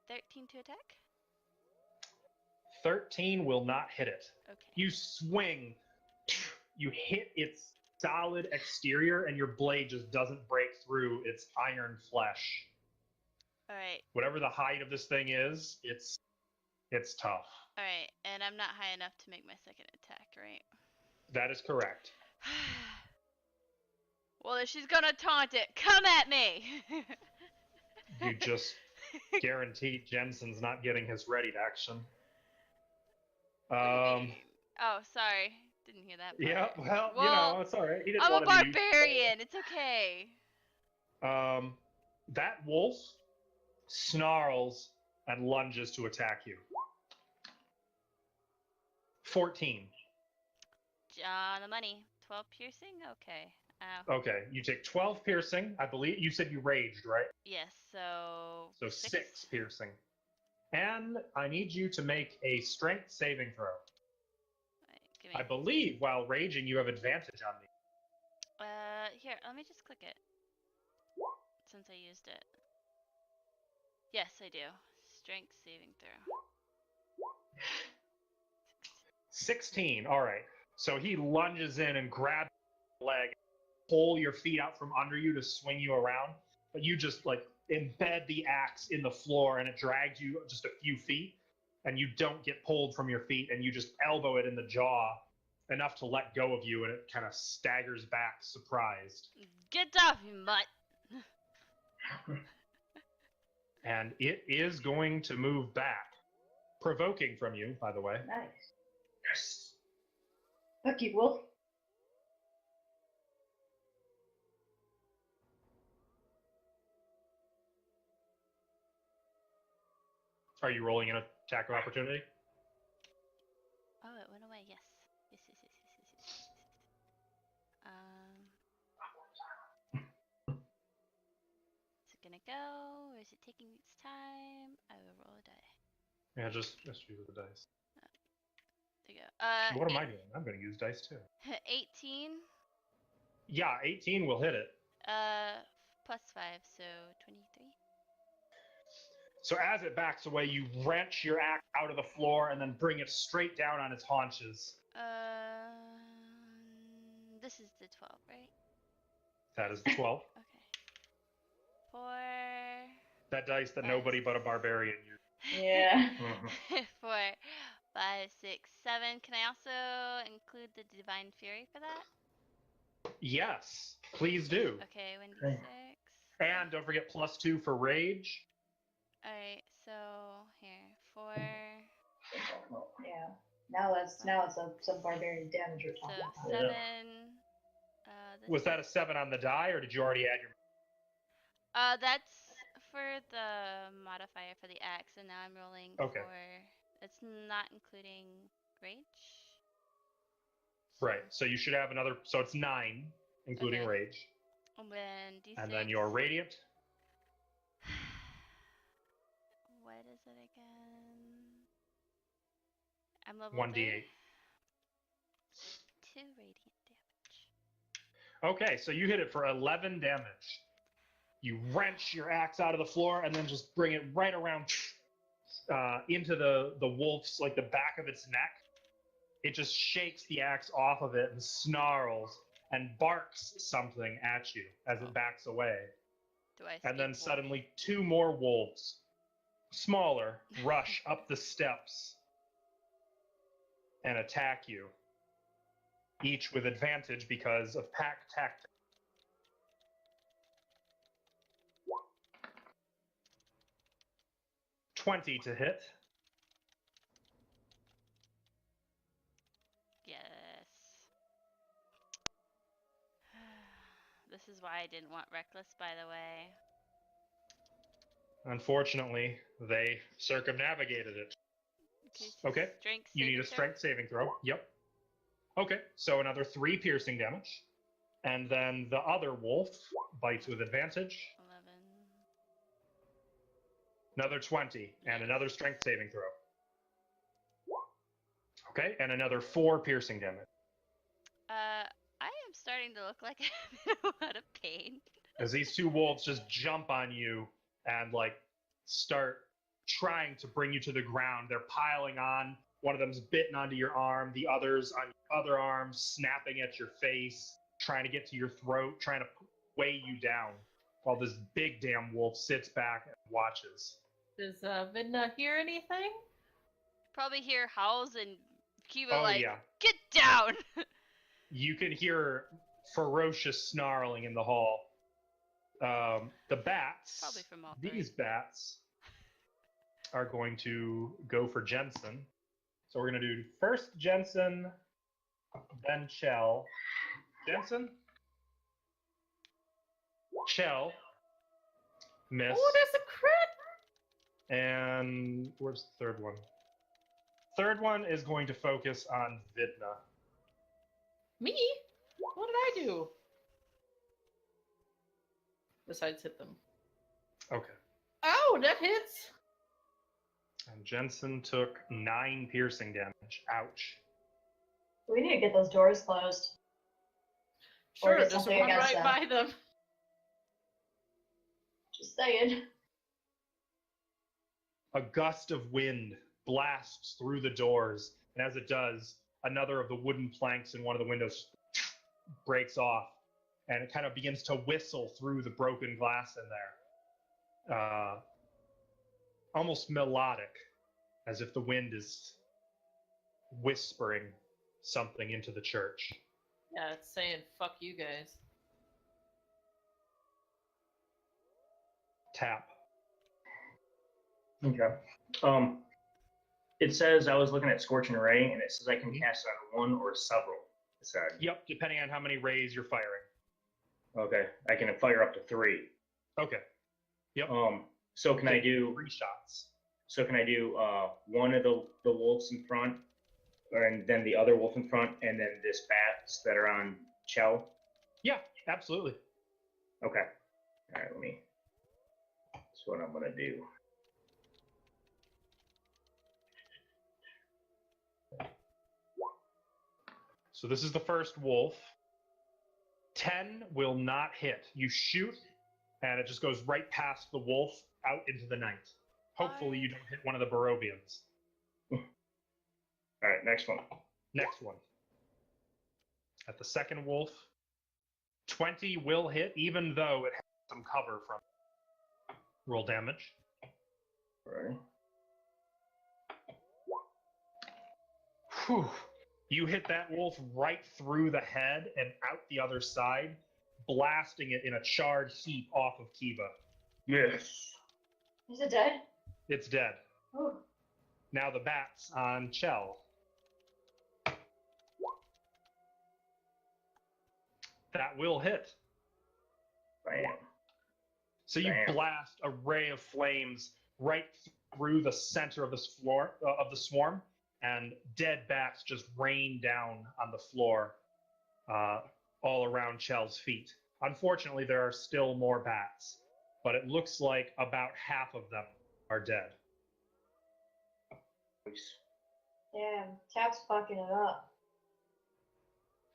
13 to attack? 13 will not hit it. Okay. You swing, you hit its solid exterior, and your blade just doesn't break through its iron flesh. Alright, Whatever the height of this thing is, it's tough. alright. And I'm not high enough to make my second attack, right? That is correct. Well, if she's gonna taunt it, come at me! You just guaranteed Jensen's not getting his readied action. Oh, sorry. Didn't hear that part. Yeah, well, you Well, know, it's all right. He didn't I'm a want to be used- barbarian. It's okay. That wolf snarls and lunges to attack you. 14. On the money. 12 piercing? Okay. Ow. Okay, you take 12 piercing. I believe you said you raged, right? Yes, so. So 6 piercing. And I need you to make a strength saving throw. Right, give me. I believe while raging you have advantage on me. Here, let me just click it. Since I used it. Yes, I do. Strength saving throw. 16. All right. So he lunges in and grabs your leg, pull your feet out from under you to swing you around, but you just like embed the axe in the floor and it drags you just a few feet, and you don't get pulled from your feet, and you just elbow it in the jaw enough to let go of you, and it kind of staggers back, surprised. Get off, you mutt! And it is going to move back, provoking from you, by the way. Nice. Yes. Fuck you, wolf. Are you rolling an attack of opportunity? Oh, it went away. Yes. Yes, yes, yes, yes, yes, yes, yes, yes. Is it gonna go, or is it taking its time? I will roll a die. Yeah, just use the dice. There you go. What am I doing? I'm going to use dice too. 18. Yeah, 18 will hit it. Plus 5, so 23. So as it backs away, you wrench your axe out of the floor and then bring it straight down on its haunches. This is the 12, right? That is the 12. Okay. 4. That dice that nobody but a barbarian used. Yeah. 4, 5, 6, 7. Can I also include the Divine Fury for that? Yes, please do. Okay, 1d6. And don't forget +2 for rage. Alright, so here, 4. Yeah. Now it's some barbarian damage we're So talking 7. about. This Was that a 7 on the die, or did you already add your... That's for the modifier for the axe, and now I'm rolling Okay. for. It's not including rage. Right, so you should have another... So it's 9, including Okay. rage. And then d6. And then your radiant. What is it again? I'm level 1d8. 3? 2 radiant damage. Okay, so you hit it for 11 damage. You wrench your axe out of the floor and then just bring it right around into the wolf's, like the back of its neck. It just shakes the axe off of it and snarls and barks something at you as it backs away. Do I And then escape suddenly 2 more wolves, smaller, rush up the steps and attack you, each with advantage because of pack tactics. 20 to hit. Yes. This is why I didn't want Reckless, by the way. Unfortunately, they circumnavigated it. Okay, Strength you need saving a strength saving throw. Yep. Okay, so another 3 piercing damage. And then the other wolf bites with advantage. 11. Another 20, and another strength saving throw. Okay, and another 4 piercing damage. I am starting to look like I'm in a lot of pain. As these 2 wolves just jump on you and like start trying to bring you to the ground. They're piling on. One of them's bitten onto your arm, the others on your other arm, snapping at your face, trying to get to your throat, trying to weigh you down, while this big damn wolf sits back and watches. Does Vidna hear anything? Probably hear howls and Kiva Oh, like, yeah. get down! You can hear ferocious snarling in the hall. The bats, Probably from all 3. these bats, are going to go for Jensen. So we're going to do first Jensen, then Chell. Jensen? Chell. Miss. Oh, there's a crit! And where's the third one? Third one is going to focus on Vidna. Me? What did I do? Besides hit them. Okay. Oh, that hits! And Jensen took 9 piercing damage. Ouch. We need to get those doors closed. Or Sure, get just something run against right that. by them. Just saying. A gust of wind blasts through the doors, and as it does, another of the wooden planks in one of the windows breaks off, and it kind of begins to whistle through the broken glass in there. Almost melodic, as if the wind is whispering something into the church. Yeah, it's saying, fuck you guys. Tap. Okay. It says I was looking at Scorching Ray, and it says I can cast it on one or several. It said. Yep, depending on how many rays you're firing. Okay, I can fire up to 3. Okay. Yep. So can I do 3 shots? So can I do one of the wolves in front, and then the other wolf in front, and then this bats that are on Chell? Yeah, absolutely. Okay. All right, that's what I'm gonna do. So this is the first wolf. 10 will not hit. You shoot, and it just goes right past the wolf out into the night. Hopefully you don't hit one of the Barovians. All right, next one. Next one. At the second wolf, 20 will hit, even though it has some cover from it. Roll damage. All right. Whew. You hit that wolf right through the head and out the other side, blasting it in a charred heap off of Kiva. Yes. Is it dead? It's dead. Ooh. Now the bats on Chell. That will hit. Bam. So you Bam. blast a ray of flames right through the center of this floor of the swarm, and dead bats just rain down on the floor all around Chell's feet. Unfortunately, there are still more bats, but it looks like about half of them are dead. Damn, Tap's fucking it up.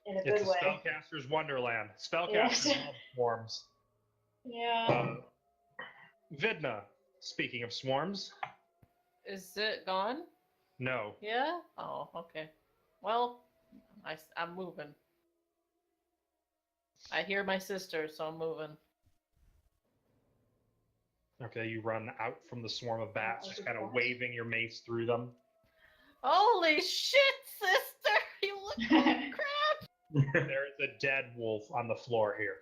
in a It's good a way. spellcaster's wonderland. Spellcasters Yes. love swarms. Yeah. Vidna, speaking of swarms, Is it gone? no. Yeah? Oh, okay. Well, I'm moving. I hear my sister, so I'm moving. Okay, you run out from the swarm of bats, just kind of Bats. waving your mace through them. Holy shit, sister! You look like crap! There is a dead wolf on the floor here.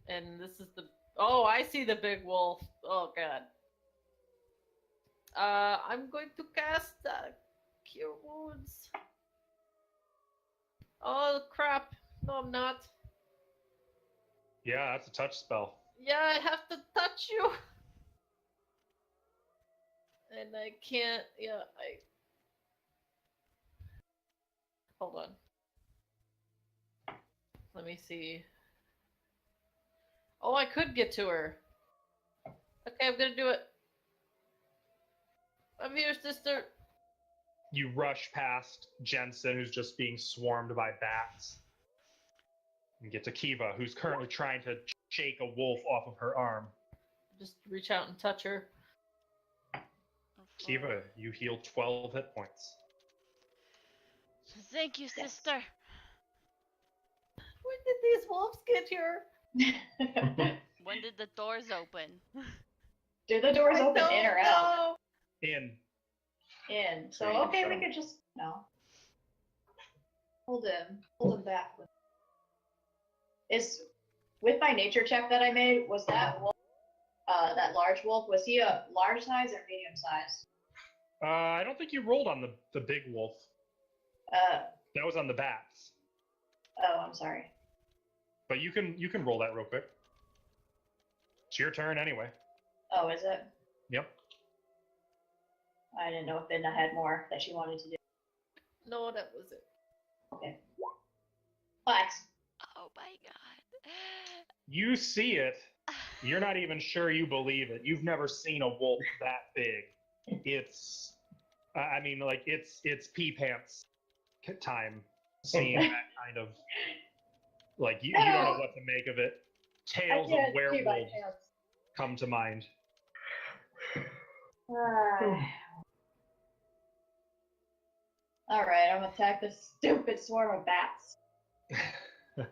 And this is the... Oh, I see the big wolf. Oh, God. I'm going to cast Cure Wounds. Oh, crap. No, I'm not. Yeah, that's a touch spell. Yeah, I have to touch you. And I can't... Yeah, Hold on. Let me see. Oh, I could get to her. Okay, I'm gonna do it. I'm here, sister. You rush past Jensen, who's just being swarmed by bats. And get to Kiva, who's currently trying to shake a wolf off of her arm. Just reach out and touch her. Kiva, you heal 12 hit points. Thank you, sister. When did these wolves get here? When did the doors open? Do the doors I open don't in or out? know. In. In. So So you can okay, shut we 'em. could just hold him back. Is with my nature check that I made, was that wolf, that large wolf, was he a large size or medium size? I don't think you rolled on the big wolf. That was on the bats. Oh, I'm sorry. But you can roll that real quick. It's your turn anyway. Oh, is it? Yep. I didn't know if Vidna had more that she wanted to do. No, that was it. Okay. Flex. Oh my god. You see it. You're not even sure you believe it. You've never seen a wolf that big. It's, I mean, like it's pee pants time seeing that kind of, like you don't know what to make of it. Tales of werewolves come to mind. All right, I'm gonna attack this stupid swarm of bats. You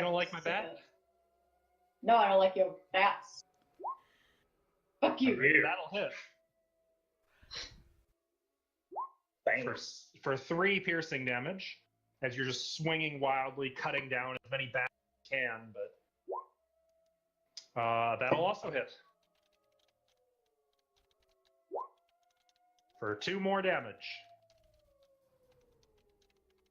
don't like my bat? No, I don't like your bats. Fuck you. That'll hit. Bang. For 3 piercing damage, as you're just swinging wildly, cutting down as many bats as you can, but that'll also hit. For 2 more damage.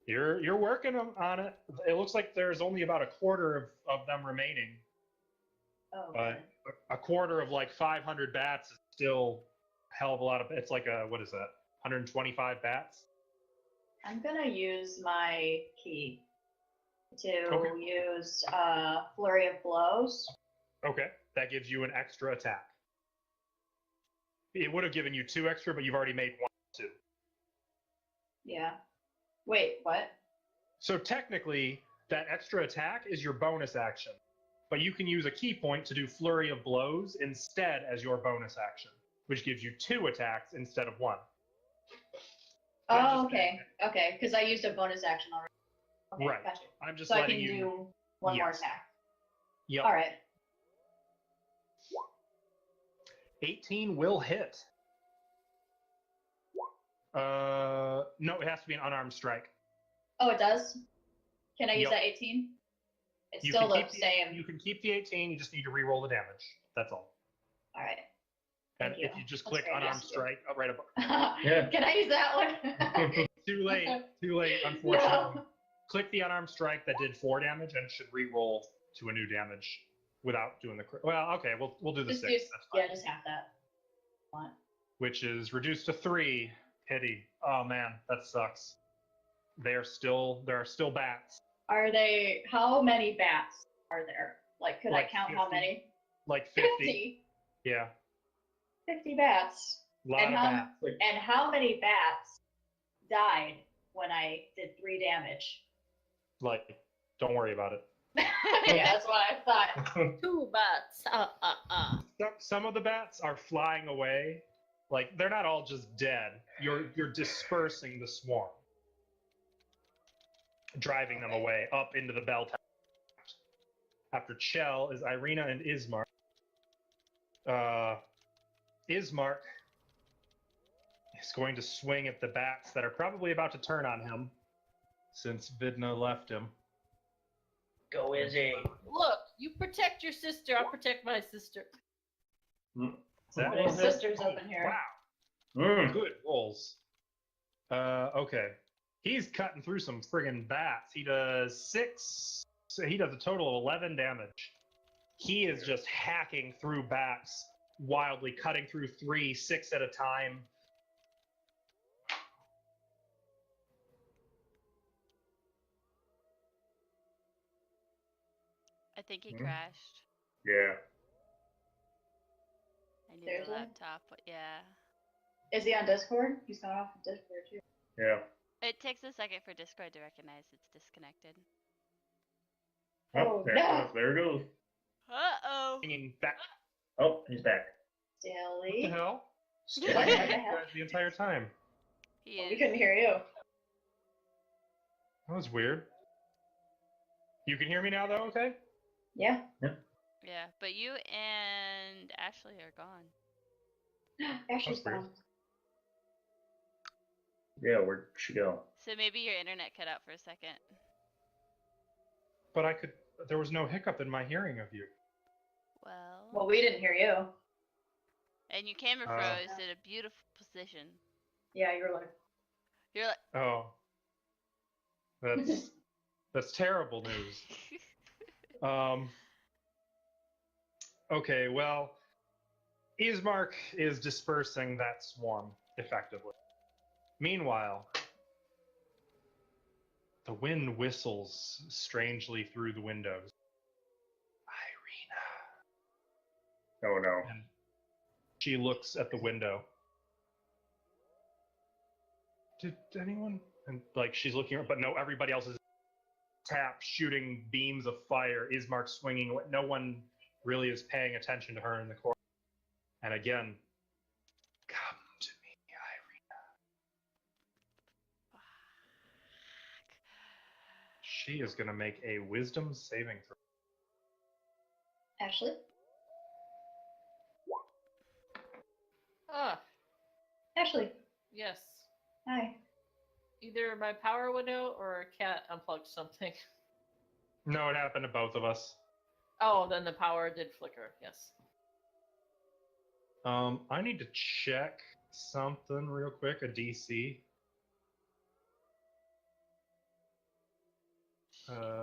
You're working on it. It looks like there's only about a quarter of them remaining. Oh, But a quarter of like 500 bats is still a hell of a lot of. It's like what is that? 125 bats. I'm gonna use my key to Okay. use Flurry of Blows. Okay, that gives you an extra attack. It would have given you 2 extra, but you've already made 1, 2. Yeah. Wait, what? So technically, that extra attack is your bonus action, but you can use a key point to do Flurry of Blows instead as your bonus action, which gives you 2 attacks instead of 1. I'm Oh, just okay. Okay, because I used a bonus action already. Okay, Right. Gotcha. I'm just So I letting can you. do one more Yes. attack. Yep. All right. 18 will hit. No, it has to be an unarmed strike. Oh, it does? Can I use Yep. that 18? It's You still can the keep same. You can keep the 18. You just need to re-roll the damage. That's all. All right. And Thank if you. you just That's click very unarmed nice of you. strike up right above. Yeah. Can I use that one? Too late. Unfortunately. Click the unarmed strike that did 4 damage and it should re-roll to a new damage without doing the. Well, okay, we'll do the Just 6. use, That's fine. yeah, just half that. One. Which is reduced to 3. Pity. Oh man, that sucks. There are still bats. Are they? How many bats are there? Like, could Like I count how 50. many? Like 50. 50. Yeah. 50 bats. A lot And of how- bats. And how many bats died when I did 3 damage? Like, don't worry about it. Yeah, that's what I thought. 2 bats. Some of the bats are flying away. Like, they're not all just dead. You're dispersing the swarm, driving them away up into the bell tower. After Chell is Irina and Ismark. Ismark is going to swing at the bats that are probably about to turn on him, since Vidna left him. Go Izzy. Look, you protect your sister, I'll protect my sister. That My was it. sister's up in here. Wow. Good rolls. Okay. He's cutting through some friggin' bats. He does 6. So he does a total of 11 damage. He is just hacking through bats, wildly cutting through 3, 6 at a time. I think he crashed. Yeah. I need Seriously? the laptop, but yeah. Is he on Discord? He's gone off of Discord too. Yeah. It takes a second for Discord to recognize it's disconnected. Oh, there no. it goes. There it goes. Uh-oh. Hanging back. Oh, he's back. What the Silly. hell? What the hell? The entire time. He Well, we is. couldn't hear you. That was weird. You can hear me now, though, okay? Yeah. Yeah, but you and Ashley are gone. Ashley's That's weird. gone. Yeah, where'd she go? So maybe your internet cut out for a second. But there was no hiccup in my hearing of you. Well, we didn't hear you. And your camera froze at a beautiful position. Yeah, you were like, You're like, Oh. That's terrible news. Okay, well, Ismark is dispersing that swarm effectively. Meanwhile, the wind whistles strangely through the windows. Irina. Oh no. And she looks at the window. Did anyone? And like she's looking, but no, everybody else is tapped, shooting beams of fire. Ismark swinging. No one really is paying attention to her in the corner. And again, come to me, Irina. She is going to make a wisdom saving throw. Ashley? Ah, Ashley. yes. Hi. Either my power went out or a cat unplugged something. No, it happened to both of us. Oh, then the power did flicker, yes. I need to check something real quick, a DC.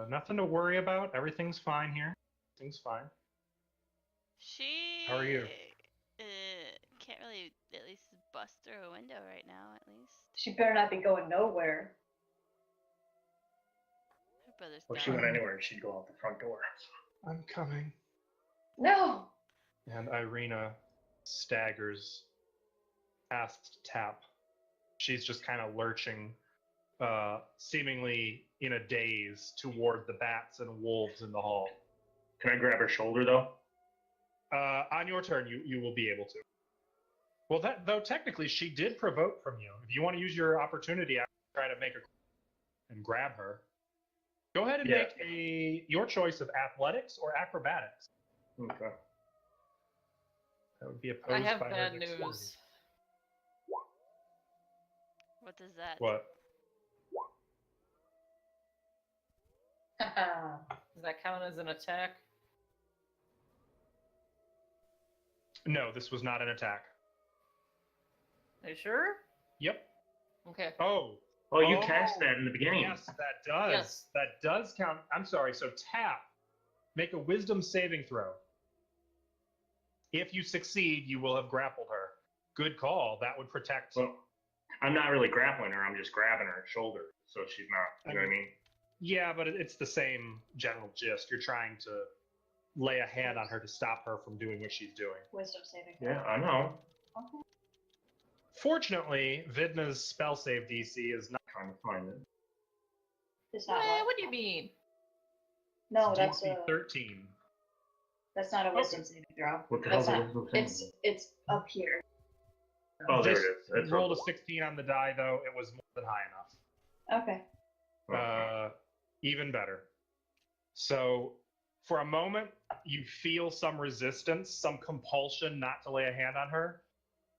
Nothing to worry about. Everything's fine here. Everything's fine. she. How are you? Can't really at least bust through a window right now, at least. She better not be going nowhere. Her brother's If she gone. went anywhere, she'd go out the front door. I'm coming. No! And Irina staggers past Tap. She's just kind of lurching, seemingly in a daze, toward the bats and wolves in the hall. Can I grab her shoulder though? On your turn, you will be able to. Well, though technically she did provoke from you. If you want to use your opportunity, try to make her and grab her. Go ahead and make your choice of athletics or acrobatics. Okay. That would be opposed I have by her bad dexterity. news. What does that? What? Does that count as an attack? No, this was not an attack. Are you sure? Yep. Okay. Oh, Oh, you cast that in the beginning. yes, that does. Yes. That does count. I'm sorry. So Tap, make a wisdom saving throw. If you succeed, you will have grappled her. Good call. That would protect. Well, I'm not really grappling her. I'm just grabbing her shoulder, so she's not. You know what I mean? Yeah, but it's the same general gist. You're trying to lay a hand on her to stop her from doing what she's doing. Wisdom saving. Yeah, I know. Okay. Fortunately, Vidna's spell save DC is not. Trying to find it. It's not luck. What do you mean? No, It's that's DC 13. that's not a wisdom saving throw. What the That's hell's not. the wisdom It's up here. Oh, there it This- is. That's you rolled a what- 16 on the die, though. It was more than high enough. Okay. Even better. So, for a moment, you feel some resistance, some compulsion not to lay a hand on her,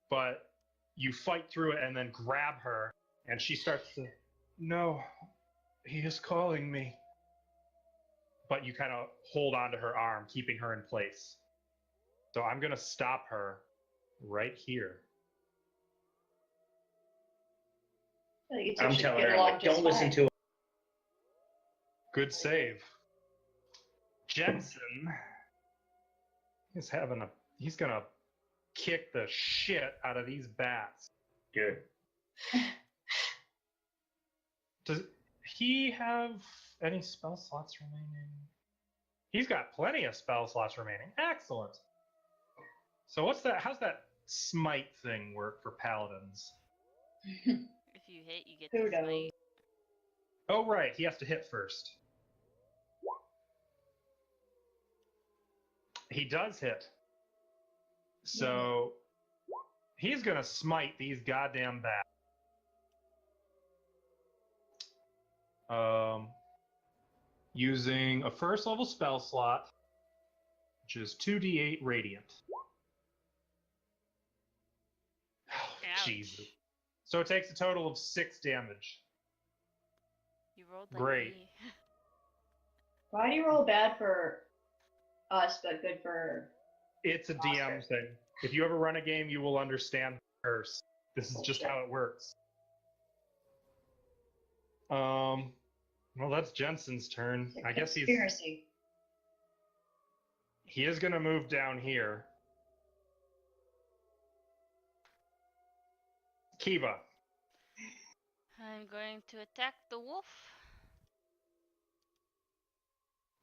but you fight through it and then grab her, and she starts to, no, he is calling me. But you kind of hold onto her arm, keeping her in place. So I'm going to stop her right here. I think you two I'm should telling get her, along like, just don't listen fine. to him. Good save. Jensen is he's gonna kick the shit out of these bats. Good. Does he have any spell slots remaining? He's got plenty of spell slots remaining. Excellent. So what's that? How's that smite thing work for paladins? If you hit, you get Who the knows? smite. Oh right, he has to hit first. He does hit. So he's gonna smite these goddamn bats. Using a first level spell slot, which is 2d8 radiant. Ouch. Jesus. So it takes a total of 6 damage. You rolled like Great. me. Why do you roll bad for us but good for? It's a DM thing. If you ever run a game, you will understand the curse. This is just how it works. Well, that's Jensen's turn. I guess Conspiracy. he is going to move down here. Kiva. I'm going to attack the wolf.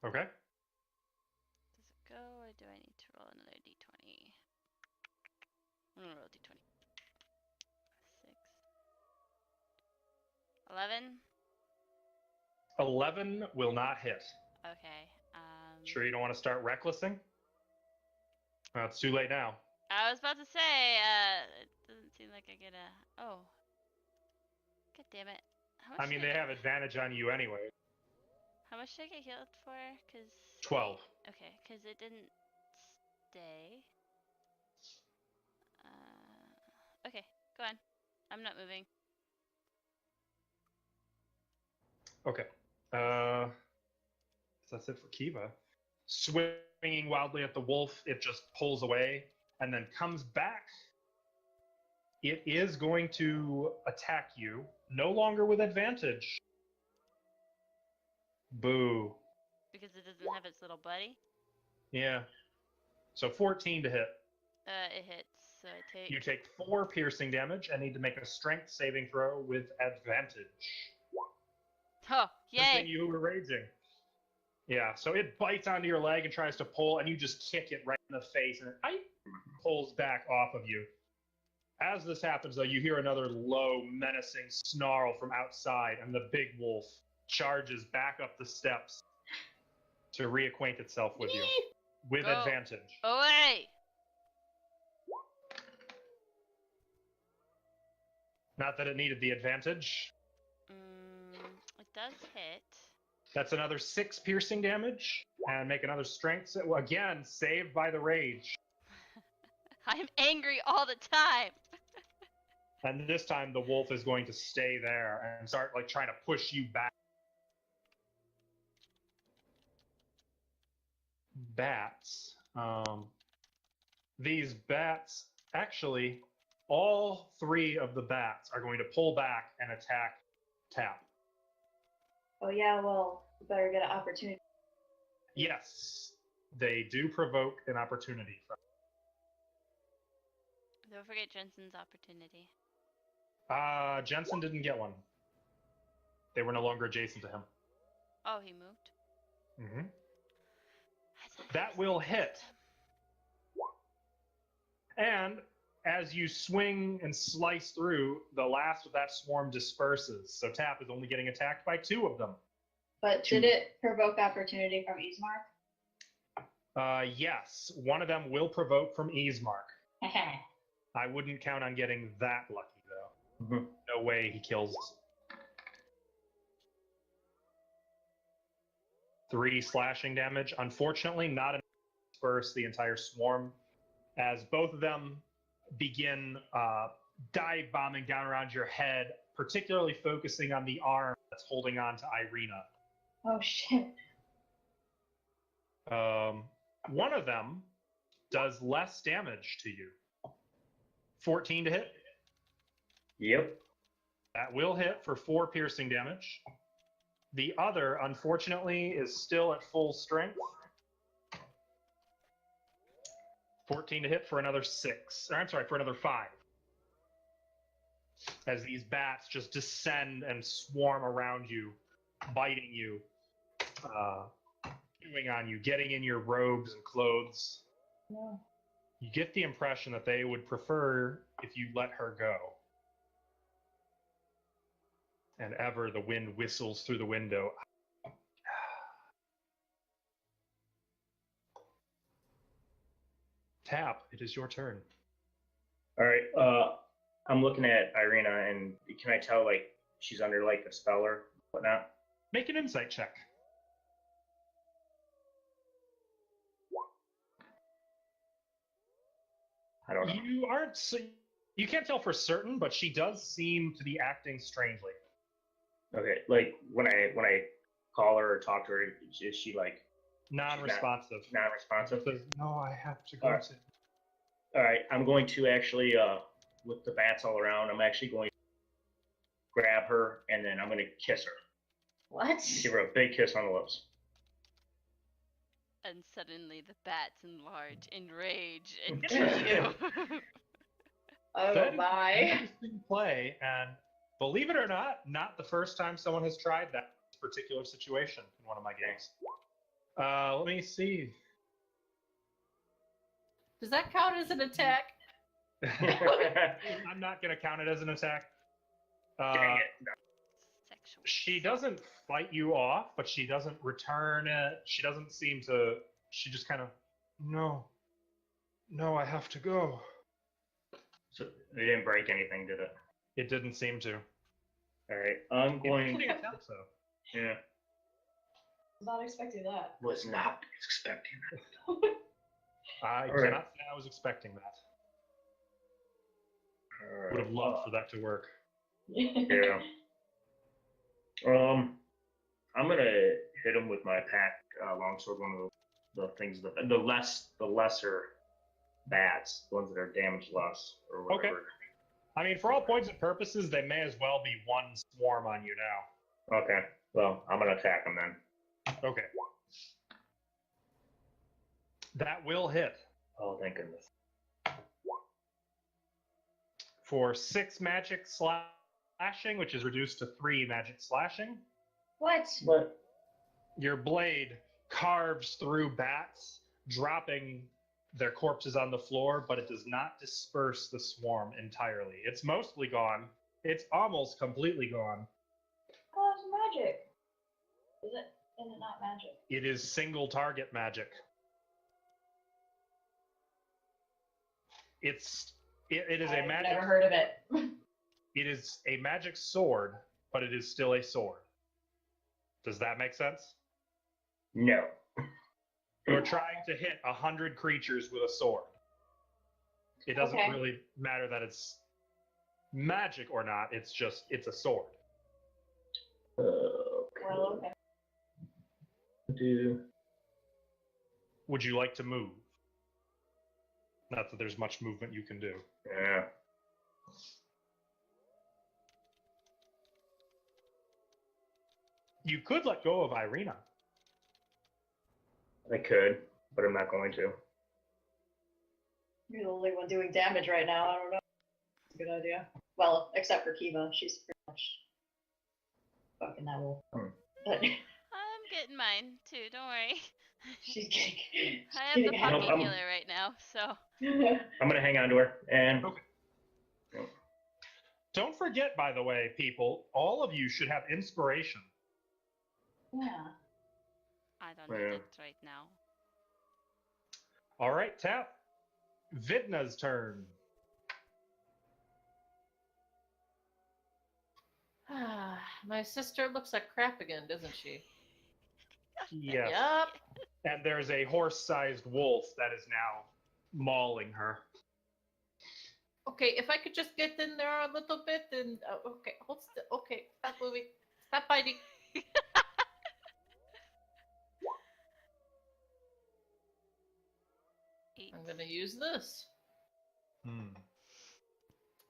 Okay. Does it go, or do I need to roll another d20? I'm gonna roll d20. 6. 11. 11 will not hit. Okay. Sure you don't want to start recklessing? It's too late now. I was about to say, it doesn't seem like I get a. Oh. God damn it. How much I mean, did they have advantage on you anyway. How much did I get healed for? 12. Okay, because it didn't stay. Okay, go on. I'm not moving. Okay. So that's it for Kiva. Swinging wildly at the wolf, it just pulls away and then comes back. It is going to attack you, no longer with advantage. Boo. Because it doesn't have its little buddy. Yeah. So 14 to hit. It hits, so I take. You take 4 piercing damage and need to make a strength saving throw with advantage. Oh, Good thing yay! you were raging. Yeah, so it bites onto your leg and tries to pull, and you just kick it right in the face, and it pulls back off of you. As this happens, though, you hear another low, menacing snarl from outside, and the big wolf charges back up the steps to reacquaint itself with you. With Go. advantage. Away! Not that it needed the advantage. It does hit. That's another 6 piercing damage, and make another strength. Again, saved by the rage. I'm angry all the time. And this time, the wolf is going to stay there and start like trying to push you back. Bats. These bats, actually, all 3 of the bats are going to pull back and attack Tap. Oh yeah, well, we better get an opportunity. Yes, they do provoke an opportunity. Don't forget Jensen's opportunity. Jensen didn't get one. They were no longer adjacent to him. Oh, he moved? Mm-hmm. I thought he That was will next hit. to him. And as you swing and slice through, the last of that swarm disperses. So Tap is only getting attacked by 2 of them. But did it provoke opportunity from Easemark? Yes, one of them will provoke from Easemark. I wouldn't count on getting that lucky, though. Mhm. No way he kills. 3 slashing damage. Unfortunately, not enough to disperse the entire swarm, as both of them begin dive bombing down around your head, particularly focusing on the arm that's holding on to Irina. Oh shit. One of them does less damage to you. 14 to hit. Yep. That will hit for 4 piercing damage. The other, unfortunately, is still at full strength. 14 to hit for another 6. Or, I'm sorry, for another 5. As these bats just descend and swarm around you, biting you, chewing on you, getting in your robes and clothes. No. You get the impression that they would prefer if you let her go. And ever the wind whistles through the window. Tap, it is your turn. All right. I'm looking at Irina, and can I tell like she's under like a spell or whatnot? Make an insight check. I don't know. You can't tell for certain, but she does seem to be acting strangely. Okay, like when I call her or talk to her, is she like Non-responsive. non-responsive? Says, no, I have to go Alright. to. All right, I'm going to actually, with the bats all around, I'm actually going to grab her and then I'm going to kiss her. What? Give her a big kiss on the lips. And suddenly the bats enlarge in rage and kill you. Oh That is an my. interesting play, and believe it or not the first time someone has tried that particular situation in one of my games. Let me see. Does that count as an attack? I'm not going to count it as an attack. Dang it. Sexual. She doesn't fight you off, but she doesn't return it. She doesn't seem to. She just kind of, no, I have to go. So they didn't break anything, did it? It didn't seem to. All right, I'm going. Including attempts, though. Yeah, Not expecting that. was not expecting that. I All right. cannot say I was expecting that. All Would have right, loved for that to work. Yeah. I'm gonna hit him with my pack longsword. One of the things that the lesser bats, the ones that are damaged less or whatever. Okay. I mean, for all points and purposes, they may as well be one swarm on you now. Okay. Well, I'm gonna attack him then. Okay. That will hit Oh, thank goodness. for 6 magic slashing, which is reduced to 3 magic slashing. What? But Your blade carves through bats, dropping their corpses on the floor, but it does not disperse the swarm entirely. It's mostly gone. It's almost completely gone. Oh, it's magic. Is it not magic? It is single target magic. It is a I've magic. never heard of it. It is a magic sword, but it is still a sword. Does that make sense? no. You're trying to hit 100 creatures with a sword. It doesn't Okay. really matter that it's magic or not. It's a sword. Okay. Well, okay. Do Would you like to move? Not that there's much movement you can do. yeah. You could let go of Irina. I could, but I'm not going to. You're the only one doing damage right now. I don't know. It's a good idea. Well, except for Kiva. She's pretty much fucking that wolf. Hmm. But I'm getting mine too, don't worry. she's getting. I have the getting pocket I'm- healer right now, so. I'm gonna hang on to her and Okay. Don't forget, by the way, people, all of you should have inspiration. Yeah. I don't need Yeah. it right now. All right, Tap. Vidna's turn. My sister looks like crap again, doesn't she? Yes. Yup. And there's a horse-sized wolf that is now mauling her. Okay, if I could just get in there a little bit, and okay, hold still. Okay, stop moving, stop biting. Eight. I'm gonna use this. Hmm.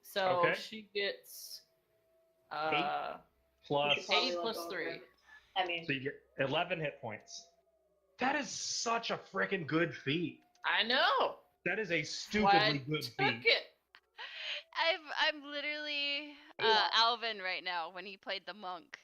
So Okay. she gets Plus, We should probably 8 look plus over 3. it. I mean, so you get 11 hit points. That is such a freaking good feat. I know. That is a Why stupidly I good took feat. it. I'm literally Yeah. Alvin right now when he played the monk.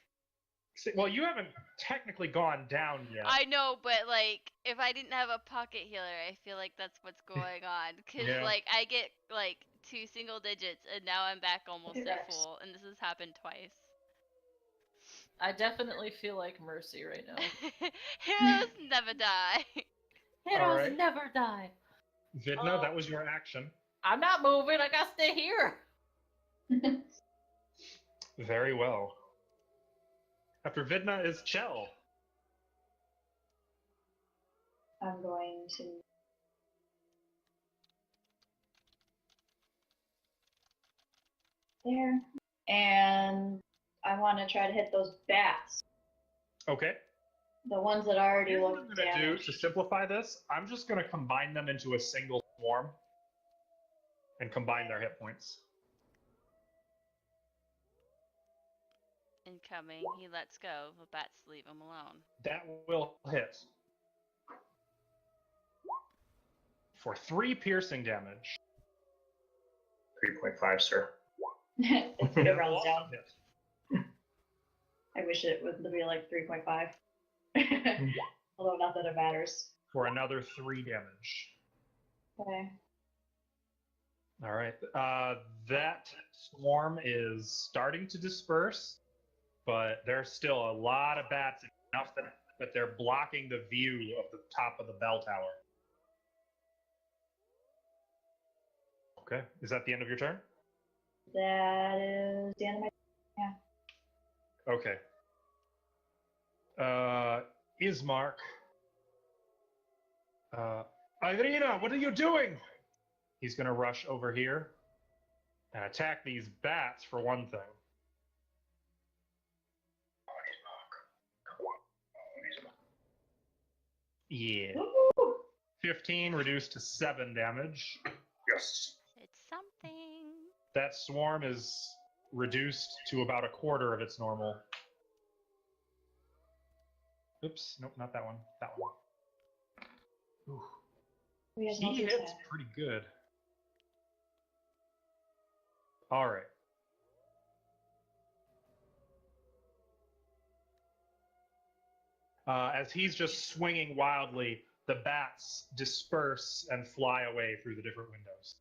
See, well, you haven't technically gone down yet. I know, but like, if I didn't have a pocket healer, I feel like that's what's going on. Cause Yeah. like, I get like 2 single digits, and now I'm back almost at Congrats. full, and this has happened twice. I definitely feel like Mercy right now. Heroes never die. Heroes right. never die. Vidna, that was your action. I'm not moving. I gotta stay here. Very well. After Vidna is Chell. I'm going to. There. And I want to try to hit those bats. Okay. The ones that already Here's what I'm look going to do damaged. to simplify this. I'm just going to combine them into a single swarm and combine their hit points. Incoming. He lets go. The bats leave him alone. That will hit. For 3 piercing damage. 3.5, sir. It That will rounds also down. hit. I wish it would be like 3.5. Although not that it matters. For another 3 damage. Okay. All right. That swarm is starting to disperse, but there's still a lot of bats, enough that they're blocking the view of the top of the bell tower. Okay. Is that the end of your turn? That is the end of my. Okay. Ismark. Irina, what are you doing? He's going to rush over here and attack these bats for one thing. Yeah. Woo! 15 reduced to 7 damage. Yes. It's something. That swarm is reduced to about a quarter of its normal. Oops, nope, not that one. That one. Ooh. We have He multi hits attack. pretty good. All right. As he's just swinging wildly, the bats disperse and fly away through the different windows.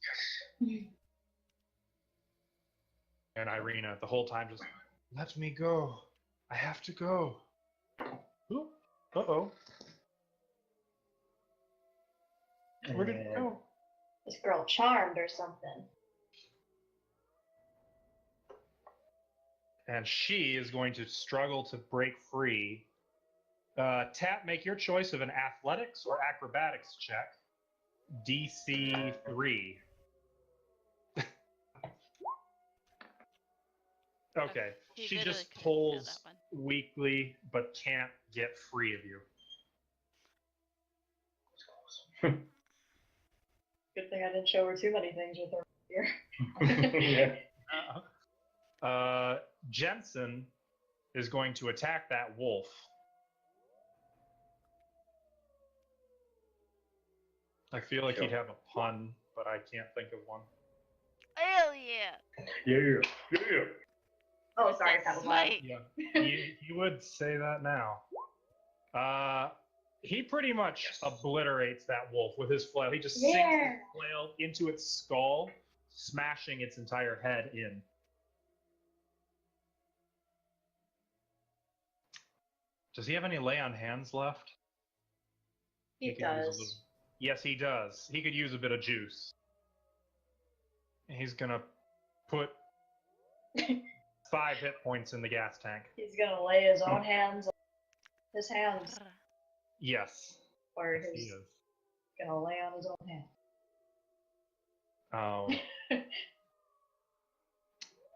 And Irina, the whole time, just, let me go. I have to go. Ooh. Uh-oh. Where did it go? This girl charmed or something. And she is going to struggle to break free. Tap, make your choice of an athletics or acrobatics check. DC 3. Okay. He She literally just couldn't feel pulls that one. weakly, but can't get free of you. Good thing I didn't show her too many things with her here. Yeah. Jensen is going to attack that wolf. I feel like he'd have a pun, but I can't think of one. Hell yeah! Yeah. Yeah. Oh, With sorry, that that was loud. smite. Yeah, he would say that now. He pretty much obliterates that wolf with his flail. He just sinks Yeah. his flail into its skull, smashing its entire head in. Does he have any lay on hands left? He could use a little- does. Yes, he does. He could use a bit of juice. He's gonna put 5 hit points in the gas tank. He's gonna lay his own hands, his hands, Yes. or Yes, he he's is. gonna lay on his own hand.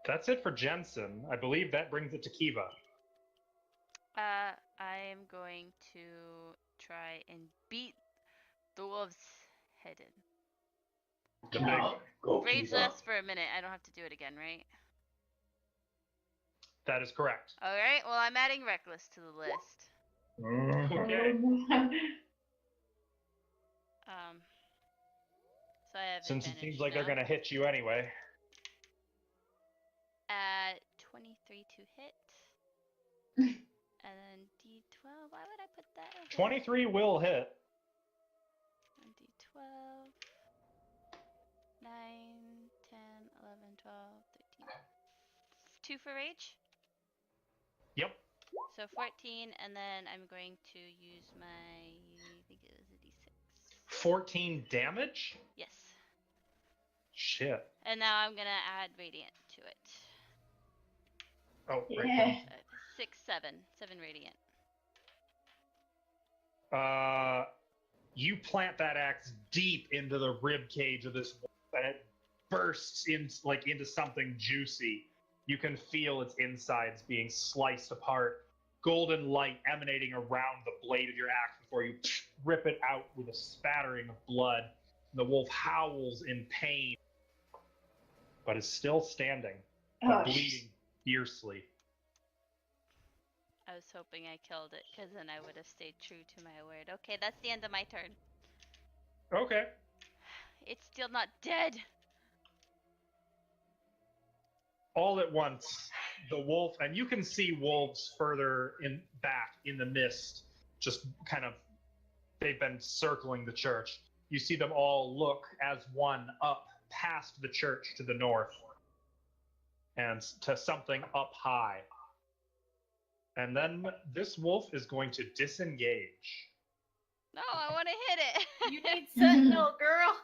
That's it for Jensen. I believe that brings it to Kiva. I am going to try and beat the wolf's head in. The big. Go, Rage Kiva. lasts for a minute. I don't have to do it again, right? That is correct. All right. Well, I'm adding reckless to the list. Okay. So I have Since it advantage seems like they're now. gonna hit you anyway. 23 to hit. And then D12. Why would I put that? in here? 23 will hit. And D12. 9, 10, 11, 12, 13. 2 for rage. Yep. So 14, and then I'm going to use my, I think it was a D6. 14 damage? Yes. Shit. And now I'm going to add radiant to it. Oh, right. Yeah. 6, 7. 7 radiant. You plant that axe deep into the rib cage of this wolf, and it bursts into something juicy. You can feel its insides being sliced apart, golden light emanating around the blade of your axe before you rip it out with a spattering of blood. The wolf howls in pain, but is still standing, Oh, bleeding fiercely. I was hoping I killed it, because then I would have stayed true to my word. Okay, that's the end of my turn. Okay. It's still not dead. All at once, the wolf, and you can see wolves further back in the mist, just kind of, they've been circling the church. You see them all look as one up past the church to the north and to something up high. And then this wolf is going to disengage. No, I want to hit it. You need sentinel, girl.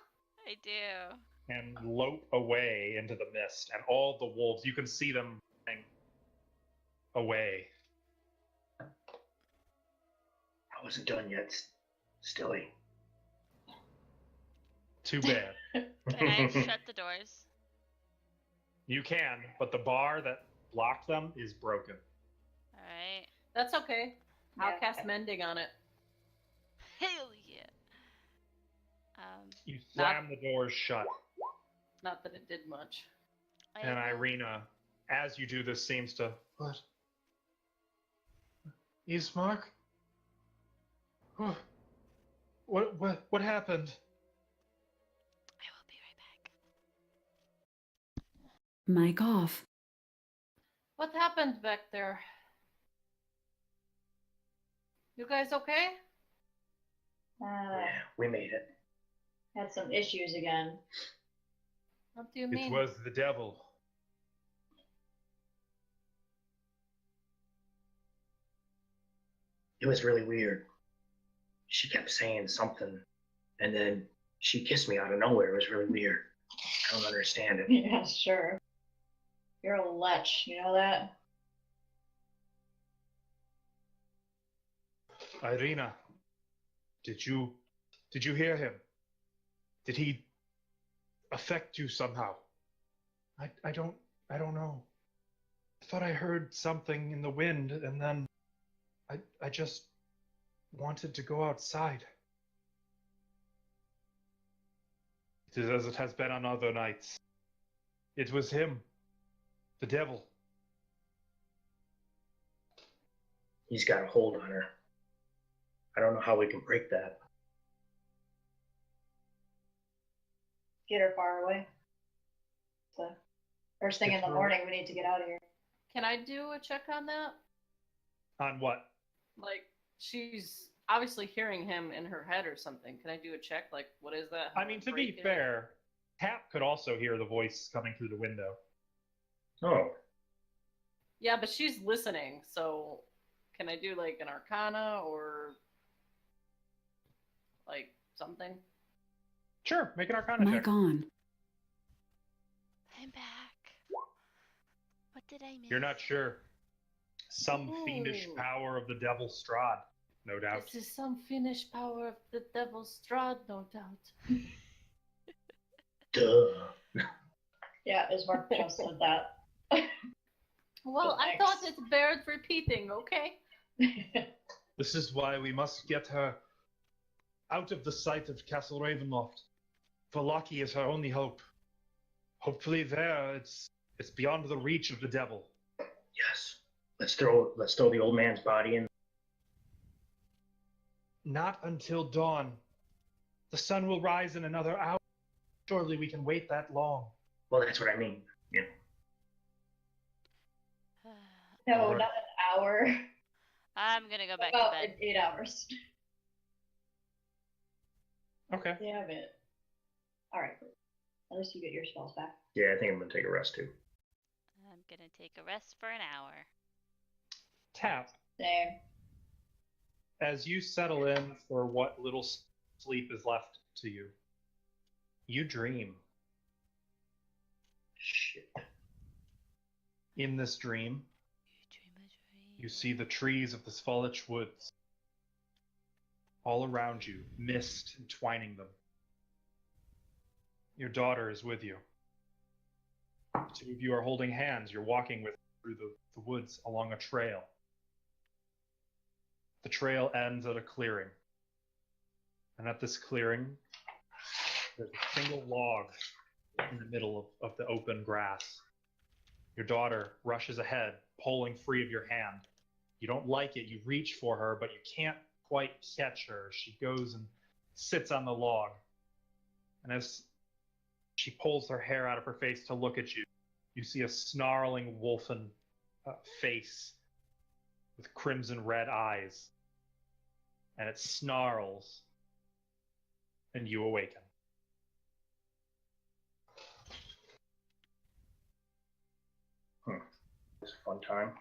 I do. And lope away into the mist, and all the wolves, you can see them running away. I wasn't done yet, Stilly. Too bad. Can I shut the doors? You can, but the bar that blocked them is broken. Alright. That's okay. I'll Yeah. cast mending on it. Hell yeah. You slam the doors shut, Not that it did much. and Irina, as you do this, seems to. Ismark? What happened? I will be right back. Mic off. What happened back there? You guys okay? Yeah, we made it. Had some issues again. What do you It mean? was the devil. It was really weird. She kept saying something, and then she kissed me out of nowhere. It was really weird. I don't understand it. Yeah, sure. You're a lech, you know that? Irina, did you hear him? Did he affect you somehow? I don't know. I thought I heard something in the wind, and then I just wanted to go outside. It is as it has been on other nights. It was him, the devil. He's got a hold on her. I don't know how we can break that. Get her far away. So, first thing in Get the her- morning, we need to get out of here. Can I do a check on that? On what? Like, she's obviously hearing him in her head or something. Can I do a check? Like, what is that? I mean, to be Break it? fair, Hap could also hear the voice coming through the window. Oh, Yeah, but she's listening, so Can I do like an Arcana or like something? Sure, make an Arcana check. Mic on. I'm back. What did I miss? You're not sure. Some fiendish Ooh. power of the devil Strahd, no doubt. This is some fiendish power of the devil Strahd, no doubt. Duh. Yeah, Ismark just said that. Well, I Thanks. thought it bared repeating, okay? This is why we must get her out of the sight of Castle Ravenloft. Valaki is her only hope. Hopefully there, it's beyond the reach of the devil. Yes. Let's throw the old man's body in. Not until dawn. The sun will rise in another hour. Surely we can wait that long. Well, that's what I mean. Yeah. No, Alright. not an hour. I'm gonna go back About to bed. 8 hours. Okay. Damn it. Alright. At least you get your spells back. Yeah, I think I'm gonna take a rest too. I'm gonna take a rest for an hour. Tap. Same. As you settle in for what little sleep is left to you, you dream. Shit. In this dream, You dream a dream. you see the trees of the Svalich woods all around you, mist entwining them. Your daughter is with you. The two of you are holding hands. You're walking with through the woods along a trail. The trail ends at a clearing. And at this clearing, there's a single log in the middle of the open grass. Your daughter rushes ahead, pulling free of your hand. You don't like it. You reach for her, but you can't quite catch her. She goes and sits on the log. And as she pulls her hair out of her face to look at you, you see a snarling wolfen face with crimson red eyes. And it snarls, and you awaken. It's a fun time.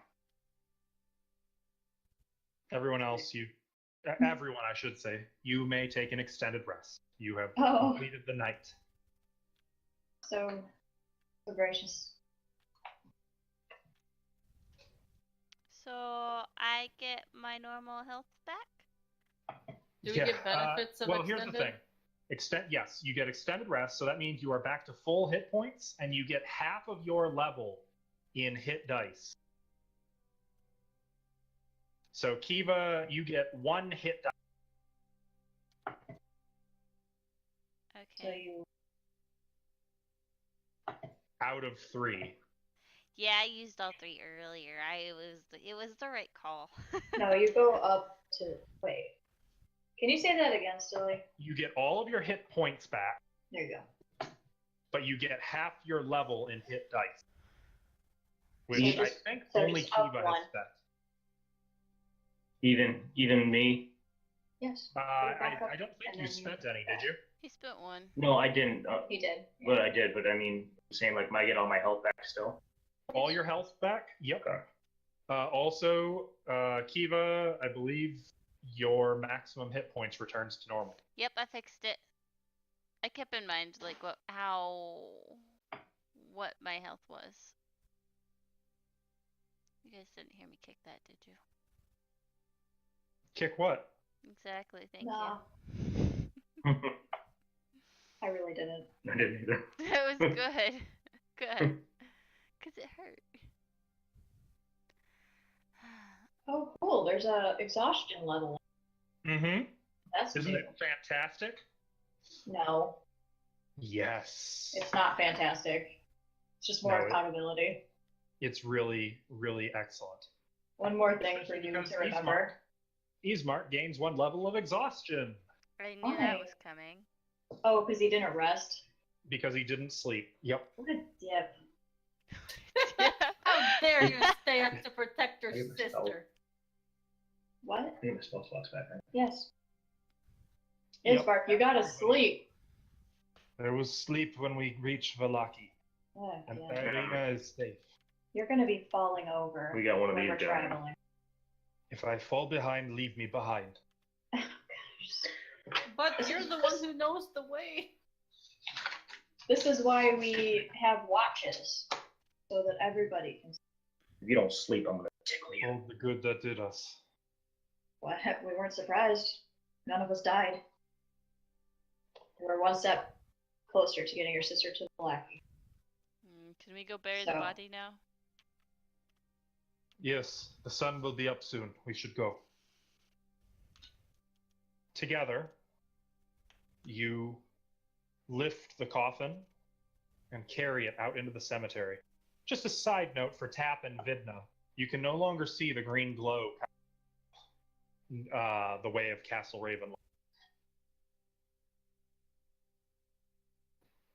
Everyone else, everyone, I should say, you may take an extended rest. You have Oh. completed the night. So gracious. So I get my normal health back? Do we get benefits of well, extended? here's the thing. Yes, you get extended rest, so that means you are back to full hit points, and you get half of your level in hit dice. So Kiva, you get 1 hit dice. So Okay. you Out of 3. Yeah, I used all 3 earlier. It was the right call. no, you go up to wait. Can you say that again, Stilly? You get all of your hit points back, There you go. but you get half your level in hit dice. Which So I just- think so only just up Kiva one. has set. Even me? Yes. I don't think and you then spent any, did you? He spent 1. No, I didn't. He did. Well, I did, but I mean, saying like, I get all my health back still. All your health back? Yep. Okay. Also, Kiva, I believe your maximum hit points returns to normal. Yep, I fixed it. I kept in mind like what my health was. You guys didn't hear me kick that, did you? Kick what? Exactly, thank No, I I really didn't. didn't either. you. That was good. Good. Because it hurt. Oh, cool. There's a exhaustion level. Mm-hmm. That's Isn't new. it fantastic? No, Yes. it's not fantastic. It's just more No, accountability. It's really, really excellent. One more thing for Especially you because to remember. Ismark gains 1 level of exhaustion I knew that Why? was coming. Oh, because he didn't rest. because he didn't sleep. Yep. What a dip. How dare you stay up to protect your I get my spell. sister? What? I think my spell slots back, right? Yes. Yep. Ismark, you gotta sleep. There was sleep when we reached Valaki, Oh, and yeah. Arena is safe. You're gonna be falling over We got one of when these we're guys. traveling. If I fall behind, leave me behind. But you're the one who knows the way. This is why we have watches, so that everybody can. If you don't sleep, I'm gonna tickle you. Oh, the good that did us. What? We weren't surprised. None of us died. We're one step closer to getting your sister to the Lackey. Can we go bury the So- body now? Yes, the sun will be up soon. We should go. Together, you lift the coffin and carry it out into the cemetery. Just a side note for Tap and Vidna, you can no longer see the green glow the way of Castle Ravenloft.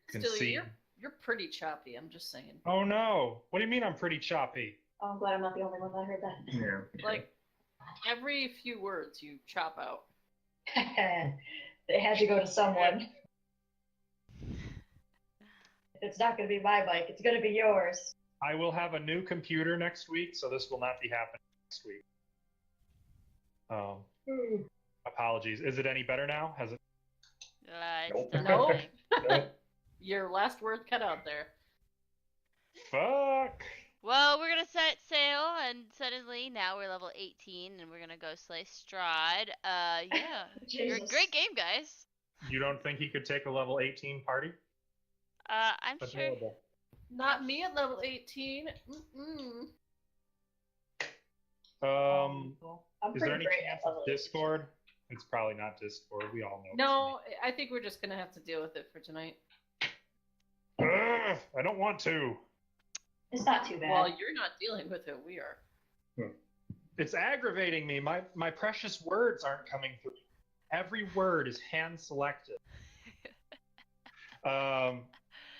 You can Still, see. you're pretty choppy. I'm just saying. Oh no! What do you mean I'm pretty choppy? Oh, I'm glad I'm not the only one that heard that. Yeah. Like every few words you chop out. It had to go to someone. If it's not going to be my bike, it's going to be yours. I will have a new computer next week, so this will not be happening next week. Apologies. Is it any better now? Has it? It's Nope. still Nope. happening. Your last word cut out there. Fuck. Well, we're gonna set sail, and suddenly now we're level 18, and we're gonna go slay Strahd. Yeah, you're a Jesus. great game, guys. You don't think he could take a level 18 party? I'm sure. Adorable. Not me at level 18. Mm-mm. I'm Is there pretty any great chance at of level Discord? It's probably not Discord. We all know. it's No, I think we're just gonna have to deal with it for tonight. me. Ugh, I don't want to. It's not too bad. Well, you're not dealing with it. We are. It's aggravating me. My precious words aren't coming through. Every word is hand selected.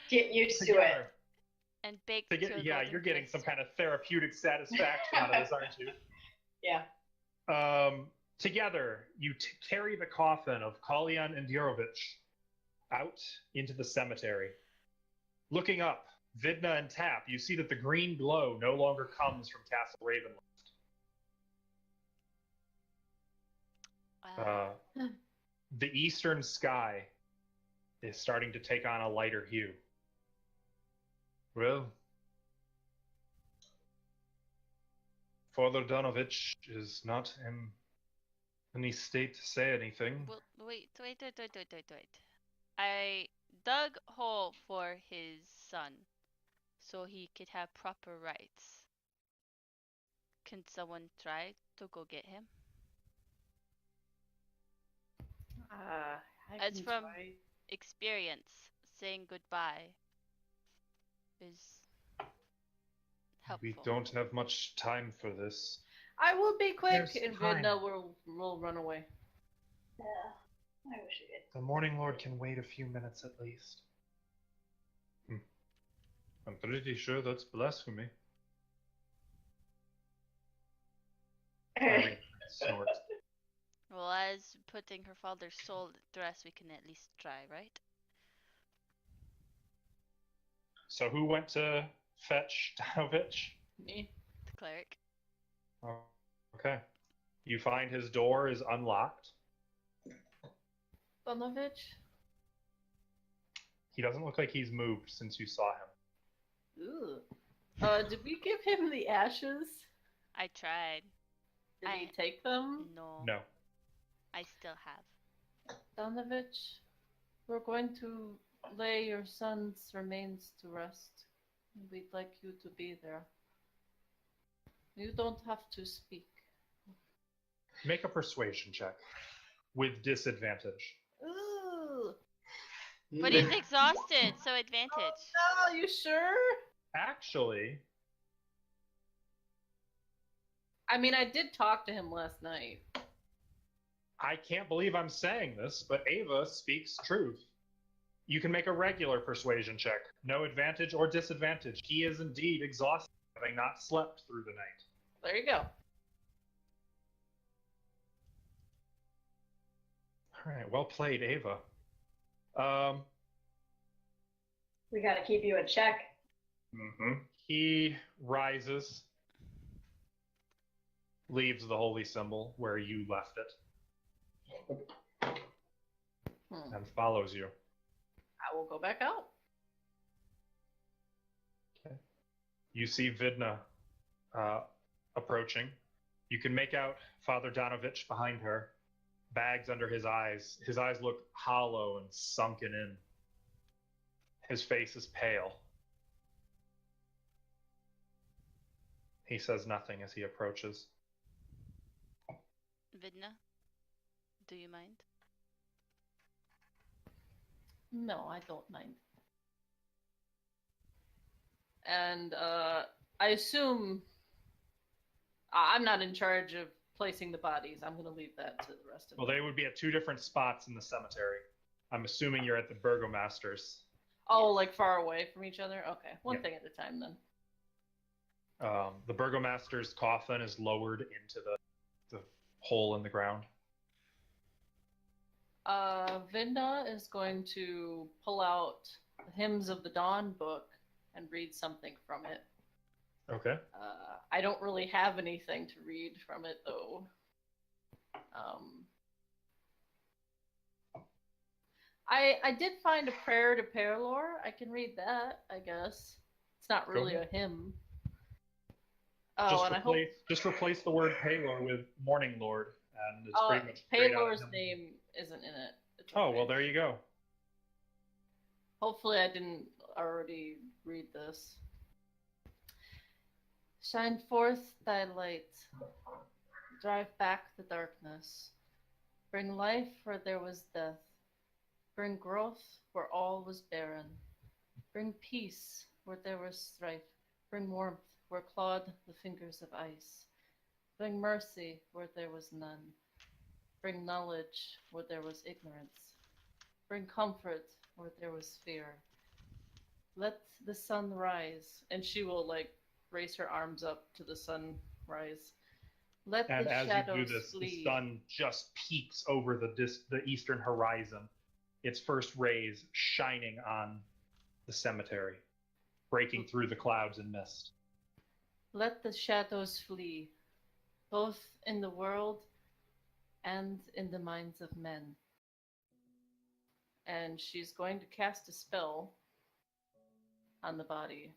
Get used to it. Together. And baked. To get, yeah, you're getting some kind of therapeutic satisfaction out of this, aren't you? Yeah. Together, you carry the coffin of Kalyan and Yurovich out into the cemetery. Looking up, Vidna and Tap, you see that the green glow no longer comes from Castle Ravenloft. The eastern sky is starting to take on a lighter hue. Well, Father Donovich is not in any state to say anything. Well, wait. I dug a hole for his son, so he could have proper rights. Can someone try to go get him? It's can from- try. Experience, saying goodbye is helpful. We don't have much time for this. I will be quick, There's and time. Vidna will run away. Yeah. I wish we did. The Morning Lord can wait a few minutes at least. I'm pretty sure that's blasphemy. Irene snorts. Well, as putting her father's soul at rest, we can at least try, right? So who went to fetch Danovich? Me. The cleric. Oh, okay. You find his door is unlocked. Donovich? He doesn't look like he's moved since you saw him. Ooh. Did we give him the ashes? I tried. Did he take them? No. No. I still have. Donovich, we're going to lay your son's remains to rest. We'd like you to be there. You don't have to speak. Make a persuasion check with disadvantage. Ooh. But he's exhausted, so advantage. Oh, no, you sure? Actually, I mean, I did talk to him last night. I can't believe I'm saying this, but Ava speaks truth. You can make a regular persuasion check. No advantage or disadvantage. He is indeed exhausted, having not slept through the night. There you go. All right, well played, Ava. We got to keep you in check. He rises, leaves the holy symbol where you left it and follows you. I will go back out. Okay. You see Vidna approaching. You can make out Father Donovich behind her, bags under his eyes. His eyes look hollow and sunken in. His face is pale. He says nothing as he approaches. Vidna, do you mind? No, I don't mind. And I assume I'm not in charge of placing the bodies. I'm going to leave that to the rest of Well, them. they would be at two different spots in the cemetery. I'm assuming you're at the Burgomaster's. Oh, like far away from each other? Okay, one Yeah. thing at a time then. The Burgomaster's coffin is lowered into the hole in the ground. Vinda is going to pull out the Hymns of the Dawn book and read something from it. Okay. I don't really have anything to read from it, though. I did find a prayer to Perlor. I can read that, I guess. It's not really a hymn. Oh, and I hope Just replace the word Palor with Morning Lord, and it's pretty much straight out of Palor's him. name isn't in it. It's Oh, okay. well, there you go. Hopefully I didn't already read this. Shine forth thy light. Drive back the darkness. Bring life where there was death. Bring growth where all was barren. Bring peace where there was strife. Bring warmth where clawed the fingers of ice. Bring mercy where there was none. Bring knowledge where there was ignorance. Bring comfort where there was fear. Let the sun rise. And she will, raise her arms up to the sunrise. Let And the as shadows you do this, flee. the sun just peeks over the eastern horizon, its first rays shining on the cemetery, breaking through the clouds and mist. Let the shadows flee, both in the world and in the minds of men. And she's going to cast a spell on the body.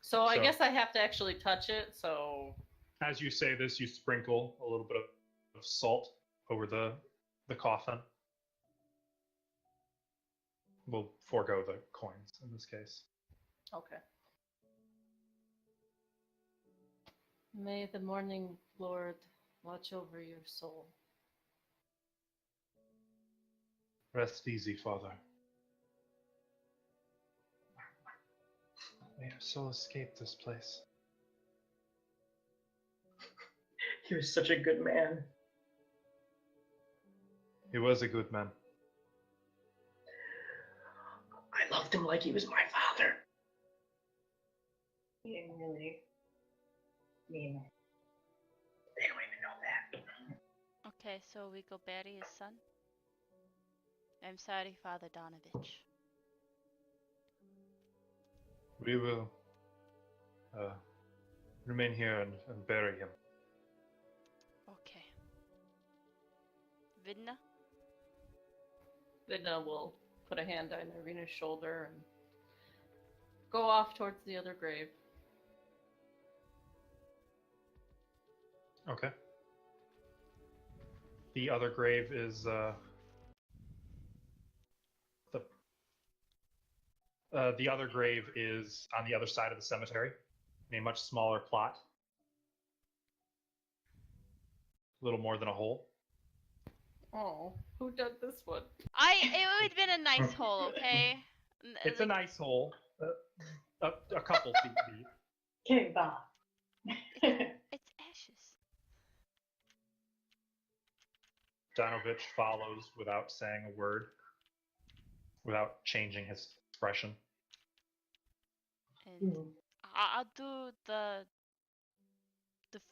So I guess I have to actually touch it, so... As you say this, you sprinkle a little bit of salt over the coffin. We'll forego the coins in this case. Okay. May the morning Lord watch over your soul. Rest easy, Father. May your soul escape this place. He was such a good man. He was a good man. I loved him like he was my father. You didn't really mean it. They don't even know that. Okay, so we go bury his son. I'm sorry, Father Donovich. We will remain here and bury him. Okay. Vidna? Vidna will put a hand on Irina's shoulder and go off towards the other grave. Okay. The other grave is the other grave is on the other side of the cemetery, in a much smaller plot. A little more than a hole. Oh, who dug this one? It would have been a nice hole, okay? It's a nice hole, a couple feet deep. Okay, Bob. It's ashes. Danovich follows without saying a word, without changing his expression. And I'll do the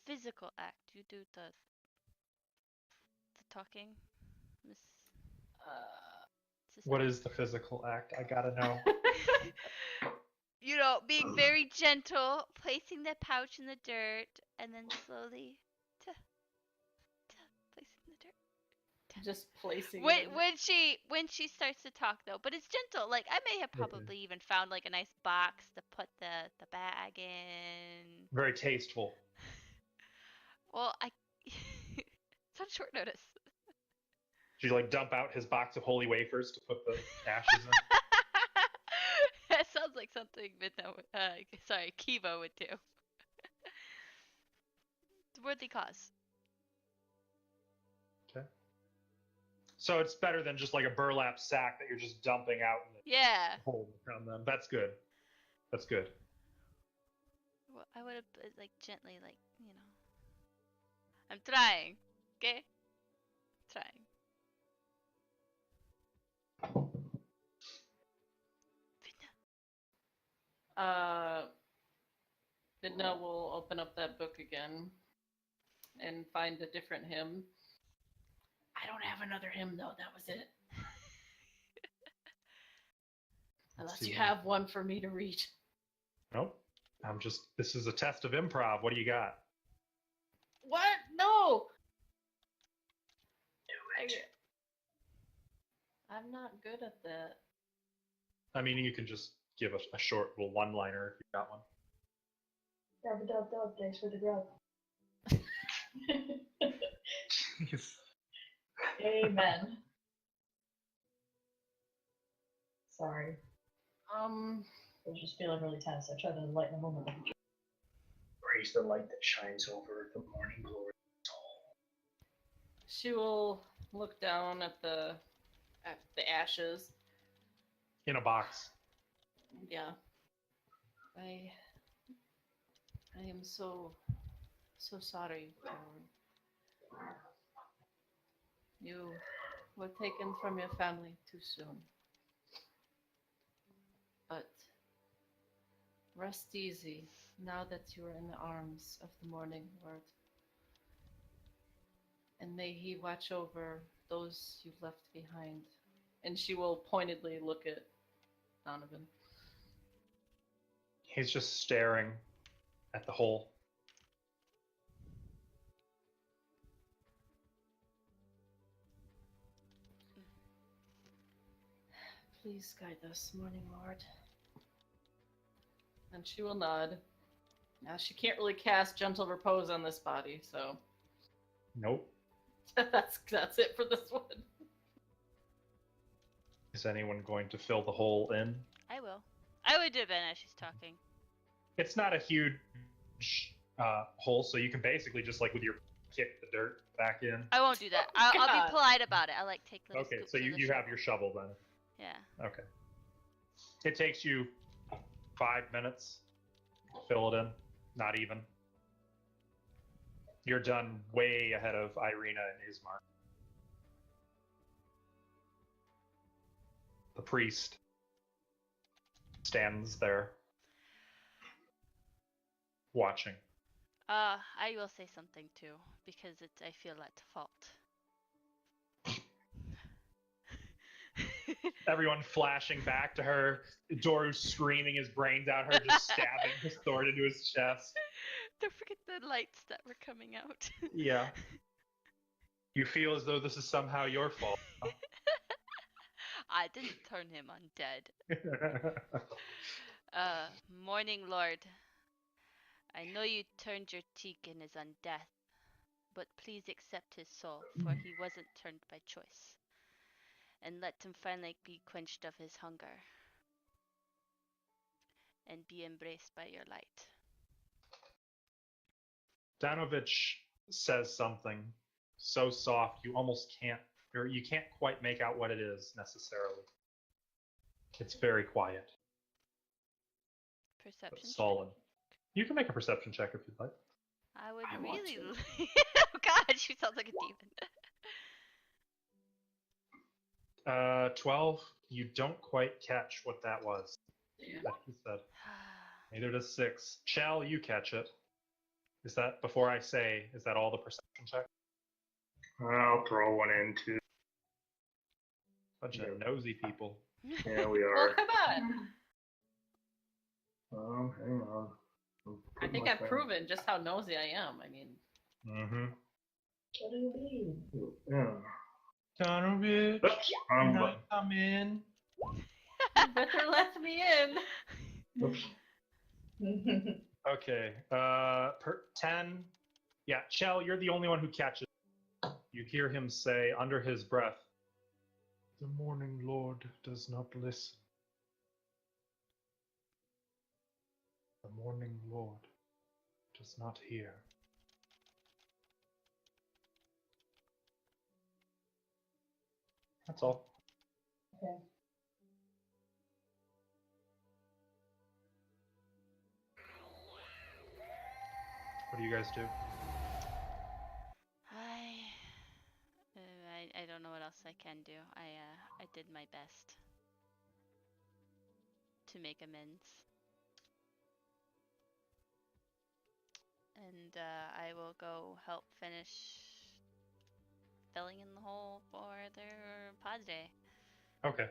physical act. You do the talking, Miss What is the physical act? I gotta know. You know, being very gentle, placing the pouch in the dirt, and then slowly placing the dirt. Just placing When it. when she starts to talk though, but it's gentle. Like I may have probably even found like a nice box to put the bag in. Very tasteful. Well, it's on short notice. Did you like dump out his box of holy wafers to put the ashes in? That sounds like something Kiva would do. It's a worthy cause. Okay. So it's better than just like a burlap sack that you're just dumping out in the Yeah. hole around them. That's good. That's good. Well, I would have like gently, like, you know. I'm trying. Okay. Trying. Vidna will open up that book again and find a different hymn. I don't have another hymn though, that was it. Unless you have one for me to read. Nope. This is a test of improv. What do you got? What? No! Do it. I'm not good at that. I mean, you can just give a short little one-liner if you've got one. Dub, thanks for the grub. Amen. Sorry. I was just feeling really tense. I tried to lighten the moment. Praise the light that shines over the morning glory. She will look down at the ashes. In a box. Yeah. I am so sorry, George. You were taken from your family too soon. But rest easy now that you are in the arms of the Morning Lord. And may he watch over those you've left behind. And she will pointedly look at Donovan. He's just staring at the hole. Please guide us, Morning Lord. And she will nod. Now she can't really cast Gentle Repose on this body, so Nope. that's it for this one. Is anyone going to fill the hole in? I will. I would do it as she's talking. It's not a huge hole, so you can basically just like with your kick the dirt back in. I won't do that. I'll God. be polite about it. I'll like take little Okay, scoops so of you the have shovel. your shovel then. Yeah. Okay. It takes you 5 minutes to fill it in. Not even. You're done way ahead of Irina and Ismar. The priest stands there watching. I will say something too, because I feel at fault. Everyone flashing back to her. Doru screaming his brains out, her just stabbing his sword into his chest. Don't forget the lights that were coming out. Yeah. You feel as though this is somehow your fault. I didn't turn him undead. Morning Lord, I know you turned your cheek in his undeath, but please accept his soul, for he wasn't turned by choice. And let him finally be quenched of his hunger, and be embraced by your light. Danovich says something so soft you almost can't, or you can't quite make out what it is necessarily. It's very quiet, but Perception. solid. You can make a perception check if you'd like. I would I want really. to. Oh God, she sounds like a demon. 12. You don't quite catch what that was. That he said. Neither does 6. Shall you catch it? Is that, before I say, is that all the perception check? I'll throw one in too. Bunch of nosy people. Yeah, we Oh, are. come on! Hang on. I think I've proven just how nosy I am. I mean, Mm-hmm. What do you mean? Yeah. Son of a bitch. Oops, wrong button. Come in. you better let me in. Oops. Okay. 10. Yeah, Chell, you're the only one who catches. You hear him say under his breath, "The Morning Lord does not listen. The Morning Lord does not hear." That's all. Okay. What do you guys do? I don't know what else I can do. I did my best to make amends. And I will go help finish filling in the hole for their pod day. Okay.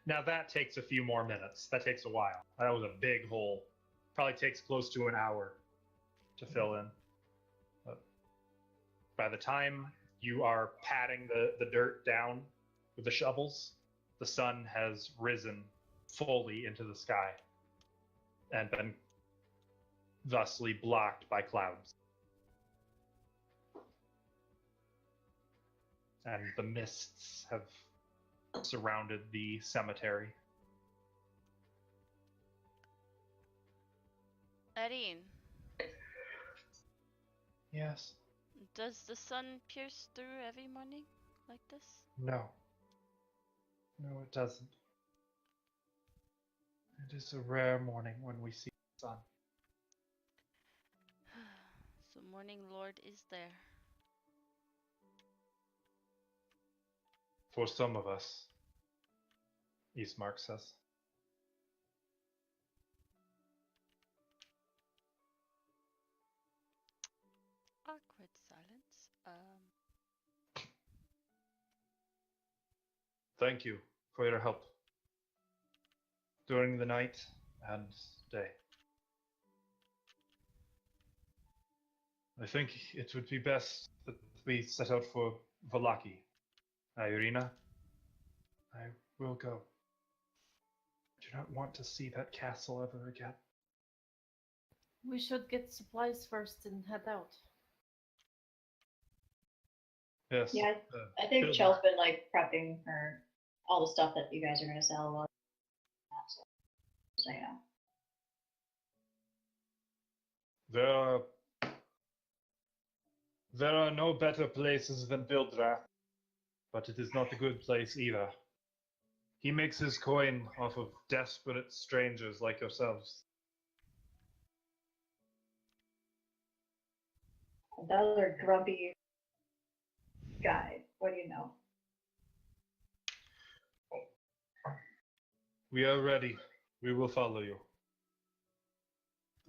Now that takes a few more minutes. That takes a while. That was a big hole. Probably takes close to an hour to fill in. But by the time you are patting the dirt down with the shovels, the sun has risen fully into the sky and been thusly blocked by clouds. And the mists have surrounded the cemetery. Erin, Yes. does the sun pierce through every morning like this? No. No, it doesn't. It is a rare morning when we see the sun. So Morning Lord is there. For some of us, Eastmark says. Awkward silence. Thank you for your help during the night and day. I think it would be best that we set out for Valaki. Irina, I will go. I do not want to see that castle ever again. We should get supplies first and head out. Yes. Yeah, I think build- Chell's been like prepping her all the stuff that you guys are gonna sell. So yeah. There are no better places than Bildrath, but it is not a good place either. He makes his coin off of desperate strangers like yourselves. Another grumpy guy. What do you know? We are ready. We will follow you.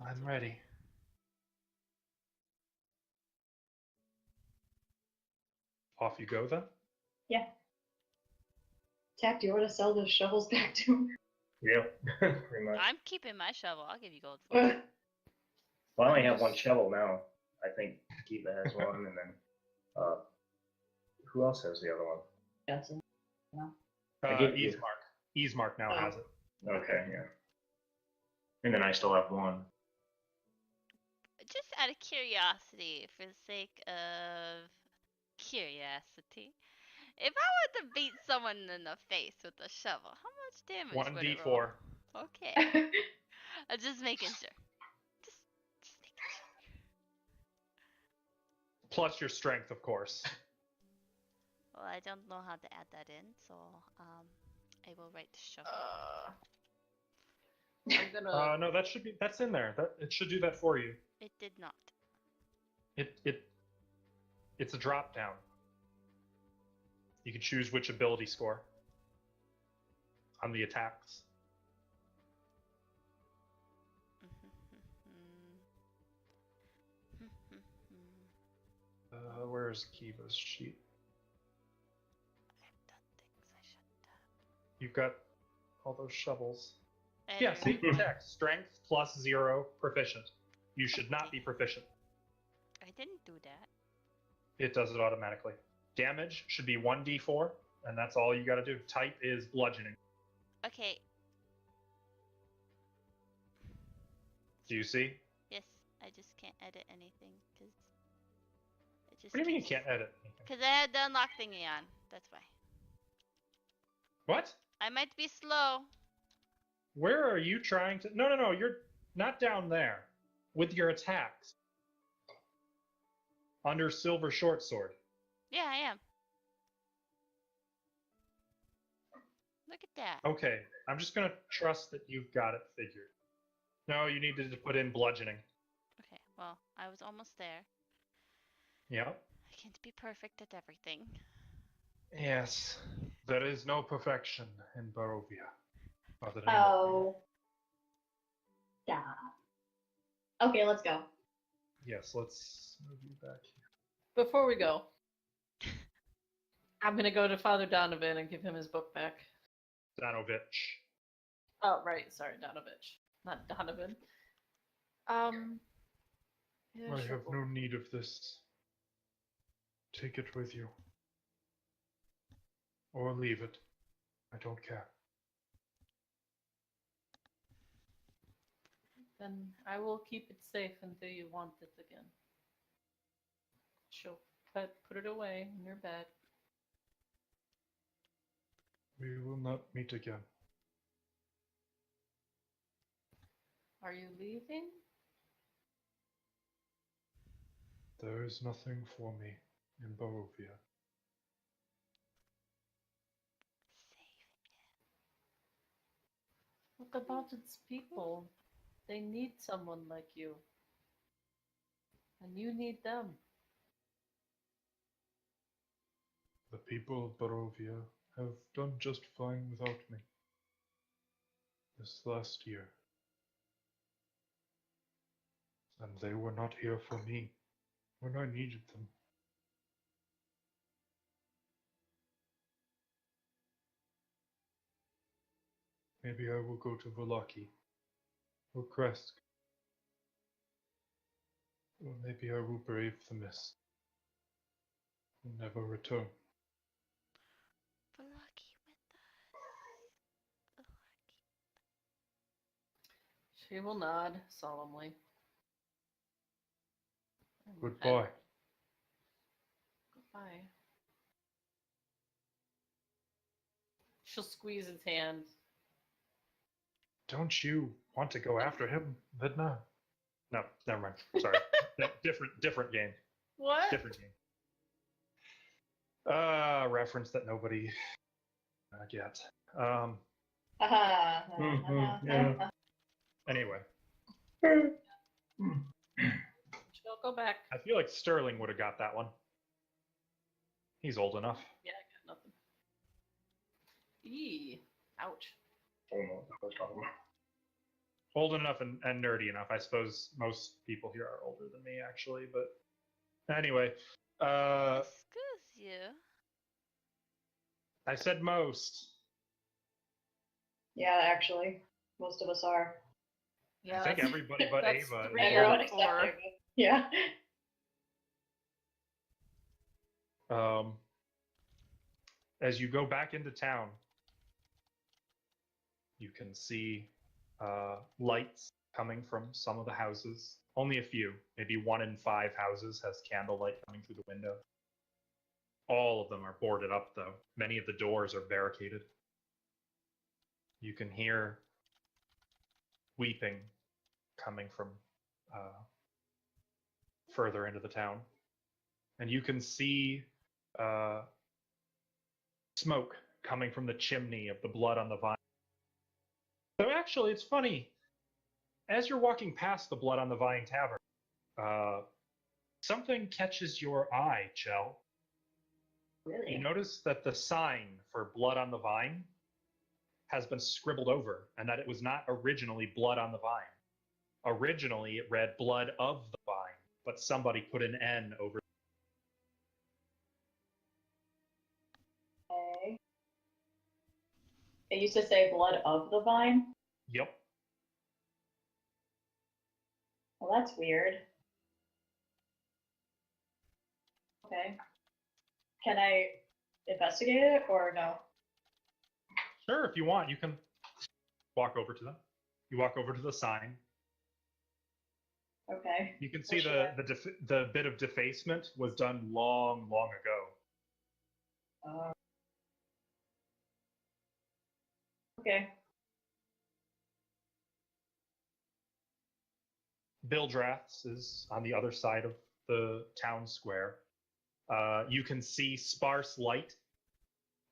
I'm ready. Off you go then? Yeah. Tack, do you want to sell those shovels back to him? Yep, pretty much. I'm keeping my shovel. I'll give you gold for it. Well, I only have one shovel now. I think Kiva has one, and then who else has the other one? Johnson. No. I give you- Eastmark now has it. Okay, yeah. And then I still have one. Just out of curiosity, for the sake of curiosity, if I were to beat someone in the face with a shovel, how much damage would it roll? 1d4. Okay. I'm just making sure. Just making sure. Plus your strength, of course. Well, I don't know how to add that in, so I will write shovel. I'm gonna. No, that's in there. It should do that for you. It did not. It's a drop down. You can choose which ability score on the attacks. Where's Kiva's sheet? I've done things I You've got all those shovels. And Yeah, see? Check. Strength plus 0, proficient. You should not be proficient. I didn't do that. It does it automatically. Damage should be 1d4, and that's all you gotta do. Type is bludgeoning. Okay. Do you see? Yes, I just can't edit anything because it just. What do you mean you can't edit anything? Because I had the unlock thingy on. That's why. What? I might be slow. Where are you trying to... No, you're not down there. With your attacks. Under Silver Short Sword. Yeah, I am. Look at that. Okay, I'm just gonna trust that you've got it figured. No, you needed to put in bludgeoning. Okay, well, I was almost there. Yep. I can't be perfect at everything. Yes. There is no perfection in Barovia. Other than Oh. Stop. Okay, let's go. Yes, let's move you back here. Before we go, I'm gonna go to Father Donovan and give him his book back. Danovich. Oh, right. Sorry, Donovich, not Donovan. Yeah, I sure. have no need of this. Take it with you. Or leave it. I don't care. Then I will keep it safe until you want it again. She'll put it away in your bed. We will not meet again. Are you leaving? There is nothing for me in Barovia. What about its people? They need someone like you. And you need them. The people of Barovia have done just fine without me. This last year. And they were not here for me when I needed them. Maybe I will go to Vallaki or Kresk. Or maybe I will brave the mist and never return. Lucky with us. Lucky. She will nod solemnly. And Goodbye. Goodbye. She'll squeeze his hand. Don't you want to go after him, Vidna? No, never mind. Sorry. different game. What? Different game. Reference that nobody get. Yeah. Anyway, She'll go back. I feel like Sterling would have got that one. He's old enough. Yeah, I got nothing. Eee. Ouch. I don't know what I was talking about. Old enough and nerdy enough. I suppose most people here are older than me, actually. But anyway, Excuse you. I said most. Yeah, actually, most of us are. Yeah, I think that's- everybody but that's Ava. three Everyone out of except four. Ava. Yeah. As you go back into town, you can see lights coming from some of the houses. Only a few, maybe 1 in 5 houses has candlelight coming through the window. All of them are boarded up, though. Many of the doors are barricaded. You can hear weeping coming from further into the town. And you can see smoke coming from the chimney of the Blood on the Vine. So actually, it's funny. As you're walking past the Blood on the Vine Tavern, something catches your eye, Chell. Really? You notice that the sign for Blood on the Vine has been scribbled over, and that it was not originally Blood on the Vine. Originally, it read Blood of the Vine, but somebody put an N over. Okay. It used to say blood of the vine. Yep. Well, that's weird. Okay. Can I investigate it or no? Sure, if you want, you can walk over to them. You walk over to the sign. Okay. You can see Sure. the bit of defacement was done long, long ago. Okay. Bildrath's is on the other side of the town square. You can see sparse light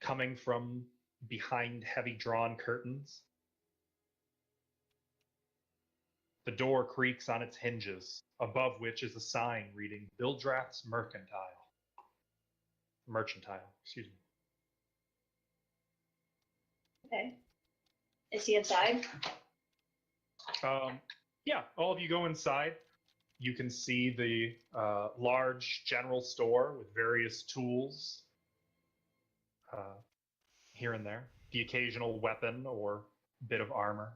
coming from behind heavy drawn curtains. The door creaks on its hinges, above which is a sign reading Bildrath's Mercantile, excuse me. Okay. Is he inside? Yeah, all of you go inside. You can see the large general store with various tools here and there. The occasional weapon or bit of armor.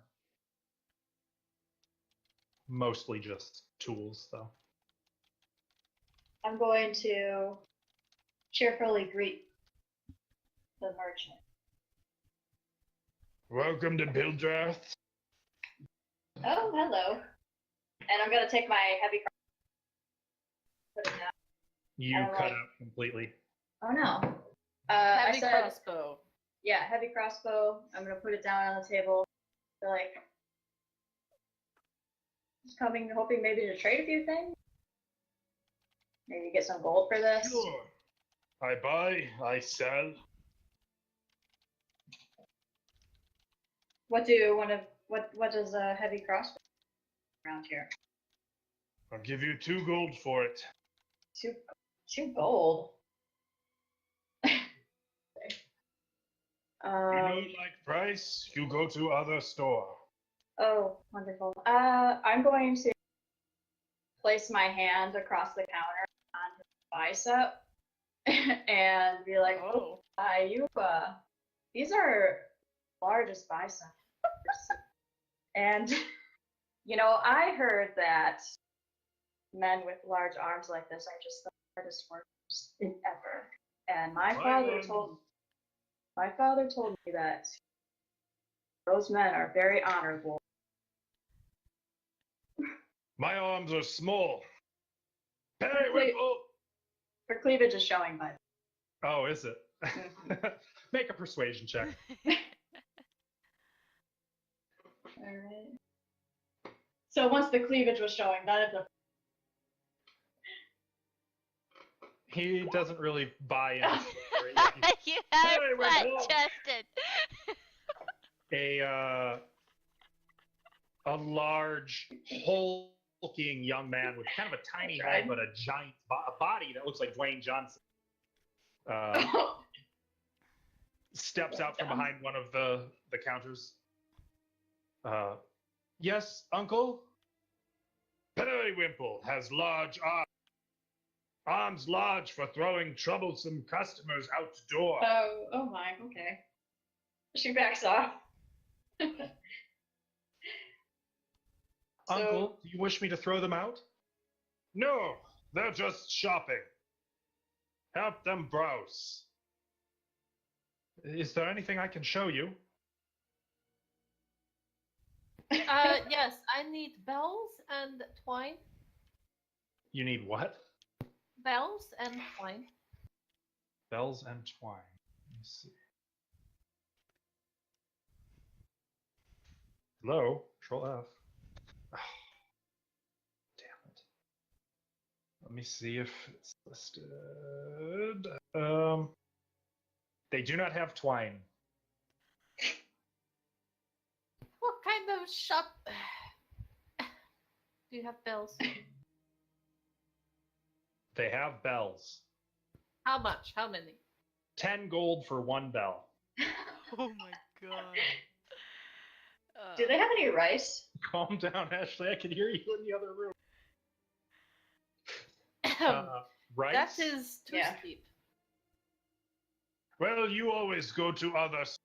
Mostly just tools, though. I'm going to cheerfully greet the merchant. Welcome to Bildrath. Oh, hello. And I'm going to take my heavy crossbow. Put it down. You I'm cut like- out completely. Oh, no. I Heavy said, crossbow. yeah, heavy crossbow. I'm going to put it down on the table. They're like, just coming, hoping maybe to trade a few things. Maybe get some gold for this. Sure. I buy, I sell. What do you want to? What does a heavy crossbow around here? I'll give you 2 gold for it. Two gold. You don't like price, you go to other store. Oh, wonderful. I'm going to place my hand across the counter on his bicep and be like, Oh. these are largest biceps. And, I heard that men with large arms like this are just the hardest workers ever. And my father told me that those men are very honorable. My arms are small. Cle- Periwinkle! Her cleavage is showing, by Oh, is it? Make a persuasion check. Alright. So once the cleavage was showing, none of the He doesn't really buy into You have Hey, it we're flat home. chested. a large, hulking young man with kind of a tiny That's head right. but a giant body that looks like Dwayne Johnson. Steps out from behind one of the counters. Yes, uncle? Periwinkle has large arms. Arms large for throwing troublesome customers out the door. Oh my, okay. She backs off. Uncle, do you wish me to throw them out? No, they're just shopping. Help them browse. Is there anything I can show you? Yes, I need bells and twine. You need what? Bells and twine. Bells and twine. Let me see. Hello? Control F. Oh, damn it. Let me see if it's listed. They do not have twine. What kind of shop do you have bells? They have bells. How much? How many? 10 gold for 1 bell. Oh my god. Do they have any rice? Calm down, Ashley. I can hear you in the other room. Rice? That is too Yeah. steep. Well, you always go to others.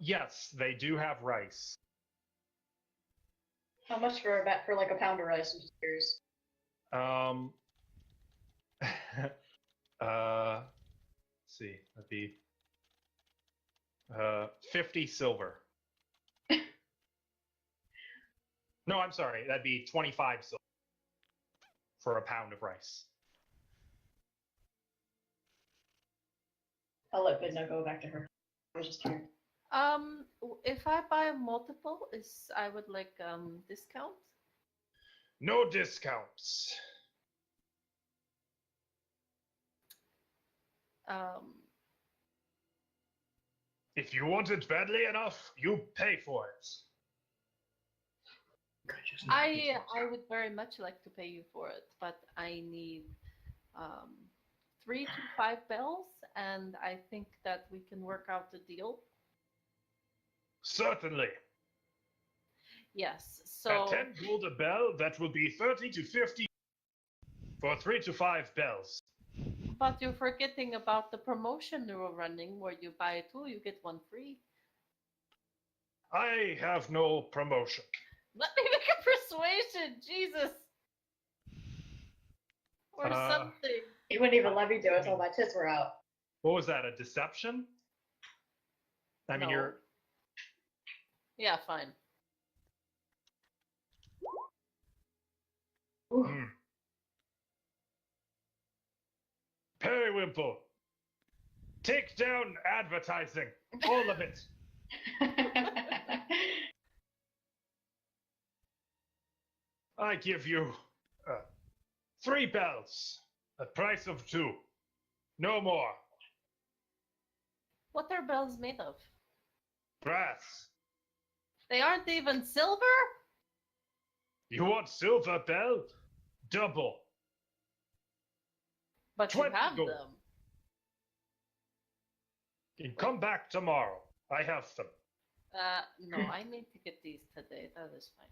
Yes, they do have rice. How much for like a pound of rice? I'm just curious. Let's see, that'd be 50 silver. No, I'm sorry, that'd be 25 silver for a pound of rice. I'll let Vidna go back to her. I was just here. If I buy multiple, I would like discount. No discounts. If you want it badly enough, you pay for it. I would very much like to pay you for it, but I need 3 to 5 bells, and I think that we can work out the deal. Certainly. Yes, so... At 10 gold a bell, that will be 30 to 50 for 3 to 5 bells. But you're forgetting about the promotion we were running, where you buy 2, you get 1 free. I have no promotion. Let me make a persuasion, Jesus! Or something. He wouldn't even let me do it until my tits were out. What was that, a deception? I mean, No. you're... Yeah, fine. Periwimple, take down advertising, all of it. I give you 3 bells, a price of 2, no more. What are bells made of? Brass. They aren't even silver? You want silver bell? Double. But you 20 have gold. them. You can come back tomorrow. I have them. No, I need to get these today. That is fine.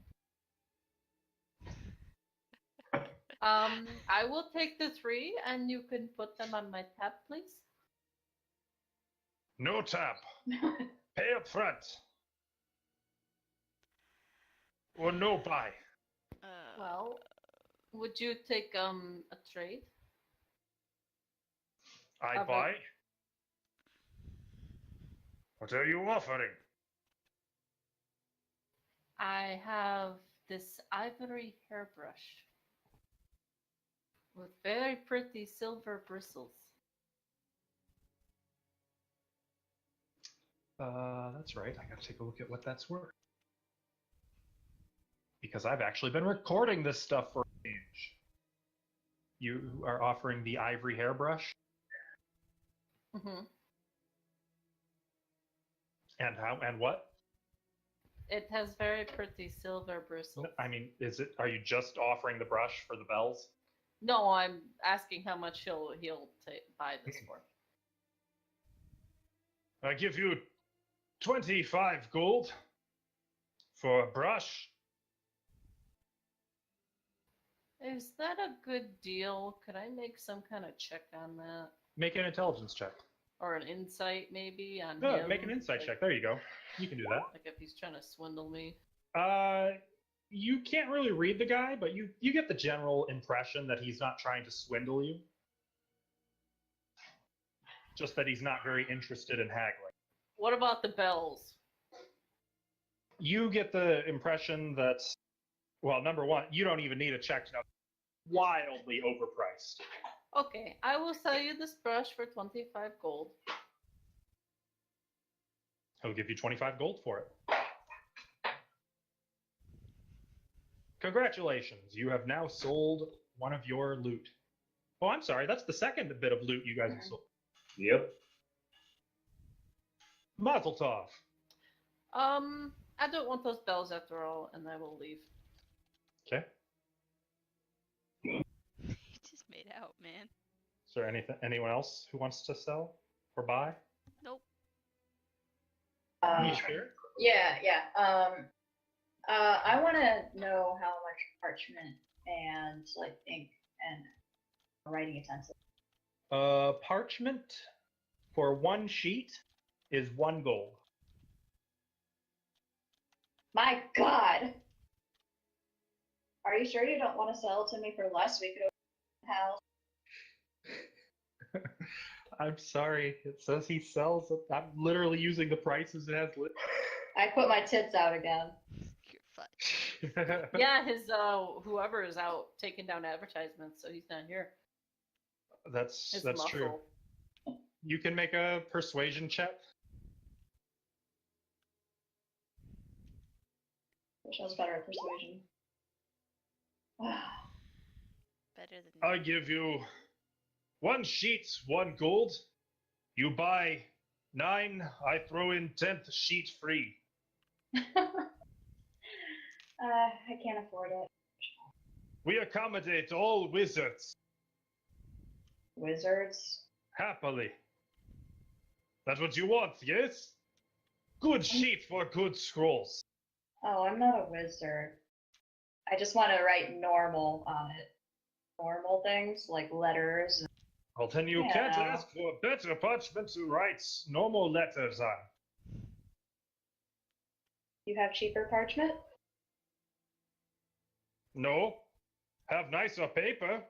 I will take the 3, and you can put them on my tab, please. No tap. Pay up front. Or no buy. Well, would you take a trade? I buy. What are you offering? I have this ivory hairbrush with very pretty silver bristles. That's right. I gotta take a look at what that's worth. Because I've actually been recording this stuff for a change. You are offering the ivory hairbrush? Mm-hmm. And how and what? It has very pretty silver bristles. I mean, are you just offering the brush for the bells? No, I'm asking how much he'll buy this for. I give you 25 gold for a brush. Is that a good deal? Could I make some kind of check on that? Make an intelligence check. Or an insight, maybe, on No, him? make an insight check. There you go. You can do that. Like if he's trying to swindle me. You can't really read the guy, but you get the general impression that he's not trying to swindle you. Just that he's not very interested in haggling. What about the bells? You get the impression that, well, number one, you don't even need a check to know. Wildly overpriced. Okay, I will sell you this brush for 25 gold. He'll give you 25 gold for it. Congratulations, you have now sold one of your loot. Oh, I'm sorry, that's the second bit of loot you guys have sold. Yep. Mazel tov. I don't want those bells after all, and I will leave. Okay. He just made out, man. Is there anyone else who wants to sell or buy? Nope. You sure? Yeah. I want to know how much parchment and like ink and writing utensils. Parchment for one sheet is 1 gold. My God. Are you sure you don't want to sell it to me for less? We could open a house. I'm sorry. It says he sells it. I'm literally using the prices it has. I put my tits out again. You're fucked. Yeah, his whoever is out taking down advertisements, so he's not here. That's His true. muscle. You can make a persuasion check. Wish I was better at persuasion. Better than I give you 1 sheet, 1 gold. You buy 9, I throw in 10th sheet free. I can't afford it. We accommodate all wizards Wizards? happily. That's what you want, yes? Good sheet for good scrolls. Oh, I'm not a wizard. I just want to write normal on it. Normal things, like letters. Well, then you Yeah. can't ask for better parchment to write normal letters on. You have cheaper parchment? No. Have nicer paper.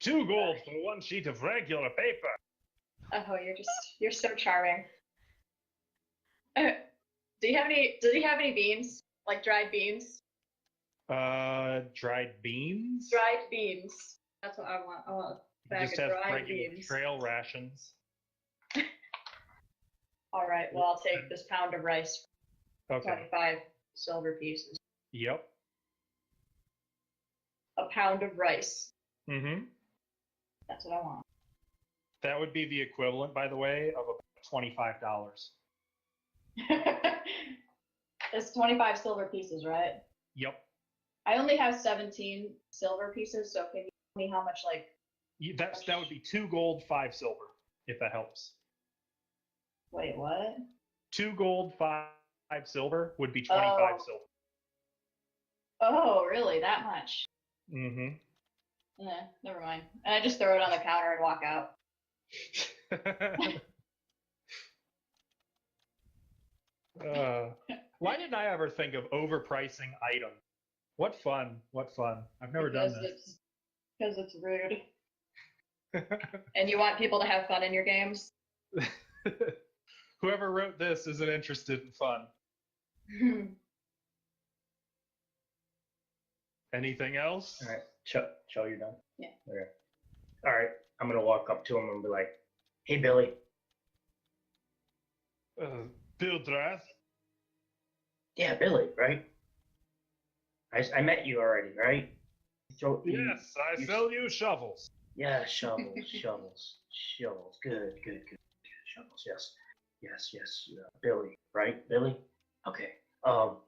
2 gold for 1 sheet of regular paper. Oh, you're so charming. Does he have any beans? Like dried beans? Dried beans? Dried beans. That's what I want. I want a You bag just of have dried regular beans. trail rations. Alright, well, I'll take this pound of rice for Okay. 25 silver pieces. Yep. A pound of rice. Mm-hmm. That's what I want. That would be the equivalent, by the way, of about $25. It's 25 silver pieces, right? Yep. I only have 17 silver pieces, so can you tell me how much, like... That would be 2 gold, 5 silver, if that helps. Wait, what? 2 gold, 5 silver would be 25 silver. Oh, really? That much? Mm-hmm. Never mind. And I just throw it on the counter and walk out. Why didn't I ever think of overpricing items? What fun. What fun. I've never done this. Because it's rude. And you want people to have fun in your games? Whoever wrote this isn't interested in fun. Anything else? All right, Cho, you're done? Yeah. Okay. All right, I'm going to walk up to him and be like, hey, Billy. Bill Drath? Yeah, Billy, right? I met you already, right? Yes, I sell you shovels. Yeah, shovels. Good. Shovels, yes. Billy, right? Billy? Okay. How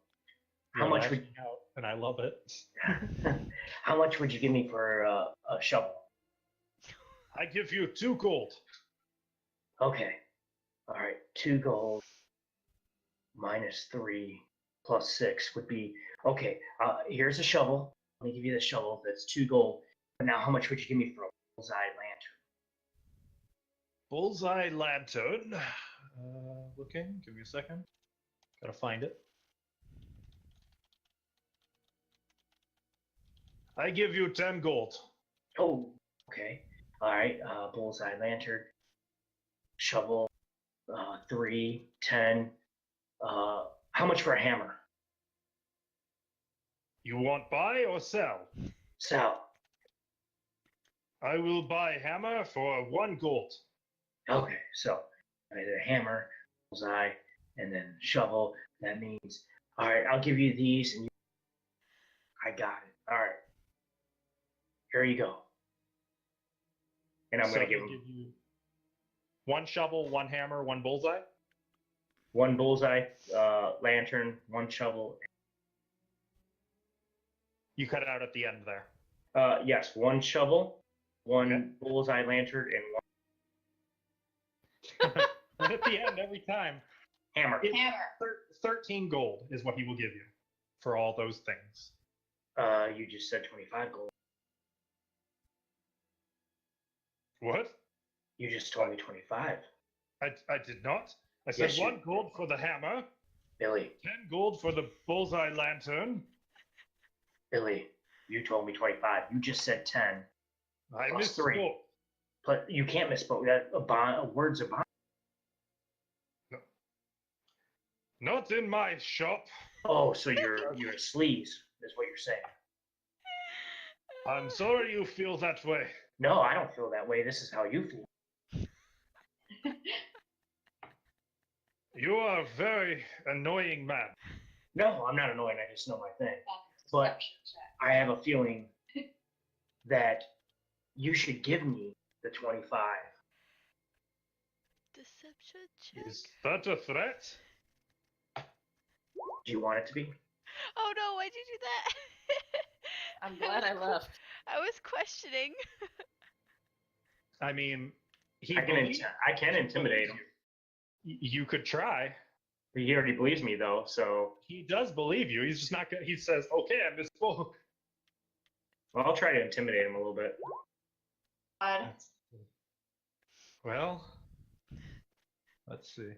much would... out, and I love it. How much would you give me for a shovel? I give you 2 gold. Okay. All right. 2 gold minus 3 plus 6 would be... Okay, here's a shovel. Let me give you the shovel. That's 2 gold. But now how much would you give me for a bullseye lantern? Bullseye lantern. Looking. Give me a second. Gotta find it. I give you 10 gold. Oh, okay. All right. Bullseye lantern. Shovel. 3, 10. How much for a hammer? You want buy or sell? Sell. I will buy hammer for 1 gold. Okay, so I did a hammer, bullseye, and then shovel. That means, all right, I'll give you these, and I got it. All right, here you go. And I'm going to give him you 1 shovel, 1 hammer, 1 bullseye. 1 bullseye, lantern, 1 shovel. You cut it out at the end there. Yes, 1 shovel, 1 bullseye lantern, and 1 And at the end every time. hammer. Hammer. 13 gold is what he will give you for all those things. You just said 25 gold. What? You just told me 25. I did not. I said Yes, you 1 gold for the hammer, Billy, 10 gold for the bullseye lantern. Billy, you told me 25. You just said 10. I Plus three. misspoke. But you can't misspoke. That a word's a bond. Not in my shop. Oh, so you're a sleaze, is what you're saying. I'm sorry you feel that way. No, I don't feel that way. This is how you feel. You are a very annoying man. No, I'm not annoying. I just know my thing. But Deception check. I have a feeling that you should give me the 25. Deception check. Is that a threat? Do you want it to be? Oh no, why'd you do that? I'm glad I left. I was questioning. I mean, I can intimidate him. You could try. He already believes me, though, so... He does believe you. He's just not gonna. He says, okay, I misspoke. Well, I'll try to intimidate him a little bit. Well, let's see.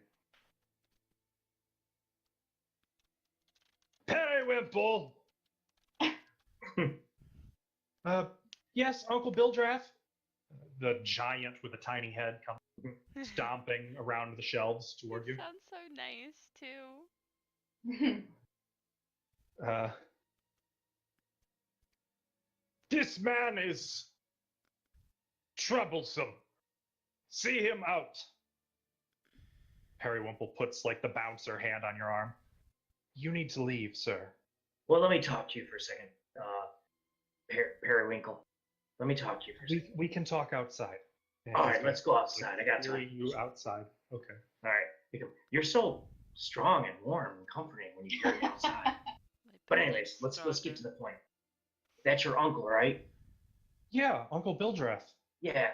Periwimple! Yes, Uncle Bildrath? The giant with a tiny head comes stomping around the shelves toward you. Sounds so nice too. This man is troublesome. See him out. Periwimple puts like the bouncer hand on your arm. You need to leave, sir. Well, let me talk to you for a second, Periwinkle. Let me talk to you for a second. We can talk outside. All right, let's go outside. I got time. You outside. Okay. All right. You're so strong and warm and comforting when you carry me outside. But anyways, let's get to the point. That's your uncle, right? Yeah, Uncle Bildrath. Yeah.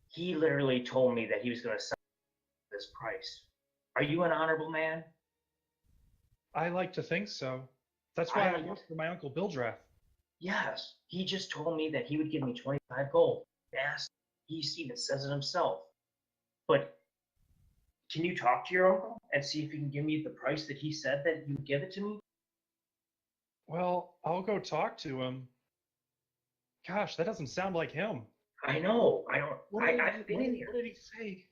He literally told me that he was going to sell this price. Are you an honorable man? I like to think so. That's why I work for my Uncle Bildrath. Yes. He just told me that he would give me 25 gold. Yes. He even says it himself. But can you talk to your uncle and see if he can give me the price that he said that you would give it to me? Well, I'll go talk to him. Gosh, that doesn't sound like him. I know. I don't. What I've been in here. What did he say?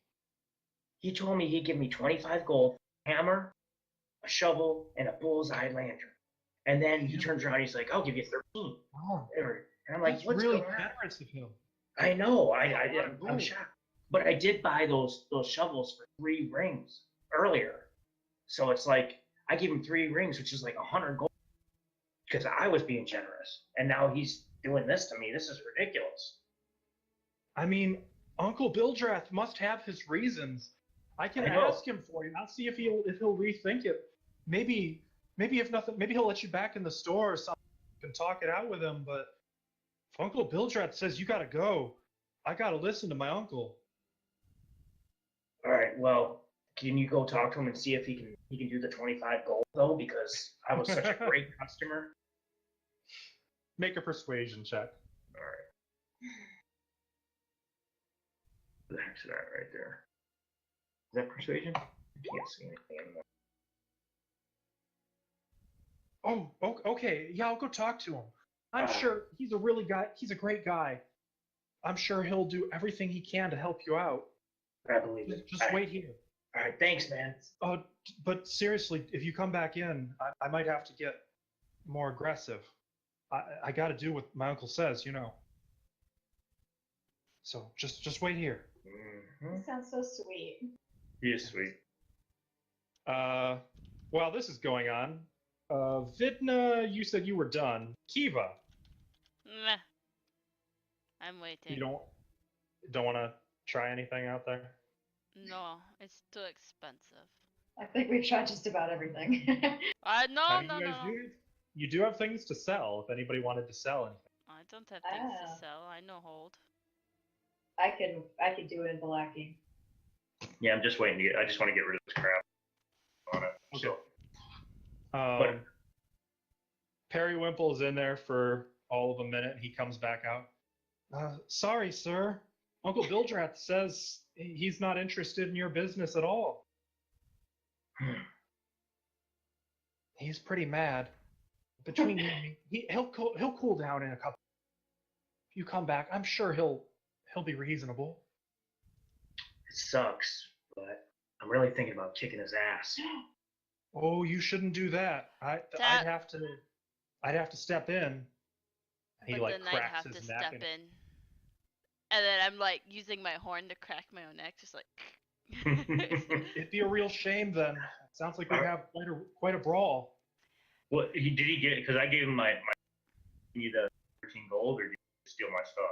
He told me he'd give me 25 gold, a hammer, a shovel, and a bullseye lantern. And then he turns around and he's like, I'll give you 13. Oh, And I'm like, that's what's really going on? generous of him. I know. I'm shocked. But I did buy those shovels for 3 rings earlier. So it's like, I gave him 3 rings, which is like 100 gold. Because I was being generous. And now he's doing this to me. This is ridiculous. I mean, Uncle Bildrath must have his reasons. I can ask him for you. I'll see if he'll rethink it. Maybe if nothing, maybe he'll let you back in the store or something. You can talk it out with him. But if Uncle Bildrath says you gotta go, I gotta listen to my uncle. All right. Well, can you go talk to him and see if he can do the 25 gold though? Because I was such a great customer. Make a persuasion check. All right. The heck's that right there? Is that persuasion? I can't see anything anymore. Oh, okay. Yeah, I'll go talk to him. I'm sure he's a great guy. I'm sure he'll do everything he can to help you out. I believe it. Just wait here. All right, thanks, man. But seriously, if you come back in, I might have to get more aggressive. I got to do what my uncle says, you know. So just wait here. Mm-hmm. He sounds so sweet. He is sweet. While this is going on, Vidna, you said you were done. Kiva, Meh. I'm waiting. you don't want to try anything out there? No, it's too expensive. I think we've tried just about everything. No, I mean, no, you no. guys you do have things to sell if anybody wanted to sell anything. I don't have things Ah. to sell. I know hold. I can do it in Balaki. Yeah, I'm just waiting I just want to get rid of this crap on it. Okay. So, Periwimple's in there for all of a minute. He comes back out. Sorry, sir. Uncle Bildrath says he's not interested in your business at all. He's pretty mad. Between you and me, he'll cool down in a couple. If you come back, I'm sure he'll be reasonable. It sucks, but I'm really thinking about kicking his ass. Oh, you shouldn't do that. I'd have to step in. He But like then I'd cracks have to his neck step and in. And then I'm like using my horn to crack my own neck, just like. it'd be a real shame then. It sounds like we have quite a brawl. What did he get? Because I gave him my you the 13 gold, or did he steal my stuff?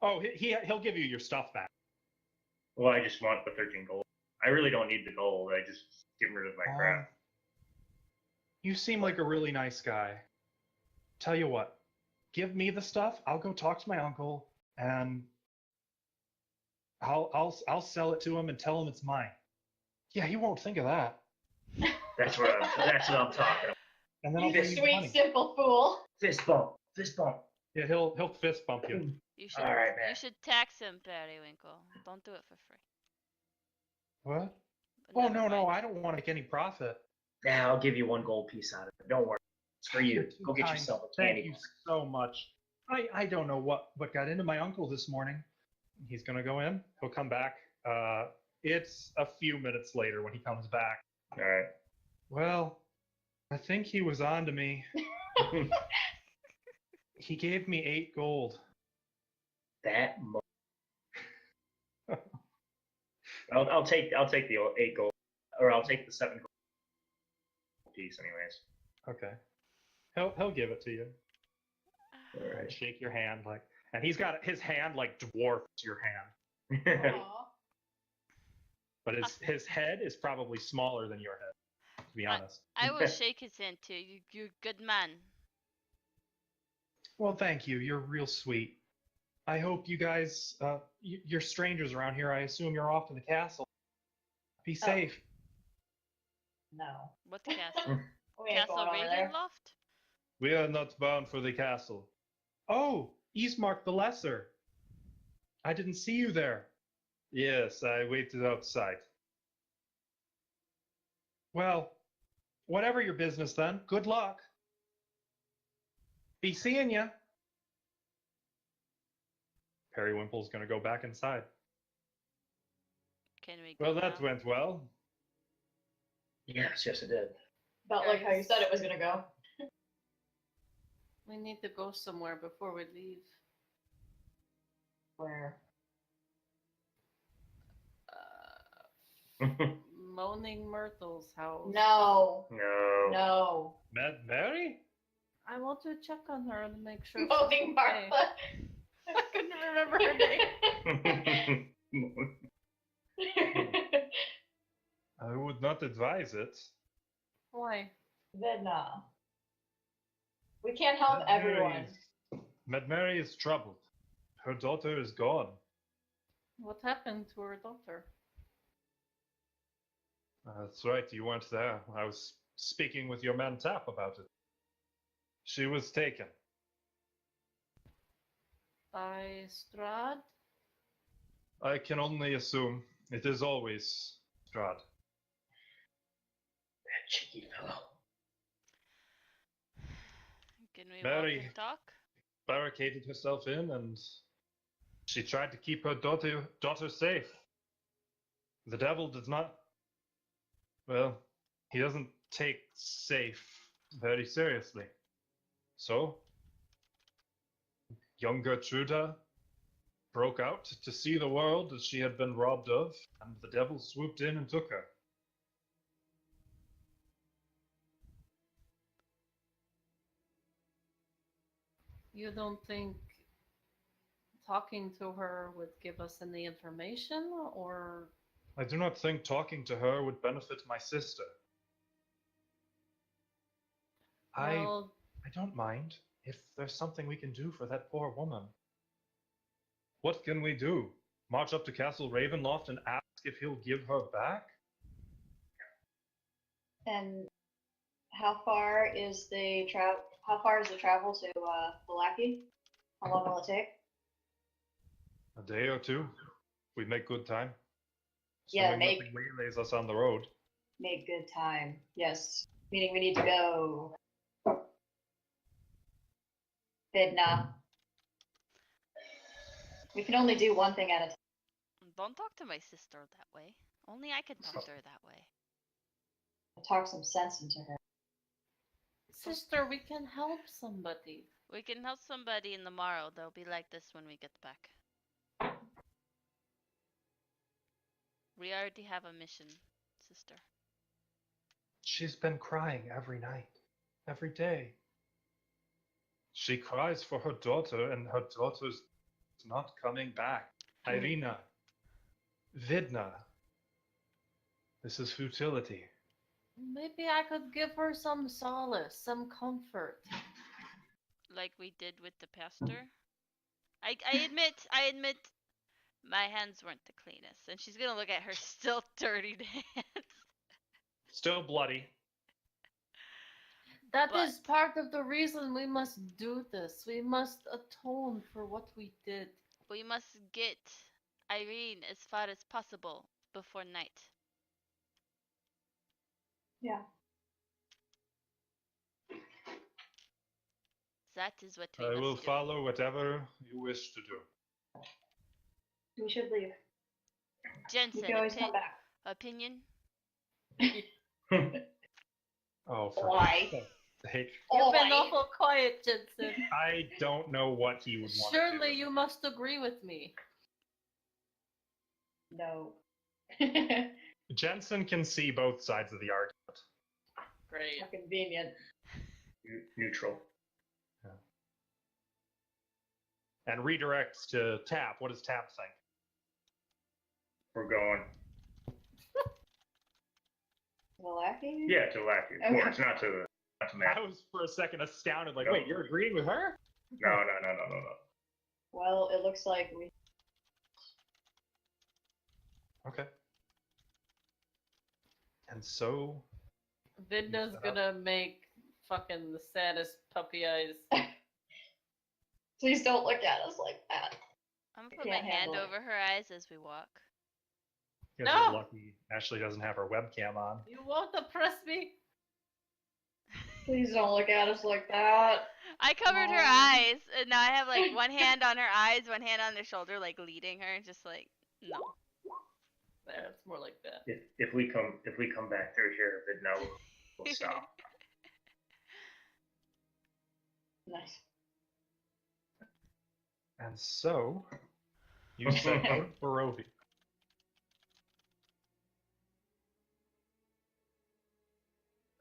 Oh, he'll give you your stuff back. Well, I just want the 13 gold. I really don't need the gold. I just get rid of my crap. You seem like a really nice guy. Tell you what, give me the stuff. I'll go talk to my uncle, and I'll sell it to him and tell him it's mine. Yeah, he won't think of that. That's what I'm talking about. And then I'll bring you the Sweet, money. simple fool. Fist bump. Fist bump. Yeah, he'll fist bump you. You should, All right, man. you should tax him, Periwinkle. Don't do it for free. What? But Oh never no, mind. I don't want to make any profit. Yeah, I'll give you 1 gold piece out of it. Don't worry. It's for you. You're too Go get kind. yourself a Thank candy you bar. so much. I don't know what got into my uncle this morning. He's gonna go in. He'll come back. It's a few minutes later when he comes back. All right. Well, I think he was on to me. He gave me 8 gold. That. I'll take the 8 gold, or I'll take the 7 gold piece, anyways. Okay. He'll give it to you. All And right. shake your hand and he's got his hand like dwarfs your hand. Aw. But his head is probably smaller than your head, to be honest. I will shake his hand too. You're a good man. Well, thank you. You're real sweet. I hope you guys, you're strangers around here. I assume you're off to the castle. Be safe. No. What castle? We ain't Castle going over there. Ravenloft? We are not bound for the castle. Oh, Ismark the Lesser. I didn't see you there. Yes, I waited outside. Well, whatever your business then, good luck. Be seeing ya. Periwinkle's gonna go back inside. Can we Well, go that now? went well. Yes, it did. About like how you said it was gonna go. We need to go somewhere before we leave. Where? Moaning Myrtle's house. No. No. No. Mary? I want to check on her and make sure. Moaning she's okay. Martha. I couldn't remember her name. I would not advise it. Why? Then we can't help everyone. Mary is troubled. Her daughter is gone. What happened to her daughter? That's right, you weren't there. I was speaking with your man Tap about it. She was taken. By Strahd? I can only assume. It is always Strahd. That cheeky fellow. Can we Mary. walk and talk? Barricaded herself in and she tried to keep her daughter safe. The devil does not. Well, he doesn't take safe very seriously. So, young Gertruda broke out to see the world as she had been robbed of, and the devil swooped in and took her. You don't think talking to her would give us any information, or I do not think talking to her would benefit my sister. well, I don't mind if there's something we can do for that poor woman. What can we do? March up to Castle Ravenloft and ask if he'll give her back? And how far is the travel? How far is the travel to Valaki? How long will it take? A day or two. We make good time. Yeah, Assuming nothing waylays us on the road. Make good time. Yes. Meaning we need to go. Vidna. We can only do one thing at a time. Don't talk to my sister that way. Only I can talk to her that way. Talk some sense into her. Sister, we can help somebody. We can help somebody in the morrow. They'll be like this when we get back. We already have a mission, sister. She's been crying every night, every day. She cries for her daughter, and her daughter's not coming back. Irina, Vidna, this is futility. Maybe I could give her some solace, some comfort. Like we did with the pastor. I admit, my hands weren't the cleanest, and she's gonna look at her still dirtied hands. Still bloody. That is part of the reason we must do this. We must atone for what we did. We must get Irene as far as possible before night. Yeah. That is what we I must will do. follow whatever you wish to do. We should leave. Jensen, You can always come back. opinion? Oh, for Why? fuck's sake. You've been Why? awful quiet, Jensen. I don't know what he would want Surely to do. you must agree with me. No. Jensen can see both sides of the argument. Great. How convenient. Neutral. And redirects to Tap. What does Tap think? We're going. Malachi? Yeah, to Lackey, of Okay. course, not to Matt. I was for a second astounded, like, No. wait, you're agreeing with her? No. Well, it looks like we. Okay. And so, Vidna's gonna make fucking the saddest puppy eyes. Please don't look at us like that. I'm gonna put my Can't hand handle it. over her eyes as we walk. you guys are lucky Ashley doesn't have her webcam on. You won't oppress me. Please don't look at us like that. I covered her eyes, and now I have like one hand on her eyes, one hand on her shoulder, like leading her, just like no. There, it's more like that. If we come back through here, then no, we'll stop. Nice. And so, you set out for Barovia.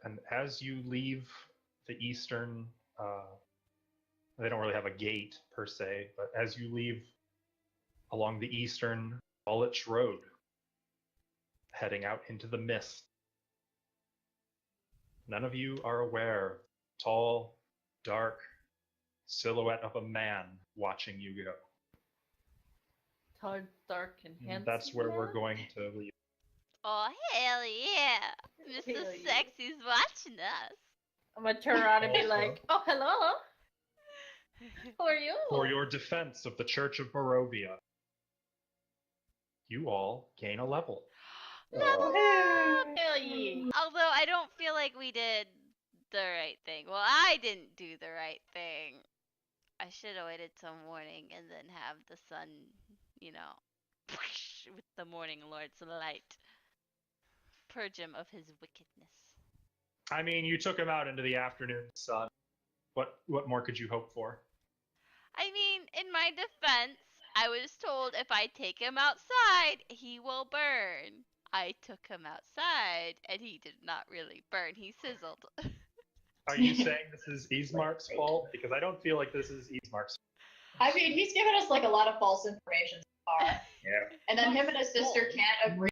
And as you leave the eastern, they don't really have a gate per se, but as you leave along the eastern Bullich Road, heading out into the mist, none of you are aware of the tall, dark silhouette of a man watching you go. Tall, dark, and handsome. That's where we're man? going to leave. Oh hell yeah! Mr. Hell yeah. Sexy's watching us. I'm gonna turn around and be Also- like, "Oh, hello. Who are you?" For your defense of the Church of Barovia, you all gain a level. Level Hell up! yeah. Although I don't feel like we did the right thing. Well, I didn't do the right thing. I should have waited till morning and then have the sun, you know, with the morning Lord's light, purge him of his wickedness. I mean, you took him out into the afternoon sun. What more could you hope for? I mean, in my defense, I was told if I take him outside, he will burn. I took him outside, and he did not really burn. He sizzled. Are you saying this is Ismark's fault? Because I don't feel like this is Ismark's I mean, he's given us like a lot of false information so far. Yeah. And then him and his sister can't agree